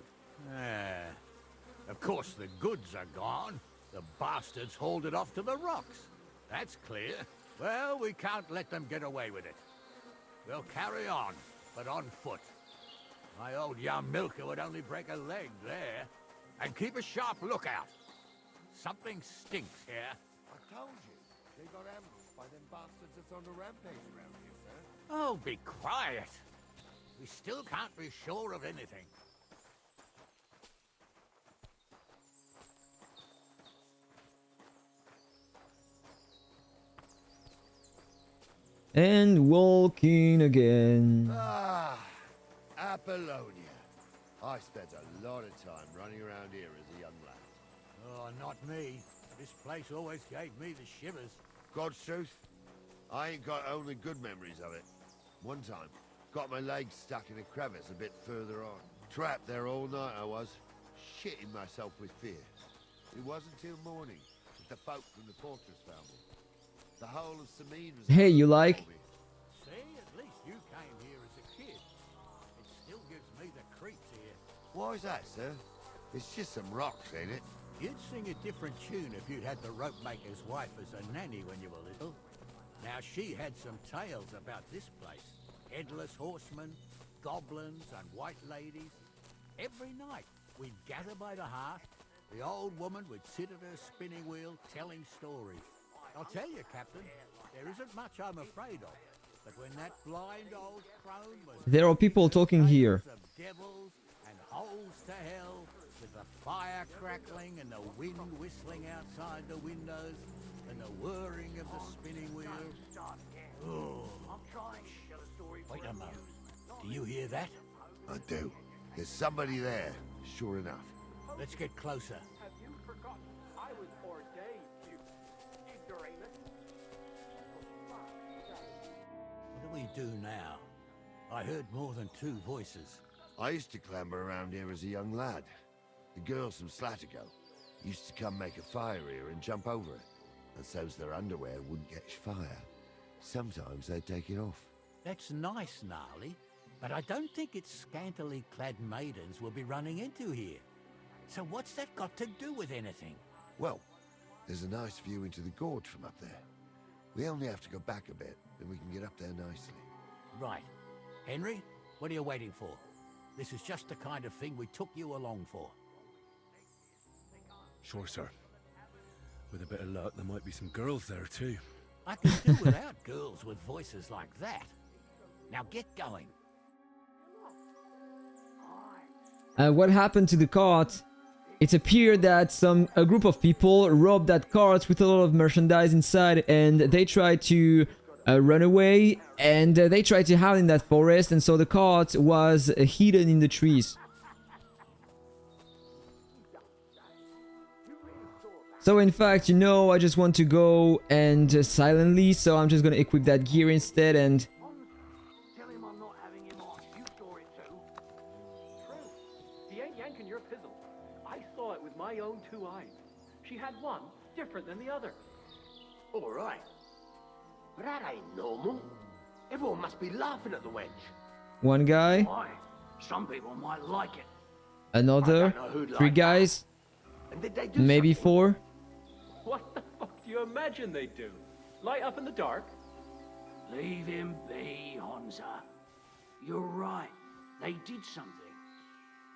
Of course, the goods are gone. The bastards hauled it off to the rocks. That's clear. Well, we can't let them get away with it. We'll carry on, but on foot. My old young milker would only break a leg there. And keep a sharp lookout. Something stinks here. I told you, they got ambushed by them bastards that's on the rampage around here, sir. Oh, be quiet. We still can't be sure of anything. And walking again. Ah, Apollonia. I spent a lot of time running around here as a young lad. Oh, not me. This place always gave me the shivers. God's truth, I ain't got only good memories of it. One time, got my legs stuck in a crevice a bit further on. Trapped there all night I was, shitting myself with fear. It wasn't till morning that the folk from the fortress found me. The whole of Semine was... Hey, you like? See, at least you came here as a kid. It still gives me the creeps here. Why's that, sir? It's just some rocks, ain't it? You'd sing a different tune if you'd had the rope maker's wife as a nanny when you were little. Now, she had some tales about this place. Headless horsemen, goblins, and white ladies. Every night, we'd gather by the hearth. The old woman would sit at her spinning wheel telling stories. I'll tell you, Captain, there isn't much I'm afraid of. But when that blind old crone was... There are people talking here. Of devils and holes to hell, with the fire crackling and the wind whistling outside the windows, and the whirring of the spinning wheel. Oh. Wait a moment. Do you hear that? I do. There's somebody there, sure enough. Let's get closer. Have you forgotten I was ordained, you ignoramus? What do we do now? I heard more than two voices. I used to clamber around here as a young lad. The girls from Slatigo used to come make a fire here and jump over it. And so's their underwear wouldn't catch fire. Sometimes they'd take it off. That's nice, Gnarly, but I don't think it's scantily clad maidens we'll be running into here. So what's that got to do with anything? Well, there's a nice view into the gorge from up there. We only have to go back a bit, and we can get up there nicely. Right. Henry, what are you waiting for? This is just the kind of thing we took you along for. Sure, sir. With a bit of luck, there might be some girls there, too. I could do without girls with voices like that. Now get going. What happened to the cart? It appeared that a group of people robbed that cart with a lot of merchandise inside, and they tried to run away, and they tried to hide in that forest, and so the cart was hidden in the trees. So in fact, you know, I just want to go and silently, so I'm just gonna equip that gear instead, and my own two eyes. She had one different than the other. All right. But that ain't normal. Everyone must be laughing at the wench. One guy. Why? Some people might like it. Another. Three guys. And did they do Maybe something? 4. What the fuck do you imagine they'd do? Light up in the dark? Leave him be, Honza. You're right. They did something.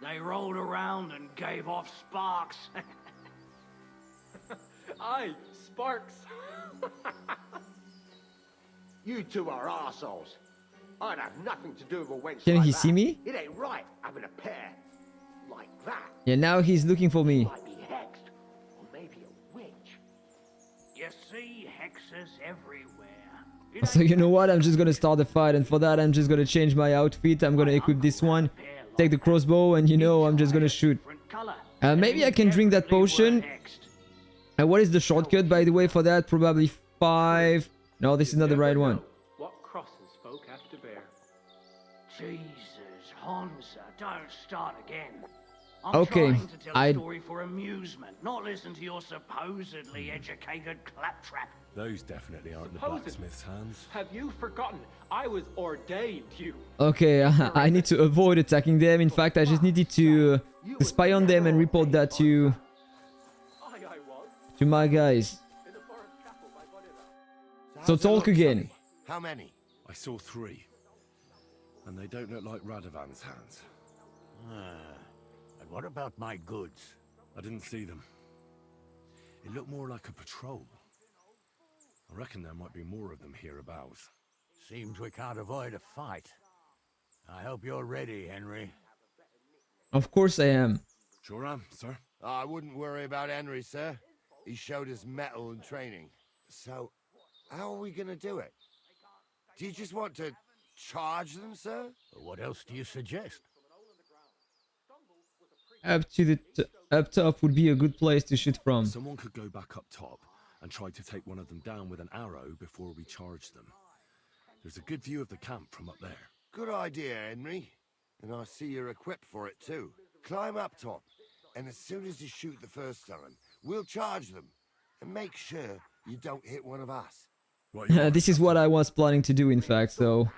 They rolled around and gave off sparks. Aye, sparks. You two are arseholes. I'd have nothing to do with a wench Can like he that. see me? It ain't right having a pair like that. Yeah, now he's looking for me. Might be hexed, or maybe a witch. You see hexes everywhere. So you know what? I'm just gonna start the fight, and for that I'm just gonna change my outfit. I'm gonna equip this one, take the crossbow, and you know I'm just gonna shoot. Maybe I can drink that potion. And what is the shortcut, by the way, for that? Probably 5. No, this is not the right one. What crosses folk have to bear. Jesus, Honza, don't start again. Okay, I'm trying to tell a story for amusement, not listen to your supposedly educated claptrap. Those definitely aren't the Supposed- blacksmith's hands. Have you forgotten? I was ordained you. Okay, I need to avoid attacking them. In fact, I just needed to spy on them and report that to my guys. So talk again. How many? I saw 3. And they don't look like Radovan's hands. And what about my goods? I didn't see them. It looked more like a patrol. I reckon there might be more of them hereabouts. Seems we can't avoid a fight. I hope you're ready, Henry. Of course I am. Sure am, sir. I wouldn't worry about Henry, sir. He showed us mettle and training. So, how are we gonna do it? Do you just want to charge them, sir? What else do you suggest? Up to the up top would be a good place to shoot from. Someone could go back up top and try to take one of them down with an arrow before we charge them. There's a good view of the camp from up there. Good idea, Henry. And I see you're equipped for it too. Climb up top, and as soon as you shoot the first time, we'll charge them. And make sure you don't hit one of us. This is what I was planning to do, in fact, so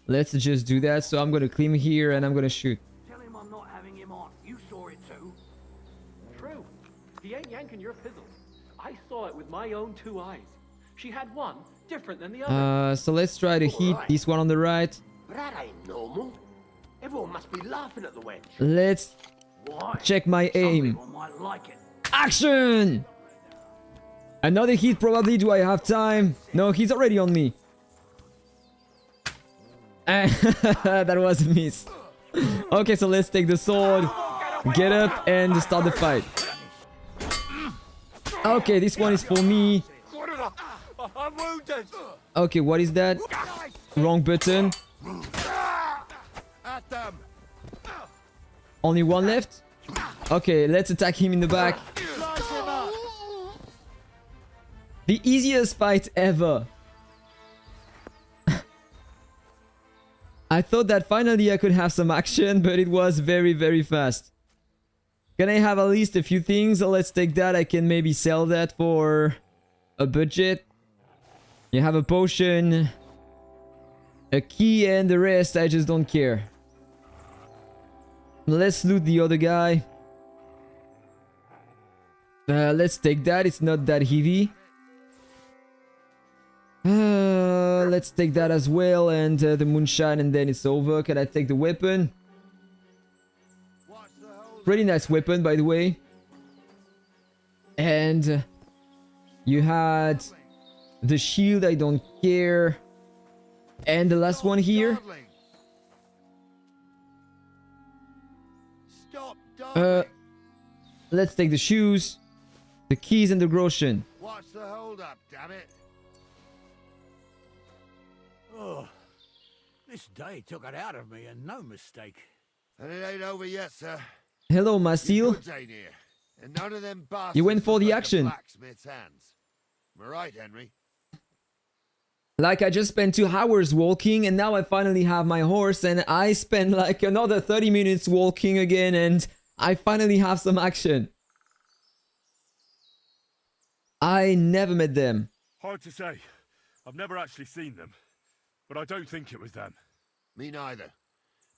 let's just do that. So I'm gonna climb here and I'm gonna shoot. Tell him I'm not having him on. You saw it too. True. He ain't yanking your pizzle. I saw it with my own two eyes. She had one different than the other. So let's try to hit this one on the right. But that ain't normal. Everyone must be laughing at the wench. Let's Why? check my Some aim. people might like it. Action! Another hit probably. Do I have time? No, he's already on me. That was a miss. Okay, so let's take the sword, get up, and start the fight. Okay, this one is for me. I'm wounded. Okay, what is that? Wrong button. At them. Only one left? Okay, let's attack him in the back. The easiest fight ever. I thought that finally I could have some action, but it was very, very fast. Can I have at least a few things? Let's take that. I can maybe sell that for a budget. You have a potion, a key, and the rest I just don't care. Let's loot the other guy. Let's take that. It's not that heavy. Let's take that as well, and the moonshine, and then it's over. Can I take the weapon? Pretty nice weapon, by the way. And you had the shield. I don't care. And the last one here. Let's take the shoes, the keys, and the groschen. What's the hold up, damn it? Oh, this day took it out of me, and no mistake. And it ain't over yet, sir. Hello, Masil. Goods ain't here, and none of them bastards You went for the look like action. blacksmith's hands. Am I right, Henry? Like, I just spent 2 hours walking, and now I finally have my horse, and I spent like another 30 minutes walking again, and I finally have some action. I never met them. Hard to say. I've never actually seen them. But I don't think it was them. Me neither.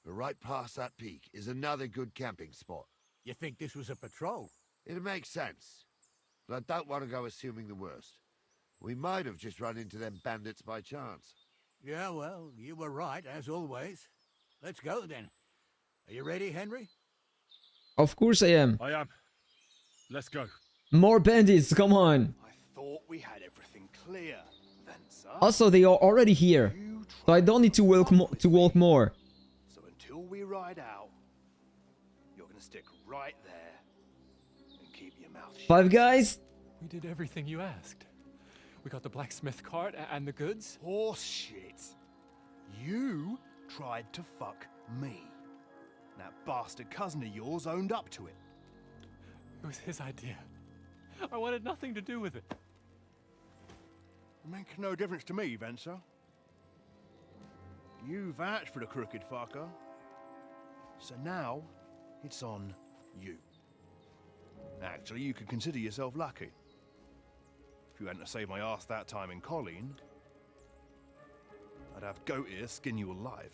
But right past that peak is another good camping spot. You think this was a patrol? It makes sense. But I don't want to go assuming the worst. We might have just run into them bandits by chance. Yeah, well, you were right, as always. Let's go, then. Are you ready, Henry? Of course I am. I am. Let's go. More bandits, come on. Thought we had everything clear, Venser. Also, they are already here. So I don't need to walk more. So until we ride out, you're gonna stick right there and keep your mouth shut. Five guys? We did everything you asked. We got the blacksmith cart and the goods. Horse shit. You tried to fuck me. That bastard cousin of yours owned up to it. It was his idea. I wanted nothing to do with it. Make no difference to me, Venser. You vouched for the crooked fucker. So now, it's on you. Actually, you could consider yourself lucky. If you hadn't saved my ass that time in Colleen, I'd have goat ear skin you alive.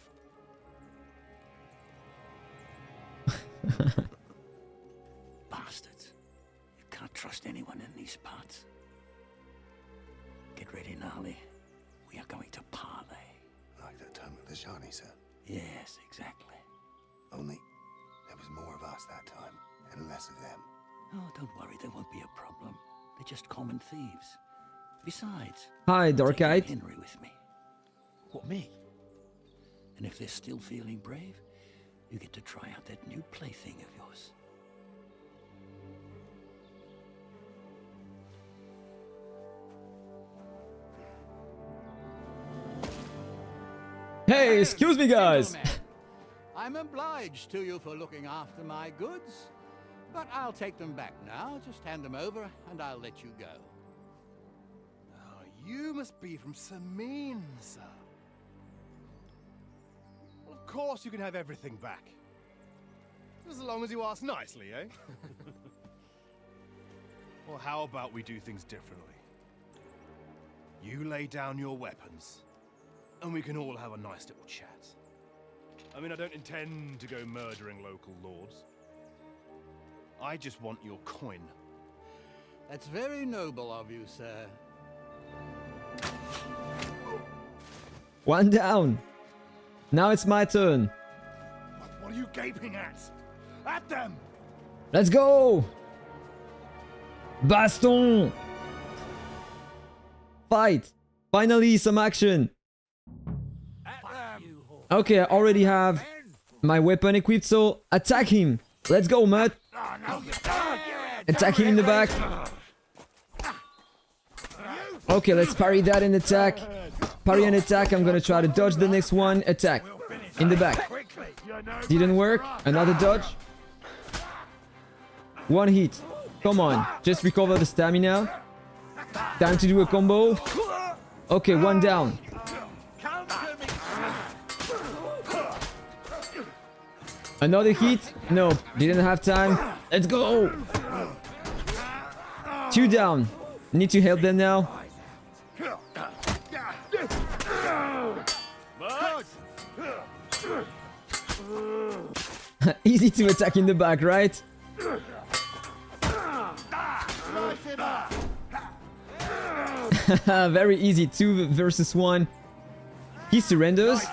Bastards. You can't trust anyone in these parts. Get ready, Gnarly. We are going to parley. Like that time with the Shani, sir? Yes, exactly. Only there was more of us that time, and less of them. Oh, don't worry, there won't be a problem. They're just common thieves. Besides, Hi, I'm taking Dark-Eyed. Henry with me. What, me? And if they're still feeling brave, you get to try out that new plaything of yours. Hey, excuse me guys. I'm obliged to you for looking after my goods, but I'll take them back now. Just hand them over and I'll let you go. Oh, you must be from Semine, sir. Well, of course you can have everything back. Just as long as you ask nicely, eh? Well, how about we do things differently? You lay down your weapons, and we can all have a nice little chat. I mean, I don't intend to go murdering local lords. I just want your coin. That's very noble of you, sir. One down. Now it's my turn. What are you gaping at? At them! Let's go. Baston. Fight. Finally, some action. Okay, I already have my weapon equipped, so attack him. Let's go, Mutt. Attack him in the back. Okay, let's parry that and attack. Parry and attack. I'm gonna try to dodge the next one. Attack. In the back. Didn't work. Another dodge. One hit. Come on. Just recover the stamina. Time to do a combo. Okay, one down. Another hit? No, didn't have time. Let's go! Two down. Need to help them now. Easy to attack in the back, right? Very easy, 2 versus 1. He surrenders.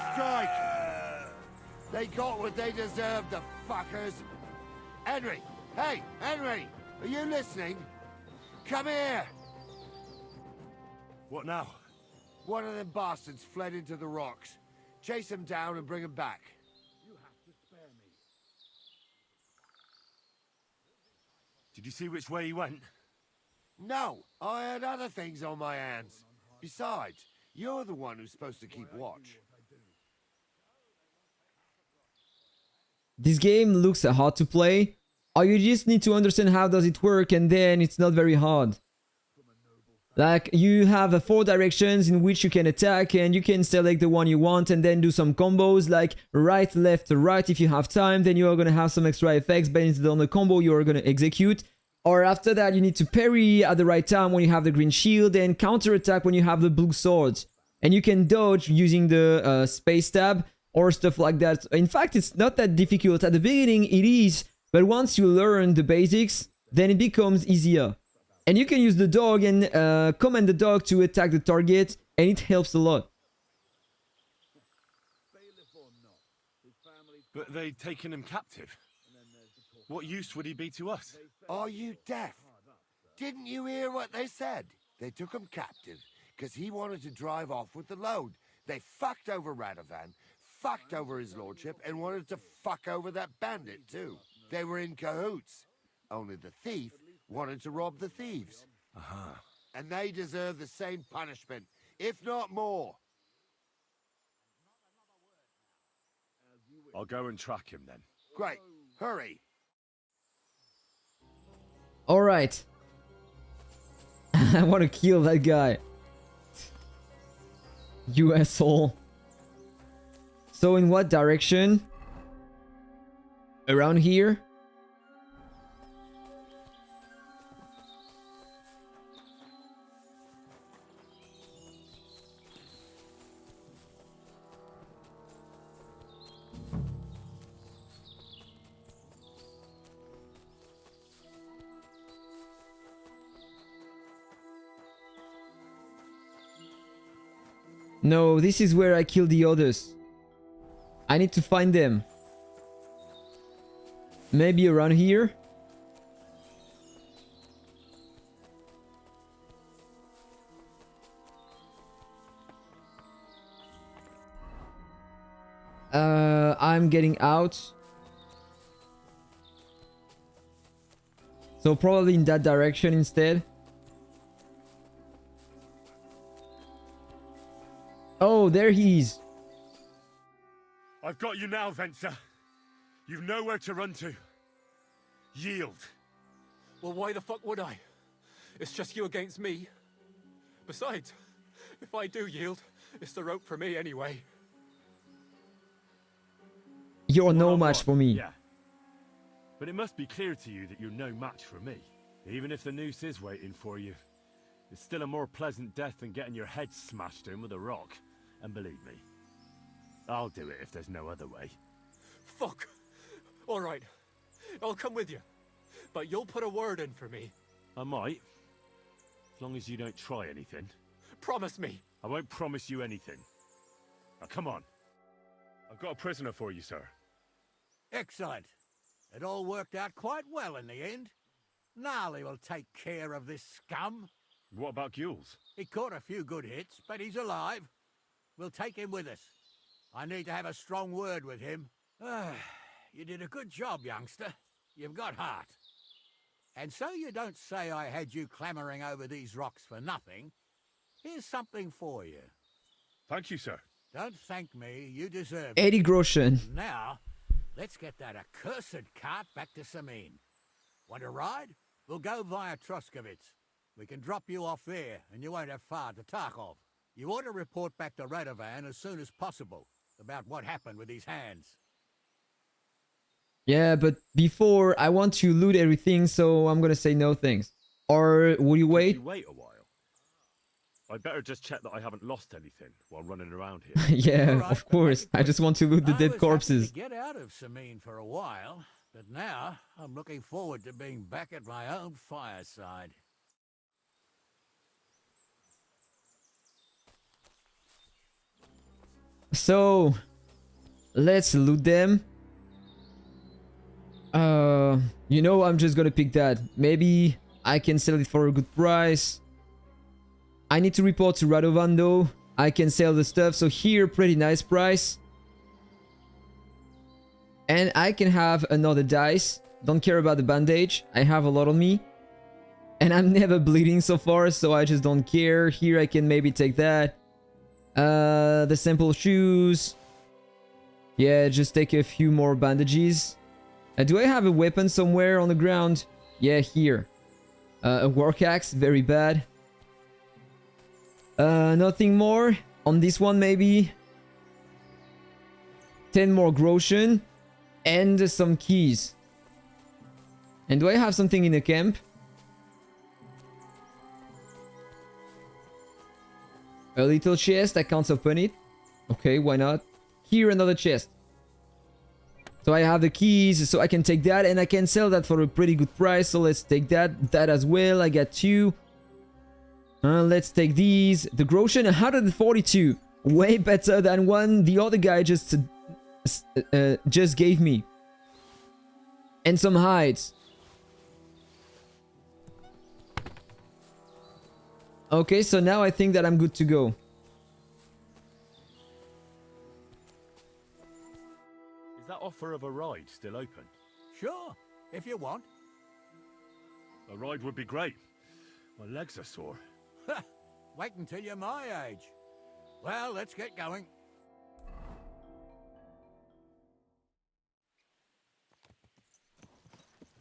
They got what they deserved, the fuckers. Henry! Hey, Henry! Are you listening? Come here! What now? One of them bastards fled into the rocks. Chase him down and bring him back. Did you see which way he went? No, I had other things on my hands. Besides, you're the one who's supposed to keep watch. This game looks hard to play, or you just need to understand how does it work, and then it's not very hard. Like, you have 4 directions in which you can attack, and you can select the one you want and then do some combos like right, left, right if you have time. Then you are going to have some extra effects based on the combo you are going to execute. Or after that, you need to parry at the right time when you have the green shield and counterattack when you have the blue swords. And you can dodge using the space tab or stuff like that. In fact, it's not that difficult. At the beginning, it is. But once you learn the basics, then it becomes easier. And you can use the dog and command the dog to attack the target. And it helps a lot. But they'd taken him captive. What use would he be to us? Are you deaf? Didn't you hear what they said? They took him captive because he wanted to drive off with the load. They fucked over Radovan, fucked over his lordship, and wanted to fuck over that bandit too. They were in cahoots. Only the thief wanted to rob the thieves. And they deserve the same punishment, if not more. I'll go and track him then. Great. Hurry. Alright. I want to kill that guy. You asshole. So in what direction? Around here? No, this is where I kill the others. I need to find them. Maybe around here? I'm getting out. So probably in that direction instead. Oh, there he is. I've got you now, Venser. You've nowhere to run to. Yield. Well, why the fuck would I? It's just you against me. Besides, if I do yield, it's the rope for me anyway. You're no match for me. Yeah. But it must be clear to you that you're no match for me. Even if the noose is waiting for you, it's still a more pleasant death than getting your head smashed in with a rock. And believe me, I'll do it if there's no other way. Fuck! Alright, I'll come with you. But you'll put a word in for me. I might. As long as you don't try anything. Promise me. I won't promise you anything. Now come on. I've got a prisoner for you, sir. Excellent. It all worked out quite well in the end. Gnarly will take care of this scum. What about Gules? He caught a few good hits, but he's alive. We'll take him with us. I need to have a strong word with him. You did a good job, youngster. You've got heart. And so you don't say I had you clamoring over these rocks for nothing. Here's something for you. Thank you, sir. Don't thank me. You deserve it. 80 groschen. Now, let's get that accursed cart back to Semine. Want to ride? We'll go via Troskovitz. We can drop you off there, and you won't have far to Tarkov. You ought to report back to Radovan as soon as possible about what happened with these hands. Yeah, but before, I want to loot everything, so I'm gonna say no thanks. Or will you wait? Could you wait a while? I'd better just check that I haven't lost anything while running around here. Yeah, right, of course. I just want to loot the dead corpses. I was happy to get out of Semine for a while, but now I'm looking forward to being back at my own fireside. So, let's loot them. You know, I'm just gonna pick that. Maybe I can sell it for a good price. I need to report to Radovan though. I can sell the stuff, so here, pretty nice price. And I can have another dice. Don't care about the bandage. I have a lot on me. And I'm never bleeding so far, so I just don't care. Here I can maybe take that. The simple shoes. Yeah, just take a few more bandages. Do I have a weapon somewhere on the ground? Yeah, here. A work axe, very bad. Nothing more. On this one, maybe. 10 more groschen. And some keys. And do I have something in the camp? A little chest, I can't open it. Okay, why not? Here, another chest. So I have the keys, so I can take that, and I can sell that for a pretty good price. So let's take that. That as well, I got 2. Let's take these. The groschen, 142. Way better than one the other guy just gave me. And some hides. Okay, so now I think that I'm good to go. Is that offer of a ride still open? Sure, if you want. A ride would be great. My legs are sore. Wait until you're my age. Well, let's get going.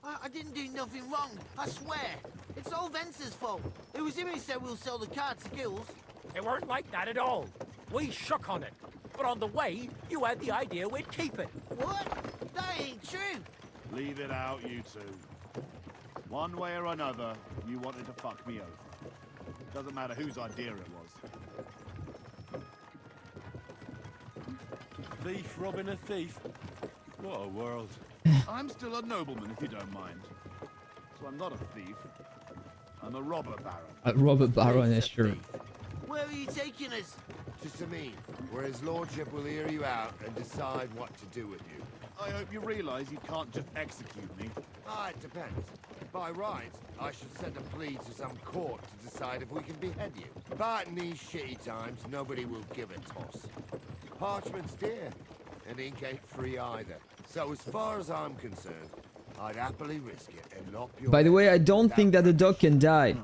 I didn't do nothing wrong, I swear. It's all Vence's fault. It was him who said we'll sell the car to Gills. It weren't like that at all. We shook on it. But on the way, you had the idea we'd keep it. What? That ain't true. Leave it out, you two. One way or another, you wanted to fuck me over. Doesn't matter whose idea it was. Thief robbing a thief. What a world. I'm still a nobleman, if you don't mind. So I'm not a thief. I'm a robber baron. A robber baron, that's true. Where are you taking us? To Semine, where his lordship will hear you out and decide what to do with you. I hope you realize you can't just execute me. Ah, it depends. By rights, I should send a plea to some court to decide if we can behead you. But in these shitty times, nobody will give a toss. Parchment's dear, and ink ain't free either. So as far as I'm concerned, I'd happily risk it and lop your... By the way, I don't think that the dog can die.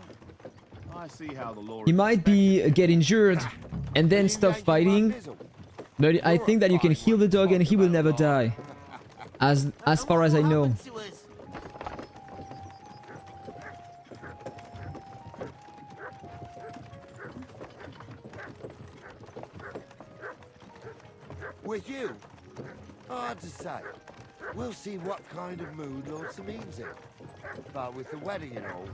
I see how the law He might be get injured and then stop fighting. But I think that you can heal the dog and he will never die. As far as I know. With you? Hard to say. We'll see what kind of mood Lord Semine's in. But with the wedding and all,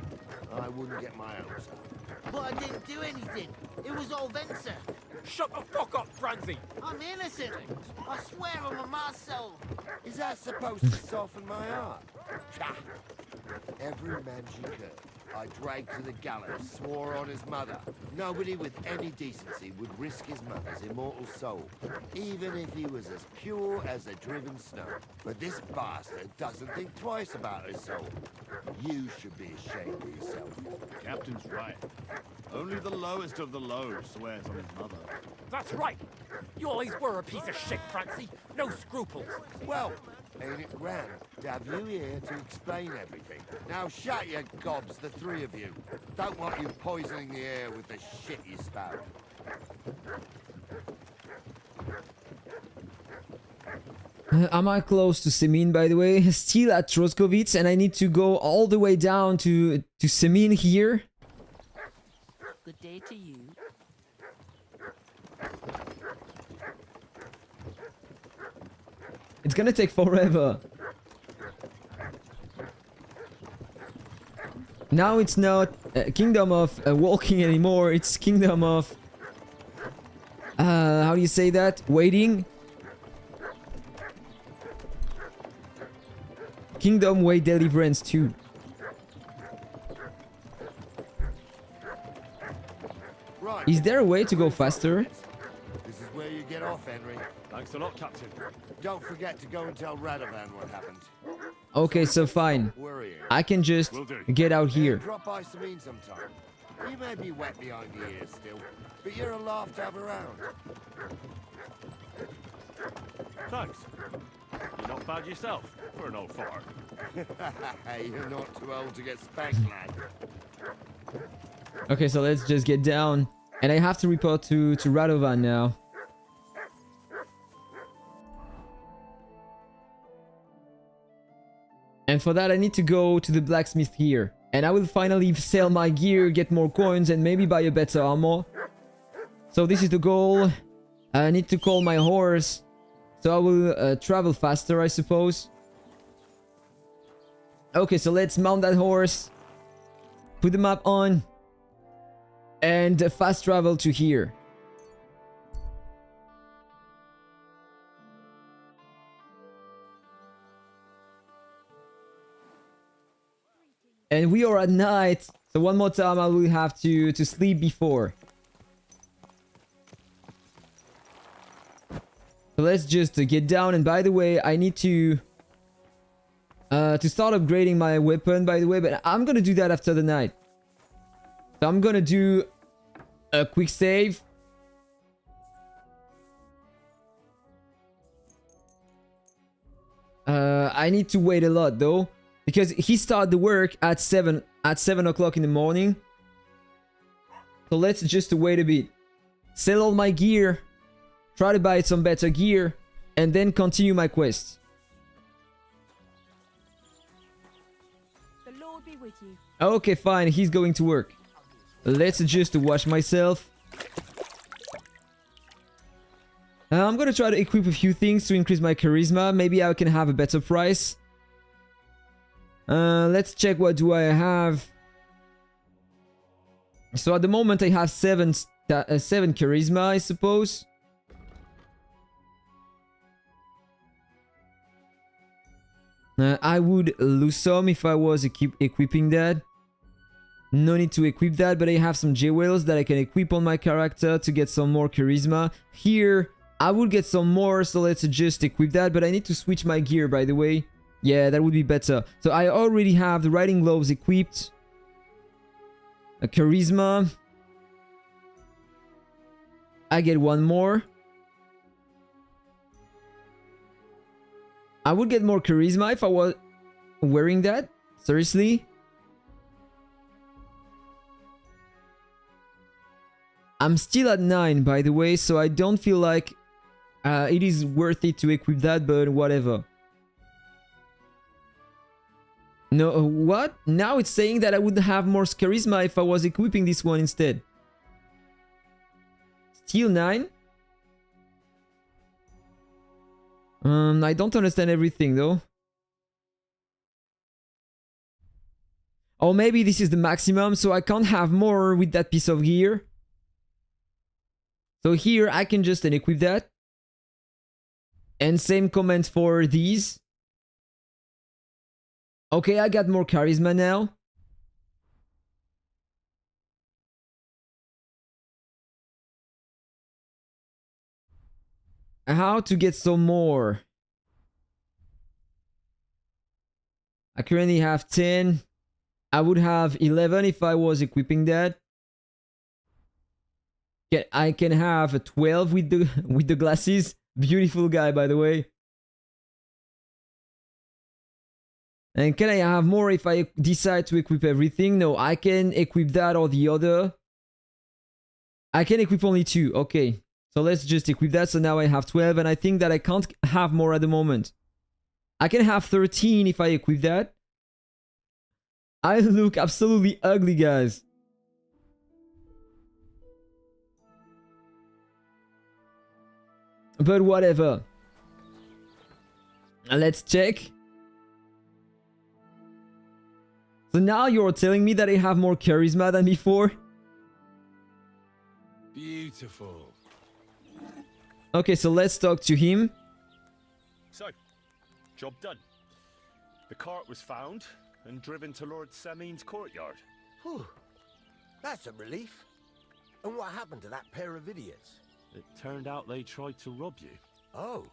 I wouldn't get my hopes up. But I didn't do anything. It was all Vencer. Shut the fuck up, Francie! I'm innocent. I swear on my ma's soul. Is that supposed to soften my heart? Cha! Every man she could, I dragged to the gallows, swore on his mother. Nobody with any decency would risk his mother's immortal soul, even if he was as pure as a driven snow. But this bastard doesn't think twice about his soul. You should be ashamed of yourself. Captain's right. Only the lowest of the low swears on his mother. That's right! You always were a piece of shit, Francie. No scruples. Well, ain't it grand to have you here to explain everything? Now shut your gobs, the three of you. Don't want you poisoning the air with the shit you spout. Am I close to Semine, by the way? Still at Troskovitz, and I need to go all the way down to Semine here. Good day to you. It's gonna take forever. Now it's not Kingdom of Walking anymore, it's Kingdom of... how do you say that? Waiting? Kingdom Way Deliverance 2. Right. Is there a way to go faster? This is where you get off, Henry. Thanks a lot, Captain. Don't forget to go and tell Radovan what happened. Okay, so fine. I can just get out here. Drop by Semine sometime. You may be wet behind the ears still, but you're a laugh to have around. Thanks. You're not bad yourself, for an old fart. You're not too old to get spanked, lad. Okay, so let's just get down. And I have to report to Radovan now. And for that I need to go to the blacksmith here. And I will finally sell my gear, get more coins, and maybe buy a better armor. So this is the goal. I need to call my horse. So I will travel faster, I suppose. Okay, so let's mount that horse. Put the map on. And fast travel to here. And we are at night. So one more time I will have to sleep before. So let's just get down. And by the way, I need to start upgrading my weapon, by the way. But I'm gonna do that after the night. So I'm gonna do a quick save. I need to wait a lot though, because he started the work at 7 o'clock in the morning. So let's just wait a bit. Sell all my gear. Try to buy some better gear. And then continue my quest. The Lord be with you. Okay, fine. He's going to work. Let's just wash myself. I'm gonna try to equip a few things to increase my charisma. Maybe I can have a better price. Let's check what do I have. So at the moment I have 7 charisma, I suppose. I would lose some if I was equipping that. No need to equip that, but I have some J-Whales that I can equip on my character to get some more charisma. Here, I will get some more, so let's just equip that, but I need to switch my gear, by the way. Yeah, that would be better. So I already have the riding gloves equipped. A charisma. I get one more. I would get more charisma if I was wearing that. Seriously. I'm still at 9, by the way, so I don't feel like it is worth it to equip that, but whatever. No, what? Now it's saying that I would have more charisma if I was equipping this one instead. Still 9? I don't understand everything though. Or maybe this is the maximum, so I can't have more with that piece of gear. So here I can just unequip that. And same comment for these. Okay, I got more charisma now. How to get some more? I currently have 10. I would have 11 if I was equipping that. Yeah, I can have a 12 with the glasses. Beautiful guy, by the way. And can I have more if I decide to equip everything? No, I can equip that or the other. I can equip only 2. Okay. So let's just equip that. So now I have 12, and I think that I can't have more at the moment. I can have 13 if I equip that. I look absolutely ugly, guys. But whatever. Let's check. So now you're telling me that I have more charisma than before? Beautiful. Okay, so let's talk to him. So, job done. The cart was found and driven to Lord Semine's courtyard. Whew. That's a relief. And what happened to that pair of idiots? It turned out they tried to rob you. Oh.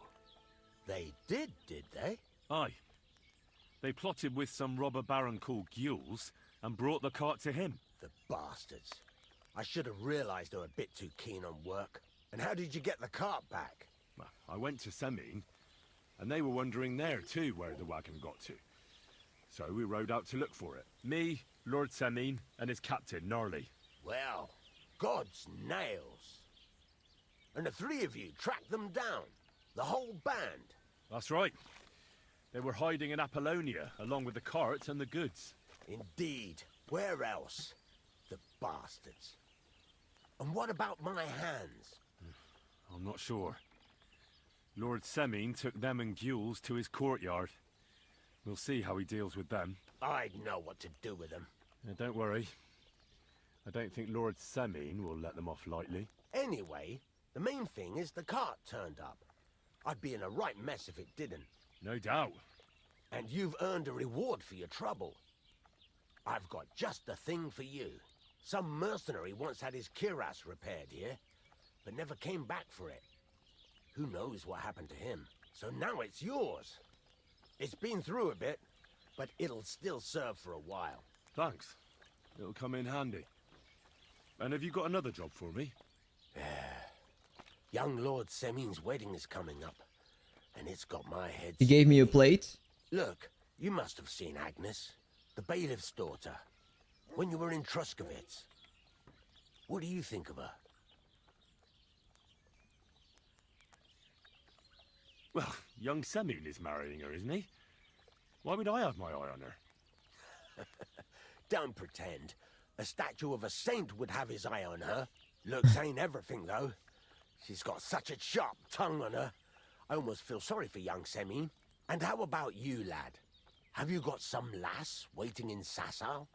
They did they? Aye. They plotted with some robber baron called Gules and brought the cart to him. The bastards. I should have realized they were a bit too keen on work. And how did you get the cart back? Well, I went to Semine, and they were wondering there too where the wagon got to. So we rode out to look for it. Me, Lord Semine, and his captain, Gnarly. Well, God's nails. And the 3 of you tracked them down? The whole band? That's right. They were hiding in Apollonia, along with the cart and the goods. Indeed. Where else? The bastards. And what about my hands? I'm not sure. Lord Semine took them and Gules to his courtyard. We'll see how he deals with them. I'd know what to do with them. Don't worry. I don't think Lord Semine will let them off lightly. Anyway, the main thing is the cart turned up. I'd be in a right mess if it didn't. No doubt. And you've earned a reward for your trouble. I've got just the thing for you. Some mercenary once had his cuirass repaired here, but never came back for it. Who knows what happened to him? So now it's yours. It's been through a bit, but it'll still serve for a while. Thanks. It'll come in handy. And have you got another job for me? Young Lord Semine's wedding is coming up, and it's got my head. He gave me a plate. Look, you must have seen Agnes, the bailiff's daughter, when you were in Truskovitz. What do you think of her? Well, young Semine is marrying her, isn't he? Why would I have my eye on her? Don't pretend. A statue of a saint would have his eye on her. Looks ain't everything, though. She's got such a sharp tongue on her. I almost feel sorry for young Semine. And how about you, lad? Have you got some lass waiting in Sasau?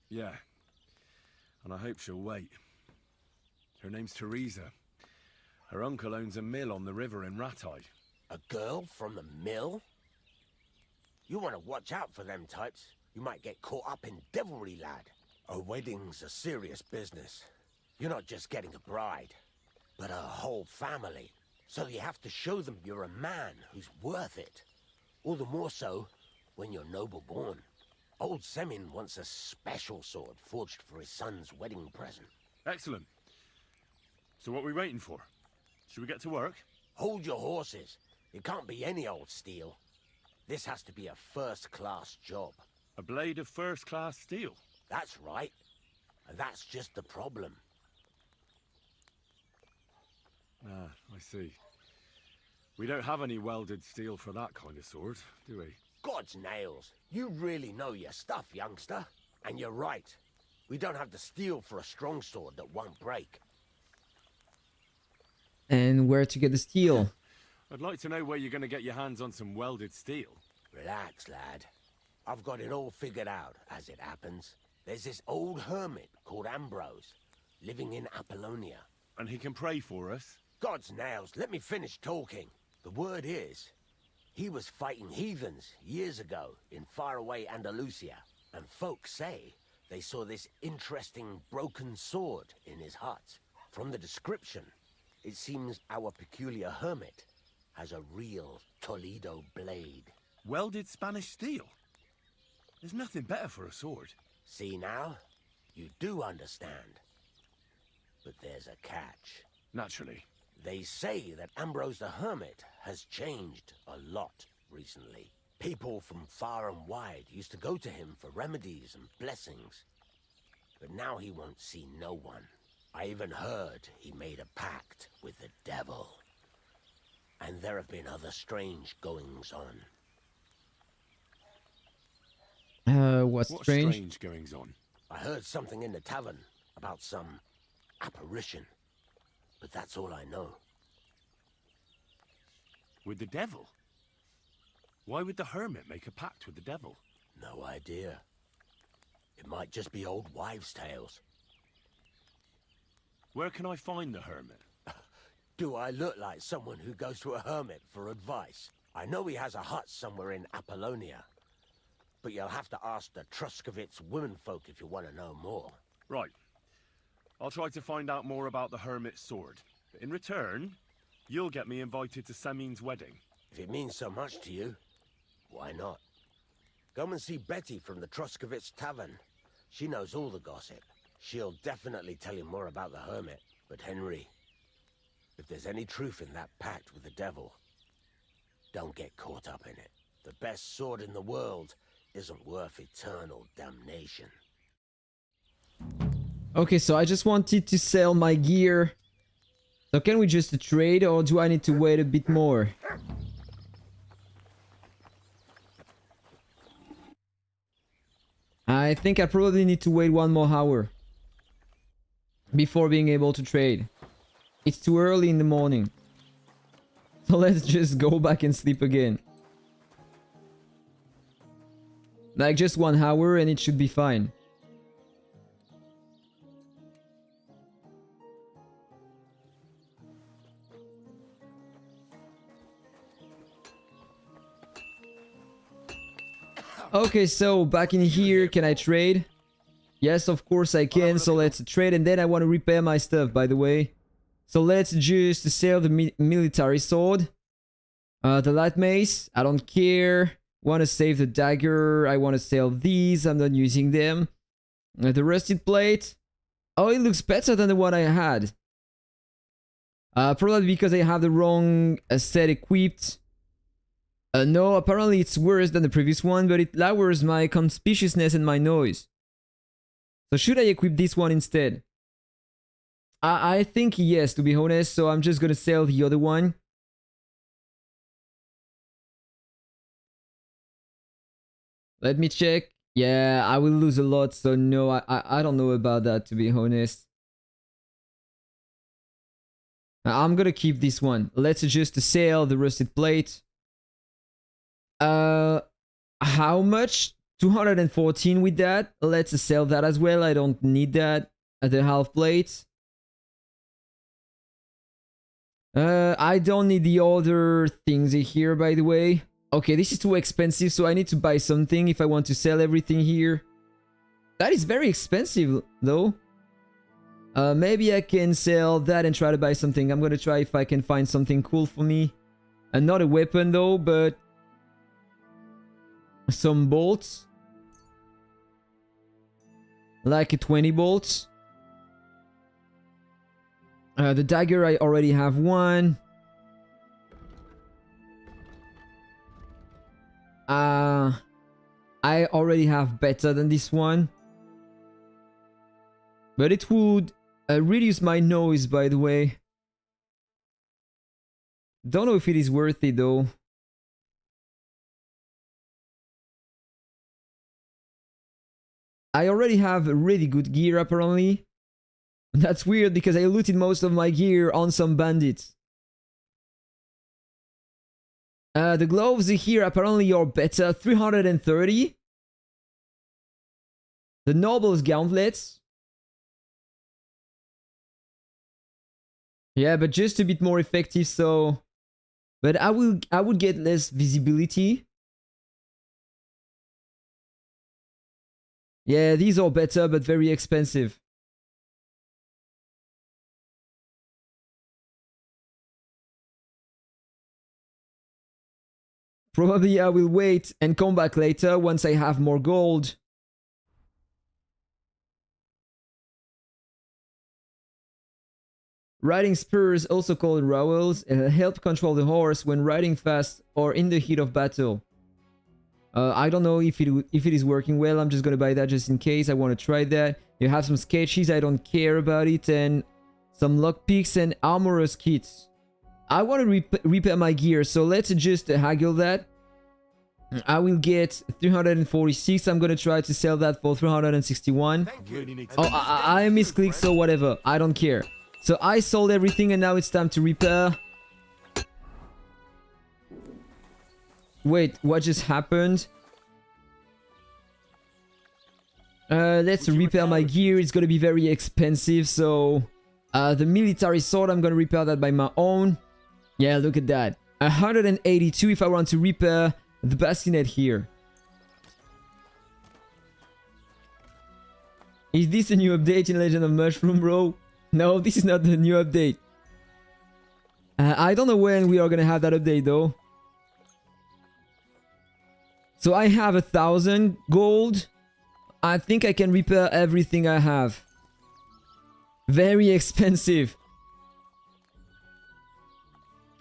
Yeah. And I hope she'll wait. Her name's Teresa. Her uncle owns a mill on the river in Ratai. A girl from the mill? You want to watch out for them types. You might get caught up in devilry, lad. A wedding's a serious business. You're not just getting a bride, but a whole family. So you have to show them you're a man who's worth it. All the more so when you're noble born. Old Semine wants a special sword forged for his son's wedding present. Excellent. So what are we waiting for? Should we get to work? Hold your horses. It can't be any old steel. This has to be a first-class job. A blade of first-class steel? That's right. And that's just the problem. Ah, I see. We don't have any welded steel for that kind of sword, do we? God's nails. You really know your stuff, youngster. And you're right. We don't have the steel for a strong sword that won't break. And where to get the steel? I'd like to know where you're going to get your hands on some welded steel. Relax, lad. I've got it all figured out, as it happens. There's this old hermit called Ambrose, living in Apollonia. And he can pray for us? God's nails, let me finish talking. The word is, he was fighting heathens years ago in faraway Andalusia. And folks say they saw this interesting broken sword in his hut. From the description, it seems our peculiar hermit has a real Toledo blade. Welded Spanish steel? There's nothing better for a sword. See now? You do understand. But there's a catch. Naturally. They say that Ambrose the Hermit has changed a lot recently. People from far and wide used to go to him for remedies and blessings. But now he won't see no one. I even heard he made a pact with the devil. And there have been other strange goings-on. What's what strange? strange goings on? I heard something in the tavern about some apparition. But that's all I know. With the devil? Why would the hermit make a pact with the devil? No idea. It might just be old wives' tales. Where can I find the hermit? Do I look like someone who goes to a hermit for advice? I know he has a hut somewhere in Apollonia. But you'll have to ask the Truskovitz womenfolk if you want to know more. Right. I'll try to find out more about the hermit's sword. But in return, you'll get me invited to Semine's wedding. If it means so much to you, why not? Come and see Betty from the Truskovitz Tavern. She knows all the gossip. She'll definitely tell you more about the hermit. But Henry, if there's any truth in that pact with the devil, don't get caught up in it. The best sword in the world isn't worth eternal damnation. Okay, so I just wanted to sell my gear. So can we just trade, or do I need to wait a bit more? I think I probably need to wait 1 more hour before being able to trade. It's too early in the morning. So let's just go back and sleep again. Like just 1 hour and it should be fine. Okay, so back in here, can I trade? Yes, of course I can. So let's trade, and then I want to repair my stuff, by the way. So let's just sell the military sword. The light mace, I don't care. Want to save the dagger. I want to sell these. I'm not using them. The rusted plate. Oh, it looks better than the one I had. Probably because I have the wrong set equipped. No, apparently it's worse than the previous one, but it lowers my conspicuousness and my noise. So should I equip this one instead? I think yes, to be honest, so I'm just gonna sell the other one. Let me check. Yeah, I will lose a lot, so no, I don't know about that, to be honest. I'm gonna keep this one. Let's just sell the rusted plate. How much? 214 with that. Let's sell that as well. I don't need that. The half plate. I don't need the other things here, by the way. Okay, this is too expensive, so I need to buy something if I want to sell everything here. That is very expensive, though. Maybe I can sell that and try to buy something. I'm gonna try if I can find something cool for me. And not a weapon, though, but some bolts. Like 20 bolts. The dagger, I already have one. I already have better than this one. But it would reduce my noise, by the way. Don't know if it is worth it, though. I already have really good gear, apparently. That's weird because I looted most of my gear on some bandits. The gloves here apparently are better. 330. The noble's gauntlets. Yeah, but just a bit more effective, so... But I would get less visibility. Yeah, these are better, but very expensive. Probably I will wait and come back later once I have more gold. Riding spurs, also called rowels, help control the horse when riding fast or in the heat of battle. I don't know if it is working well. I'm just gonna buy that just in case. I want to try that. You have some sketches. I don't care about it, and some lockpicks and armorer's kits. I want to repair my gear, so let's just haggle that. I will get 346. I'm gonna try to sell that for 361. Oh, I misclicked, so whatever. I don't care. So I sold everything, and now it's time to repair. Wait, what just happened? Let's repair my gear. It's gonna be very expensive, so... the military sword, I'm gonna repair that by my own. Yeah, look at that. 182 if I want to repair the bassinet here. Is this a new update in Legend of Mushroom, bro? No, this is not the new update. I don't know when we are gonna have that update, though. So I have 1,000 gold. I think I can repair everything I have. Very expensive.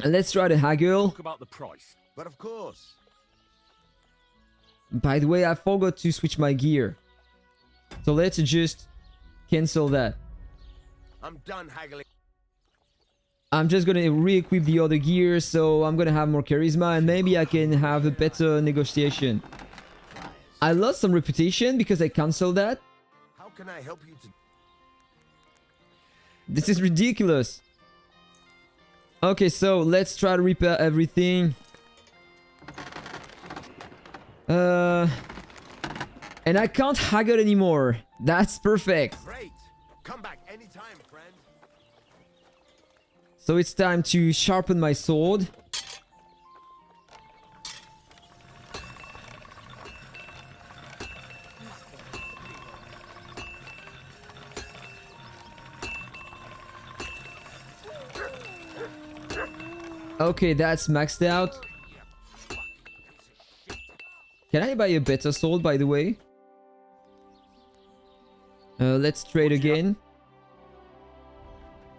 Let's try to haggle. Talk about the price. But of course. By the way, I forgot to switch my gear. So let's just cancel that. I'm done haggling. I'm just gonna re-equip the other gear, so I'm gonna have more charisma, and maybe I can have a better negotiation. I lost some reputation because I canceled that. How can I help you to... This is ridiculous. Okay, so let's try to repair everything. And I can't haggle anymore. That's perfect. Great. Come back anytime, friend. So it's time to sharpen my sword. Okay, that's maxed out. Can I buy a better sword, by the way? Let's trade again.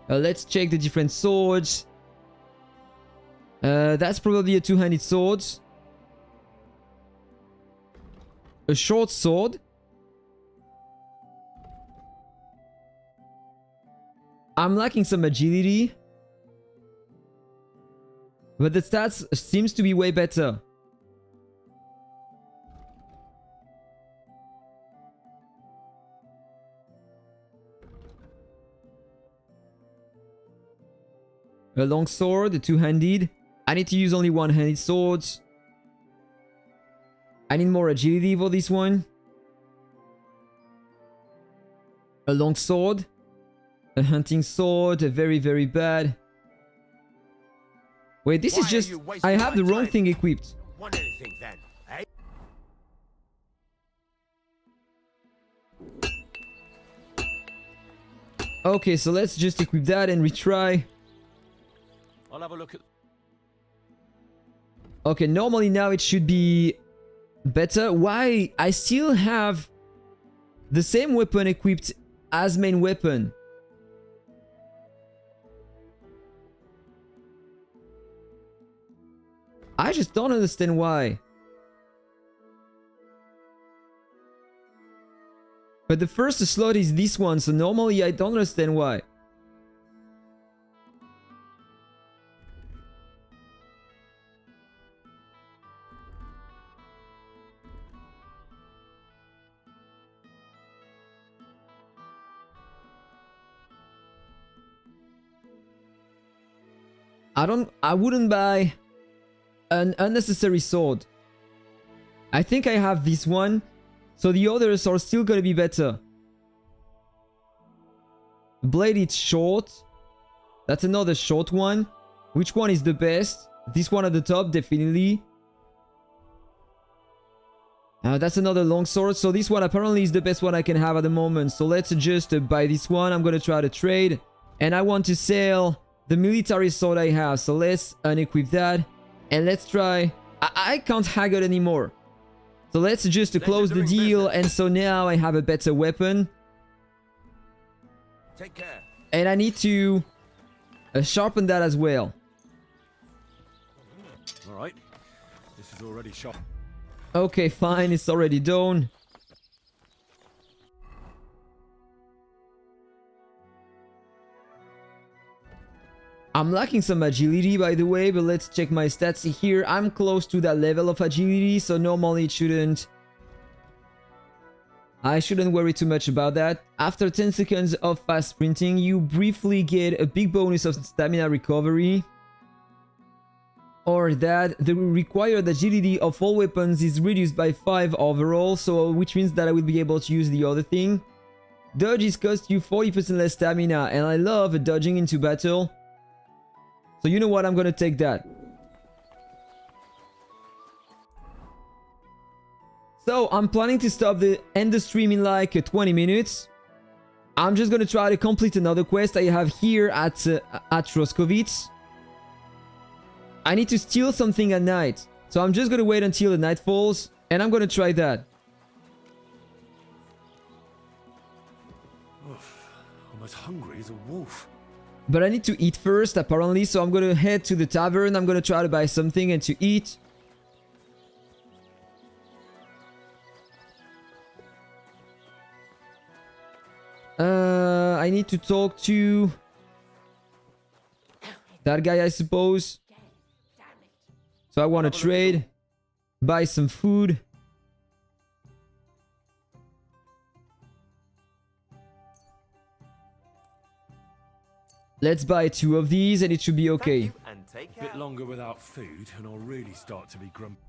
Let's check the different swords. That's probably a two-handed sword. A short sword. I'm lacking some agility. But the stats seems to be way better. A long sword, a two-handed. I need to use only one-handed swords. I need more agility for this one. A long sword. A hunting sword, a very, very bad. Wait, this is just... I have the wrong thing equipped. Want anything then, eh? Okay, so let's just equip that and retry. I'll have a look at... Okay, normally now it should be better. Why? I still have the same weapon equipped as main weapon. I just don't understand why. But the first slot is this one, so normally I don't understand why. I wouldn't buy an unnecessary sword. I think I have this one, so the others are still gonna be better. Blade is short. That's another short one. Which one is the best? This one at the top, definitely. That's another long sword. So this one apparently is the best one I can have at the moment. So let's just buy this one. I'm gonna try to trade. And I want to sell the military sword I have. So let's unequip that. And let's try... I can't haggle anymore. So let's just close the deal. And so now I have a better weapon. Take care. And I need to sharpen that as well. Alright. This is already sharp. Okay, fine. It's already done. I'm lacking some agility, by the way, but let's check my stats here. I'm close to that level of agility, so normally it shouldn't... I shouldn't worry too much about that. After 10 seconds of fast sprinting, you briefly get a big bonus of stamina recovery. Or that the required agility of all weapons is reduced by 5 overall, so which means that I will be able to use the other thing. Dodges cost you 40% less stamina, and I love dodging into battle. So you know what, I'm gonna take that. So I'm planning to end the stream in like 20 minutes. I'm just gonna try to complete another quest I have here at Roskovitz. I need to steal something at night. So I'm just gonna wait until the night falls, and I'm gonna try that. I'm as hungry as a wolf. But I need to eat first, apparently, so I'm gonna head to the tavern. I'm gonna try to buy something and to eat. I need to talk to that guy, I suppose. So I want to trade, buy some food. Let's buy 2 of these and it should be okay. A bit longer without food and I'll really start to be grumpy.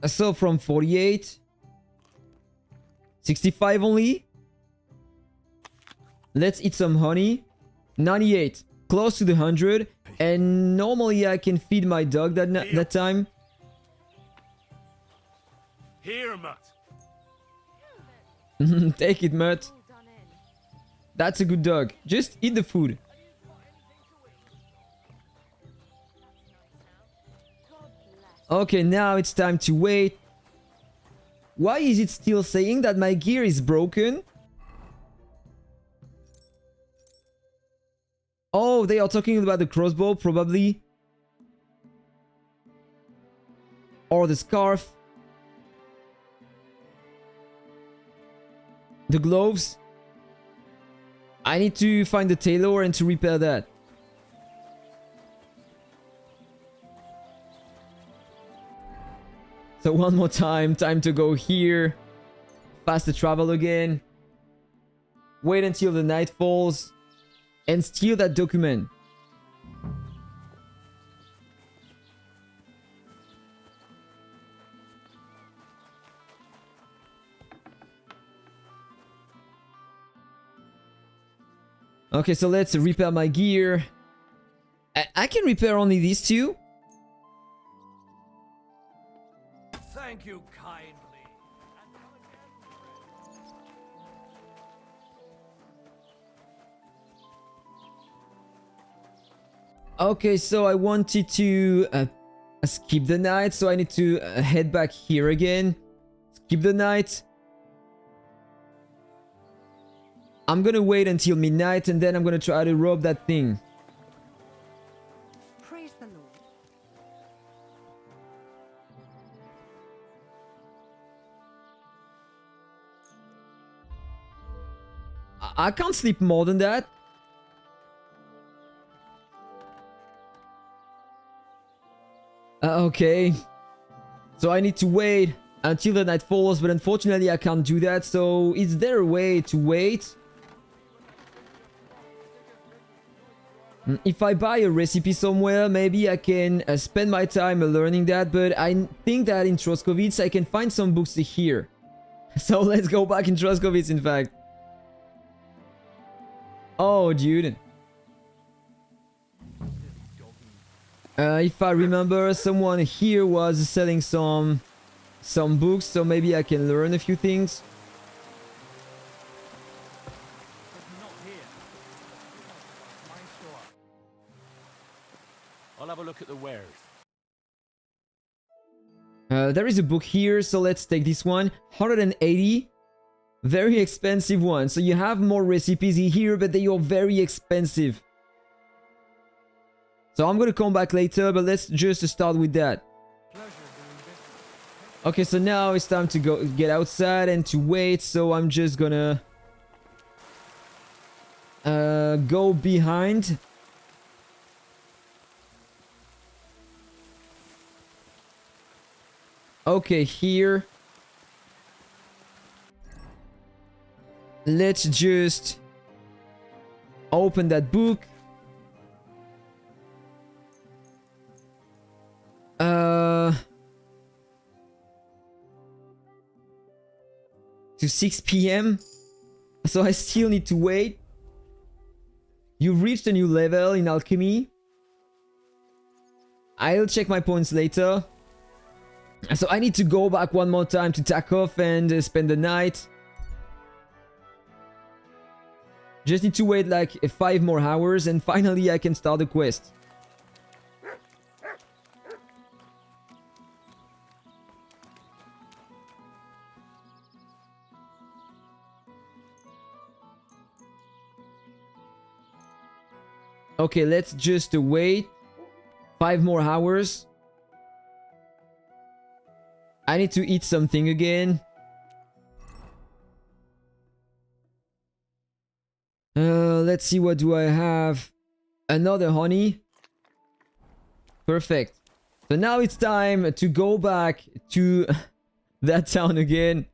So from 48, 65 only. Let's eat some honey. 98, close to the 100. And normally I can feed my dog that time. Here, Mutt. Take it, Mutt. That's a good dog. Just eat the food. Okay, now it's time to wait. Why is it still saying that my gear is broken? Oh, they are talking about the crossbow, probably. Or the scarf. The gloves. I need to find the tailor and to repair that. So one more time to go here. Faster travel again. Wait until the night falls. And steal that document. Okay, so let's repair my gear. I can repair only these two. Thank you kindly. Okay, so I wanted to skip the night, so I need to head back here again. Skip the night. I'm gonna wait until midnight and then I'm gonna try to rob that thing. Praise the Lord. I can't sleep more than that. Okay. So I need to wait until the night falls, but unfortunately I can't do that. So is there a way to wait? If I buy a recipe somewhere, maybe I can spend my time learning that, but I think that in Troskovitz I can find some books here. So let's go back in Troskovitz, in fact. Oh, dude. If I remember, someone here was selling some books, so maybe I can learn a few things. I'll have a look at the wares. There is a book here, so let's take this one. 180. Very expensive one. So you have more recipes here, but they are very expensive. So I'm gonna come back later, but let's just start with that. Okay, so now it's time to get outside and to wait. So I'm just gonna go behind. Okay, here. Let's just open that book. To 6 p.m. So I still need to wait. You've reached a new level in Alchemy. I'll check my points later. So I need to go back one more time to Takov and spend the night. Just need to wait like 5 more hours and finally I can start the quest. Okay, let's just wait 5 more hours. I need to eat something again. Let's see, what do I have? Another honey. Perfect. So now it's time to go back to that town again.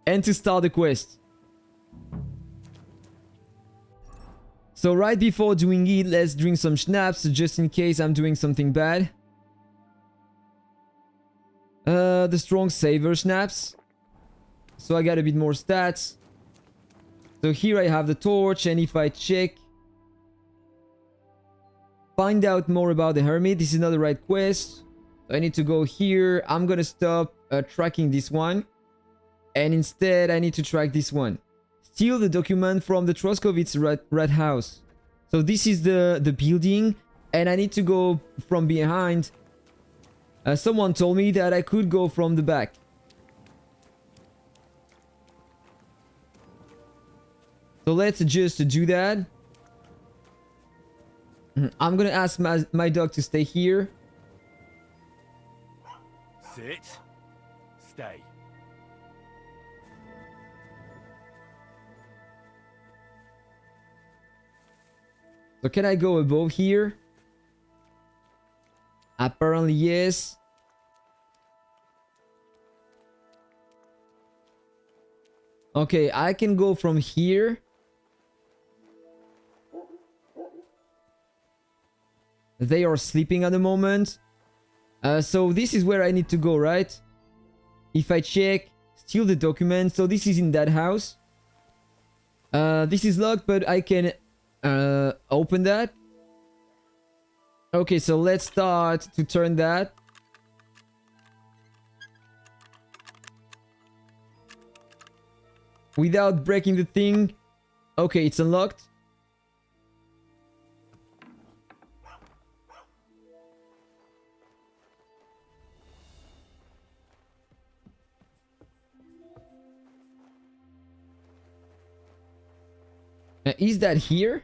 And to start the quest. So right before doing it, let's drink some schnapps just in case I'm doing something bad. The strong saver schnapps. So I got a bit more stats. So here I have the torch, and if I check, find out more about the hermit. This is not the right quest. I need to go here. I'm gonna stop tracking this one. And instead, I need to track this one. Steal the document from the Troskovitz rat house. So this is the building. And I need to go from behind. Someone told me that I could go from the back. So let's just do that. I'm gonna ask my dog to stay here. Sit. Stay. So can I go above here? Apparently yes. Okay, I can go from here. They are sleeping at the moment. So this is where I need to go, right? If I check, steal the document. So this is in that house. This is locked, but I can open that. Okay, so let's start to turn that. Without breaking the thing. Okay, it's unlocked. Is that here?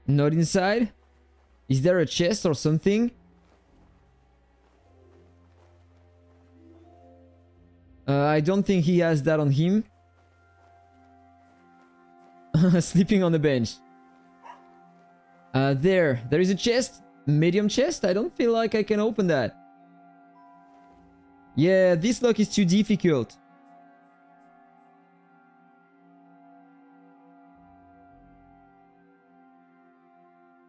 Not inside? Is there a chest or something? I don't think he has that on him. Sleeping on the bench. There is a chest. Medium chest? I don't feel like I can open that. Yeah, this lock is too difficult.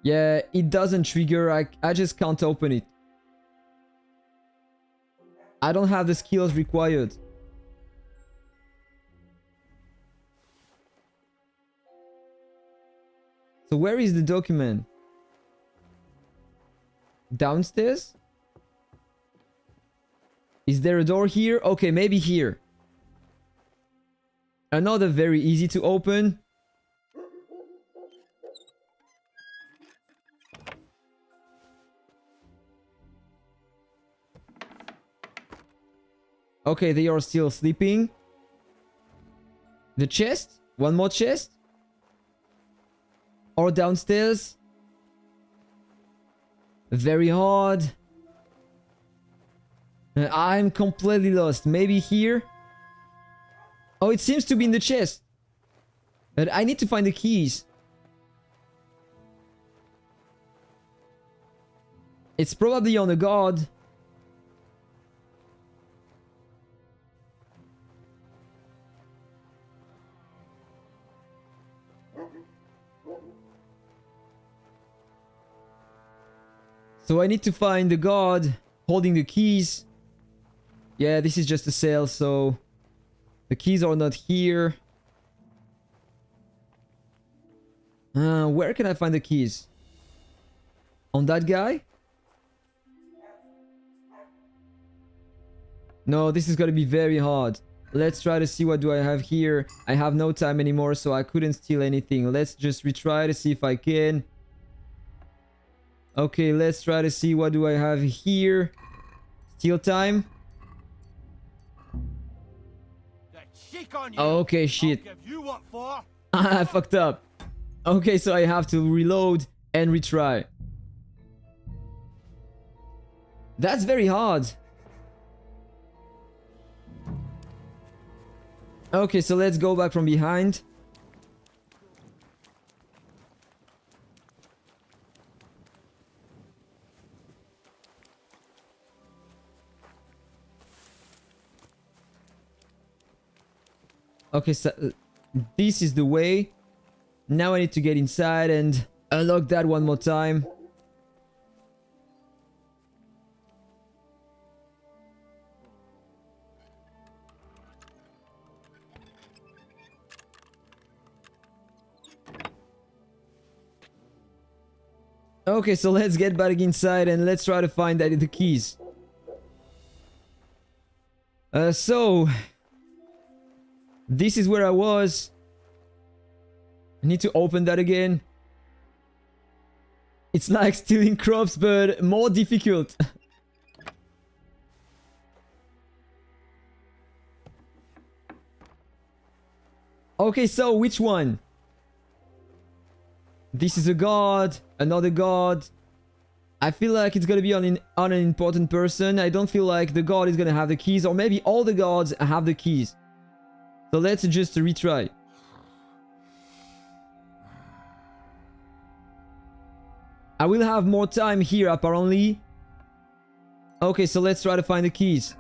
Yeah, it doesn't trigger. I just can't open it. I don't have the skills required. So where is the document? Downstairs? Is there a door here? Okay, maybe here. Another very easy to open. Okay, they are still sleeping. The chest? One more chest? Or downstairs? Very hard. I'm completely lost. Maybe here? Oh, it seems to be in the chest. But I need to find the keys. It's probably on a guard. So I need to find the guard holding the keys. Yeah, this is just a cell, so the keys are not here. Where can I find the keys? On that guy? No, this is gonna be very hard. Let's try to see what do I have here. I have no time anymore, so I couldn't steal anything. Let's just retry to see if I can. Okay, let's try to see what do I have here. Steal time. Okay, shit. I fucked up. Okay, so I have to reload and retry. That's very hard. Okay, so let's go back from behind. Okay, so this is the way. Now I need to get inside and unlock that one more time. Okay, so let's get back inside and let's try to find the keys. So this is where I was. I need to open that again. It's like stealing crops, but more difficult. Okay, so which one? This is a guard, another guard. I feel like it's gonna be on an important person. I don't feel like the guard is gonna have the keys, or maybe all the guards have the keys. So let's just retry. I will have more time here apparently. Okay, so let's try to find the keys.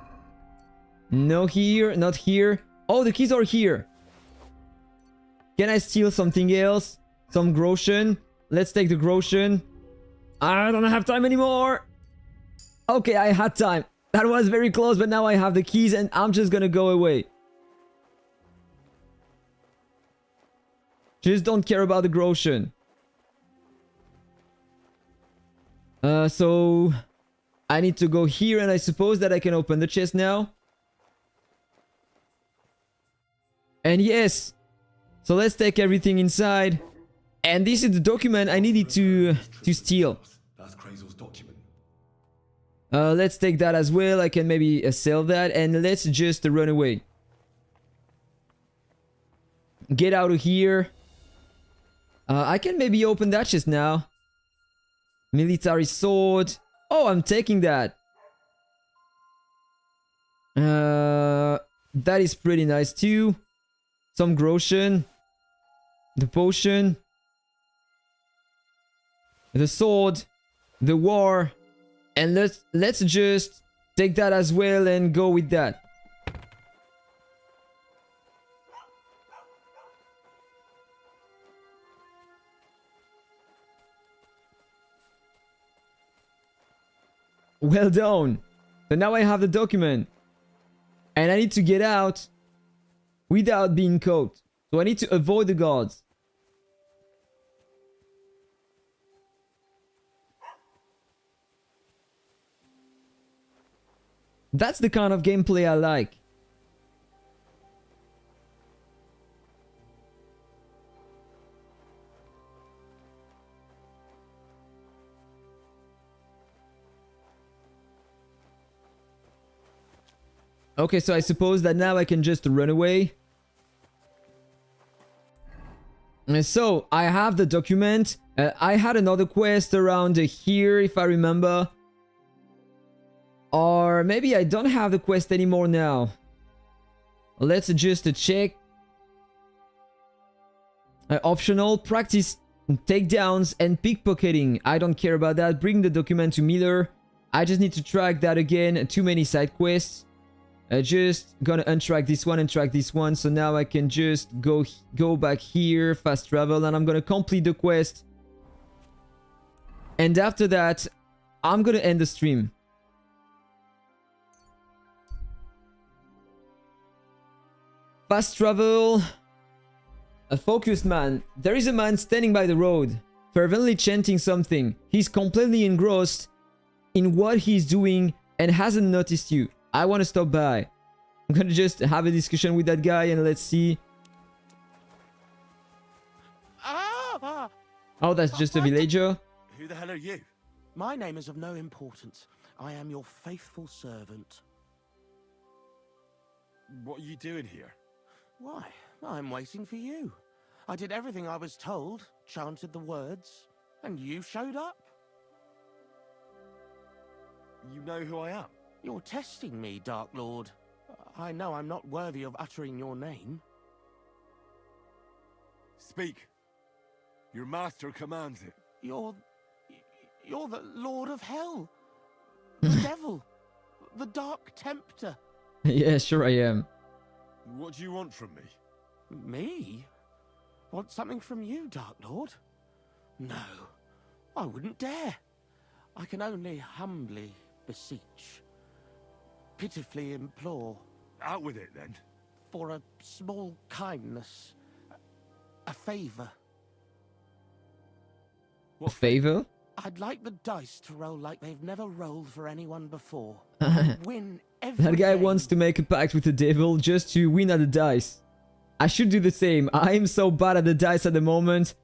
No here, not here. Oh, the keys are here. Can I steal something else? Some groschen? Let's take the groschen. I don't have time anymore. Okay, I had time. That was very close, but now I have the keys and I'm just gonna go away. Just don't care about the groschen. So I need to go here and I suppose that I can open the chest now. And yes. So let's take everything inside. And this is the document I needed to steal. That's Krazel's document. Let's take that as well. I can maybe sell that and let's just run away. Get out of here. I can maybe open that chest now. Military sword. Oh, I'm taking that. That is pretty nice too. Some groschen. The potion. The sword. The war. And let's just take that as well and go with that. Well done. So now I have the document. And I need to get out without being caught. So I need to avoid the guards. That's the kind of gameplay I like. Okay, so I suppose that now I can just run away. And so, I have the document. I had another quest around here, if I remember. Or maybe I don't have the quest anymore now. Let's just check. Optional, practice takedowns and pickpocketing. I don't care about that. Bring the document to Miller. I just need to track that again. Too many side quests. Just gonna untrack this one and track this one. So now I can just go back here, fast travel, and I'm gonna complete the quest. And after that, I'm gonna end the stream. Fast travel. A focused man. There is a man standing by the road, fervently chanting something. He's completely engrossed in what he's doing and hasn't noticed you. I want to stop by. I'm gonna just have a discussion with that guy and let's see. Oh, that's just a villager. Who the hell are you? My name is of no importance. I am your faithful servant. What are you doing here? Why? I'm waiting for you. I did everything I was told, chanted the words, and you showed up. You know who I am? You're testing me, Dark Lord. I know I'm not worthy of uttering your name. Speak. Your master commands it. You're the Lord of Hell. The Devil. The Dark Tempter. Yeah, sure I am. What do you want from me? Me? Want something from you, Dark Lord? No, I wouldn't dare. I can only humbly beseech, pitifully implore. Out with it, then. For a small kindness. A favor. What favor? I'd like the dice to roll like they've never rolled for anyone before. Win every That guy game. wants to make a pact with the devil just to win at the dice. I should do the same. I'm so bad at the dice at the moment.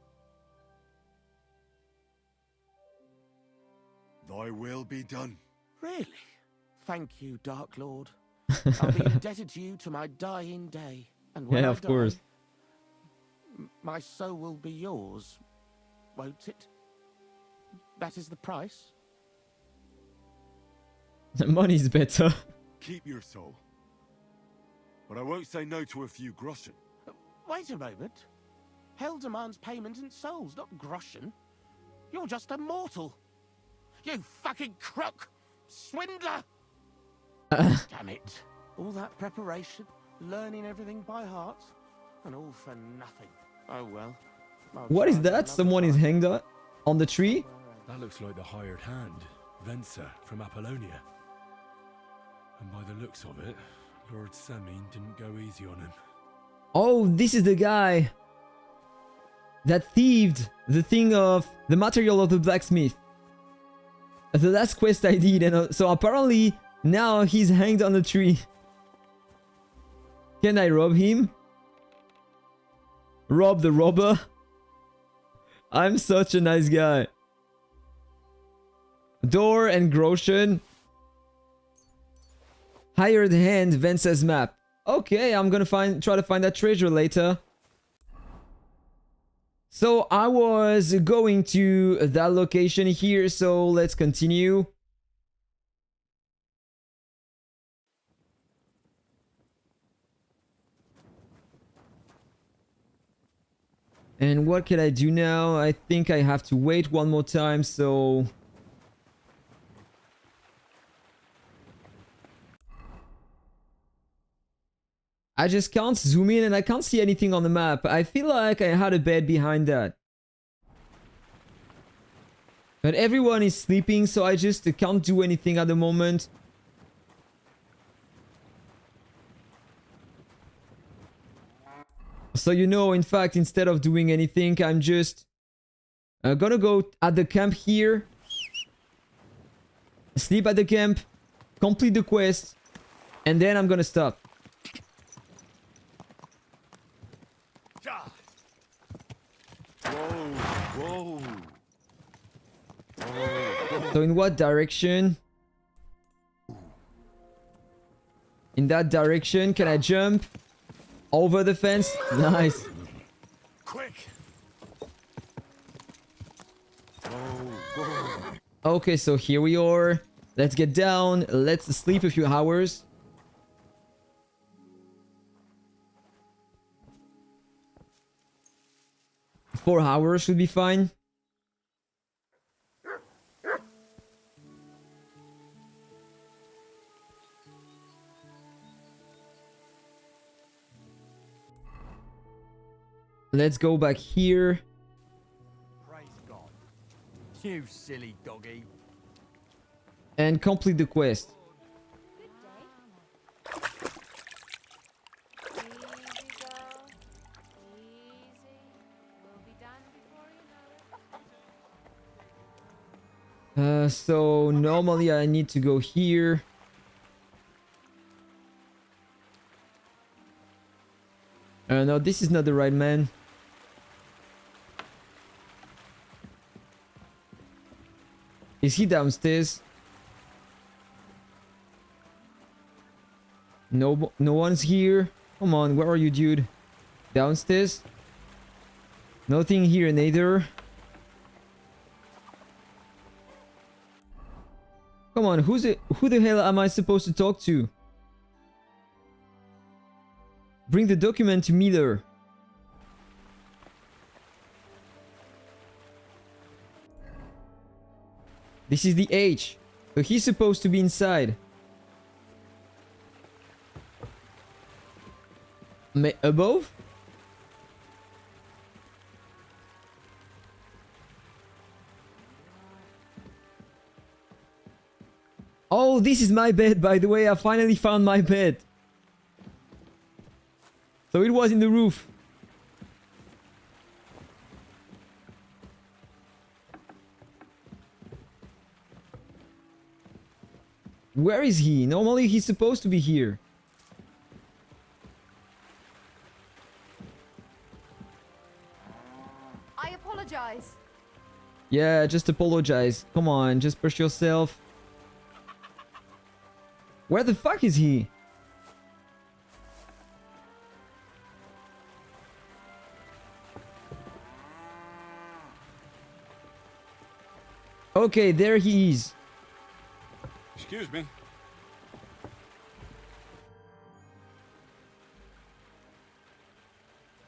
Thy will be done. Really? Thank you, Dark Lord. I'll be indebted to you to my dying day. And when Yeah, I of course. my soul will be yours, won't it? That is the price? The money's better. Keep your soul. But I won't say no to a few groschen. Wait a moment. Hell demands payment in souls, not groschen. You're just a mortal. You fucking crook! Swindler! Damn it. All that preparation, learning everything by heart, and all for nothing. Oh well. What is that? Someone is hanged on the tree? That looks like the hired hand, Venser from Apollonia. And by the looks of it, Lord Semine didn't go easy on him. Oh, this is the guy that thieved the thing of the material of the blacksmith. The last quest I did, and so apparently now he's hanged on a tree. Can I rob him? Rob the robber? I'm such a nice guy. Door and Groshen. Hired hand, Vence's map. Okay, I'm gonna try to find that treasure later. So I was going to that location here, so let's continue. And what can I do now? I think I have to wait one more time, so... I just can't zoom in and I can't see anything on the map. I feel like I had a bed behind that. But everyone is sleeping, so I just can't do anything at the moment. So you know, in fact, instead of doing anything, I'm just gonna go at the camp here. Sleep at the camp. Complete the quest. And then I'm gonna stop. Whoa. So in what direction? In that direction. Can I jump? Over the fence? Nice. Quick. Okay, so here we are. Let's get down. Let's sleep a few hours. Four hours should be fine. Let's go back here. Praise God. You silly doggy. And complete the quest. So normally I need to go here. No, this is not the right man. Is he downstairs? No one's here. Come on, where are you, dude? Downstairs? Nothing here neither. Come on, who the hell am I supposed to talk to? Bring the document to Miller. This is the H. So he's supposed to be inside. Above? Oh, this is my bed, by the way. I finally found my bed. So it was in the roof. Where is he? Normally he's supposed to be here. I apologize. Yeah, just apologize. Come on, just push yourself. Where the fuck is he? Okay, there he is. Excuse me.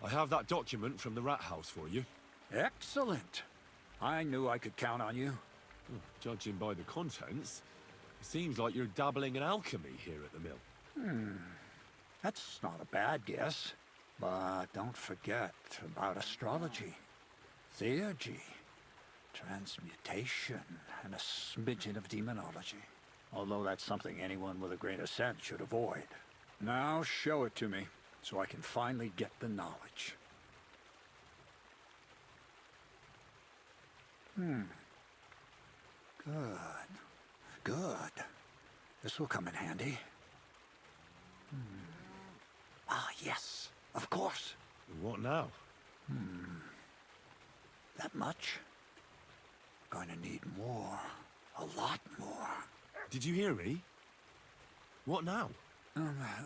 I have that document from the rat house for you. Excellent. I knew I could count on you. Judging by the contents, it seems like you're dabbling in alchemy here at the mill. That's not a bad guess. But don't forget about astrology, theurgy, transmutation, and a smidgen of demonology. Although that's something anyone with a grain of sense should avoid. Now show it to me, so I can finally get the knowledge. Good. Good. This will come in handy. Ah, yes. Of course. What now? That much? Going to need more. A lot more. Did you hear me? What now?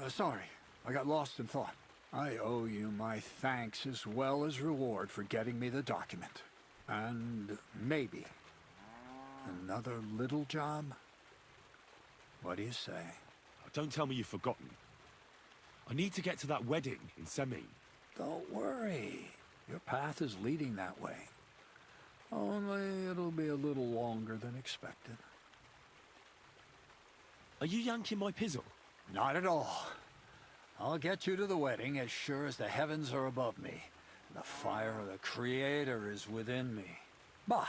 Sorry. I got lost in thought. I owe you my thanks as well as reward for getting me the document. And maybe another little job? What do you say? Don't tell me you've forgotten. I need to get to that wedding in Semine. Don't worry. Your path is leading that way. Only it'll be a little longer than expected. Are you yanking my pizzle? Not at all. I'll get you to the wedding as sure as the heavens are above me. The fire of the Creator is within me. But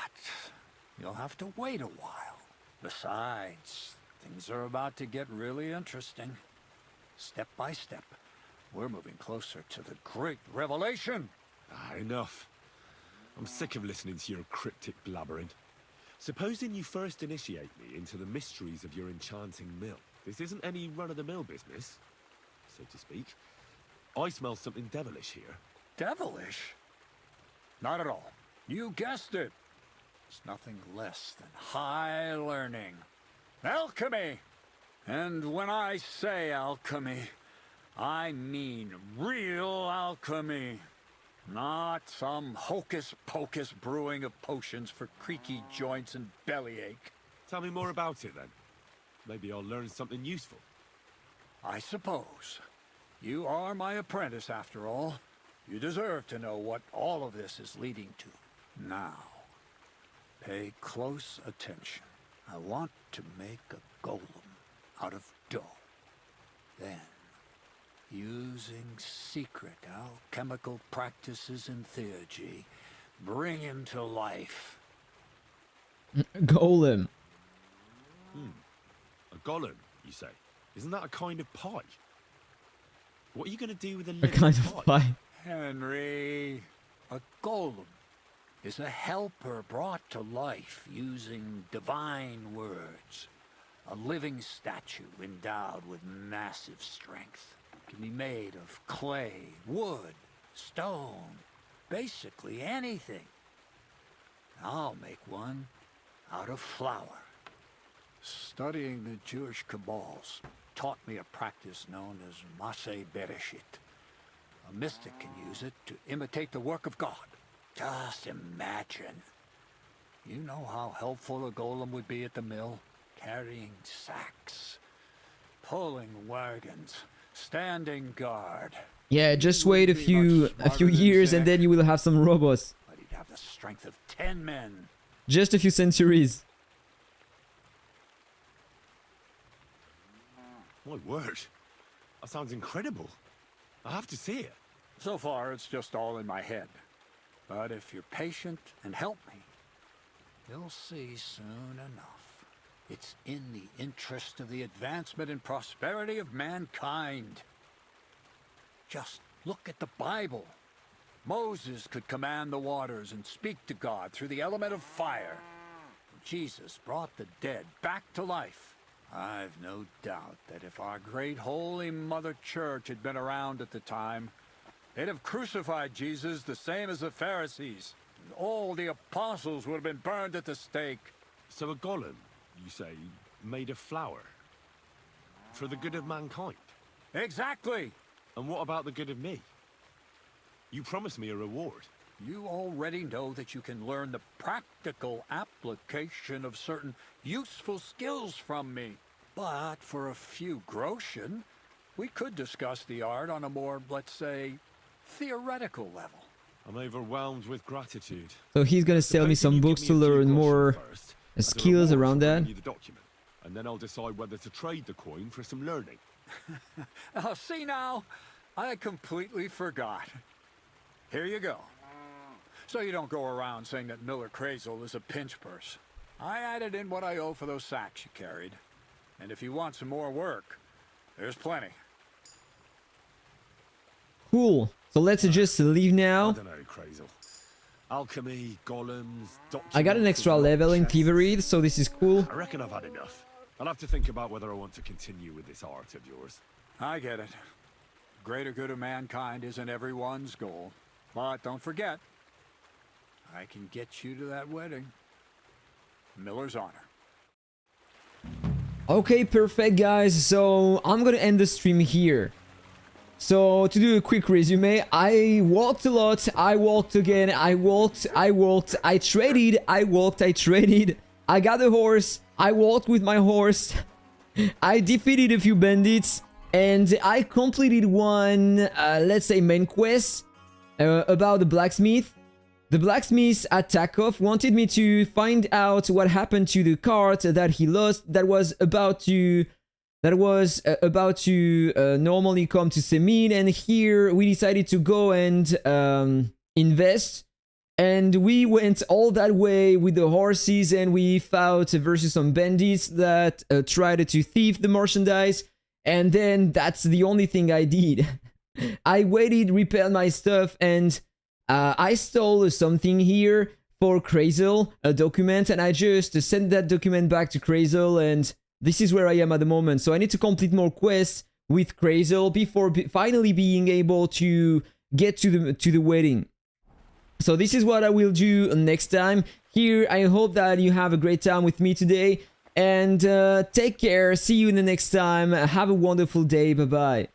you'll have to wait a while. Besides, things are about to get really interesting. Step by step, we're moving closer to the great revelation. Enough. I'm sick of listening to your cryptic blabbering. Supposing you first initiate me into the mysteries of your enchanting mill. This isn't any run-of-the-mill business, so to speak. I smell something devilish here. Devilish? Not at all. You guessed it. It's nothing less than high learning. Alchemy! And when I say alchemy, I mean real alchemy. Not some hocus-pocus brewing of potions for creaky joints and bellyache. Tell me more about it then. Maybe I'll learn something useful. I suppose. You are my apprentice after all. You deserve to know what all of this is leading to. Now, pay close attention. I want to make a golem out of dough. Then, using secret alchemical practices in theurgy, bring him to life. Golem. A golem, you say? Isn't that a kind of pie? What are you going to do with a living kind of pie? Henry, a golem is a helper brought to life using divine words. A living statue endowed with massive strength. Can be made of clay, wood, stone, basically anything. I'll make one out of flour. Studying the Jewish Kabbals taught me a practice known as Maseh Bereshit. A mystic can use it to imitate the work of God. Just imagine. You know how helpful a golem would be at the mill? Carrying sacks, pulling wagons, standing guard. Yeah, just wait a few years and then you will have some robots. But he'd have the strength of 10 men. Just a few centuries. My word. That sounds incredible. I have to see it. So far, it's just all in my head. But if you're patient and help me, you'll see soon enough. It's in the interest of the advancement and prosperity of mankind. Just look at the Bible. Moses could command the waters and speak to God through the element of fire. Jesus brought the dead back to life. I've no doubt that if our great holy Mother Church had been around at the time, they'd have crucified Jesus the same as the Pharisees. And all the apostles would have been burned at the stake. So a golem, you say, made of flour? For the good of mankind? Exactly! And what about the good of me? You promised me a reward. You already know that you can learn the practical application of certain useful skills from me. But for a few groschen, we could discuss the art on a more, let's say, theoretical level. I'm overwhelmed with gratitude. So he's gonna sell me some books to learn more skills around that. The document, and then I'll decide whether to trade the coin for some learning. Oh, see now, I completely forgot. Here you go. So you don't go around saying that Miller Crazel is a pinch purse. I added in what I owe for those sacks you carried. And if you want some more work, there's plenty. Cool. So let's just leave now. I don't know, Crazel. Alchemy, golems, I got an extra level in thievery, so this is cool. I reckon I've had enough. I'll have to think about whether I want to continue with this art of yours. I get it. The greater good of mankind isn't everyone's goal. But don't forget, I can get you to that wedding. Miller's honor. Okay, perfect, guys. So I'm gonna end the stream here. So to do a quick resume, I walked a lot, I walked again, I walked, I traded, I walked, I traded, I got a horse, I walked with my horse, I defeated a few bandits, and I completed one, let's say, main quest about the blacksmith. The blacksmith at Takov wanted me to find out what happened to the cart that he lost that was about to normally come to Semine, and here we decided to go and invest, and we went all that way with the horses, and we fought versus some bandits that tried to thief the merchandise, and then that's the only thing I did. I waited, repaired my stuff, and I stole something here for Crazel, a document, and I just sent that document back to Crazel, and this is where I am at the moment. So I need to complete more quests with Crazel before finally being able to get to the wedding. So this is what I will do next time. Here, I hope that you have a great time with me today, and take care. See you in the next time. Have a wonderful day. Bye-bye.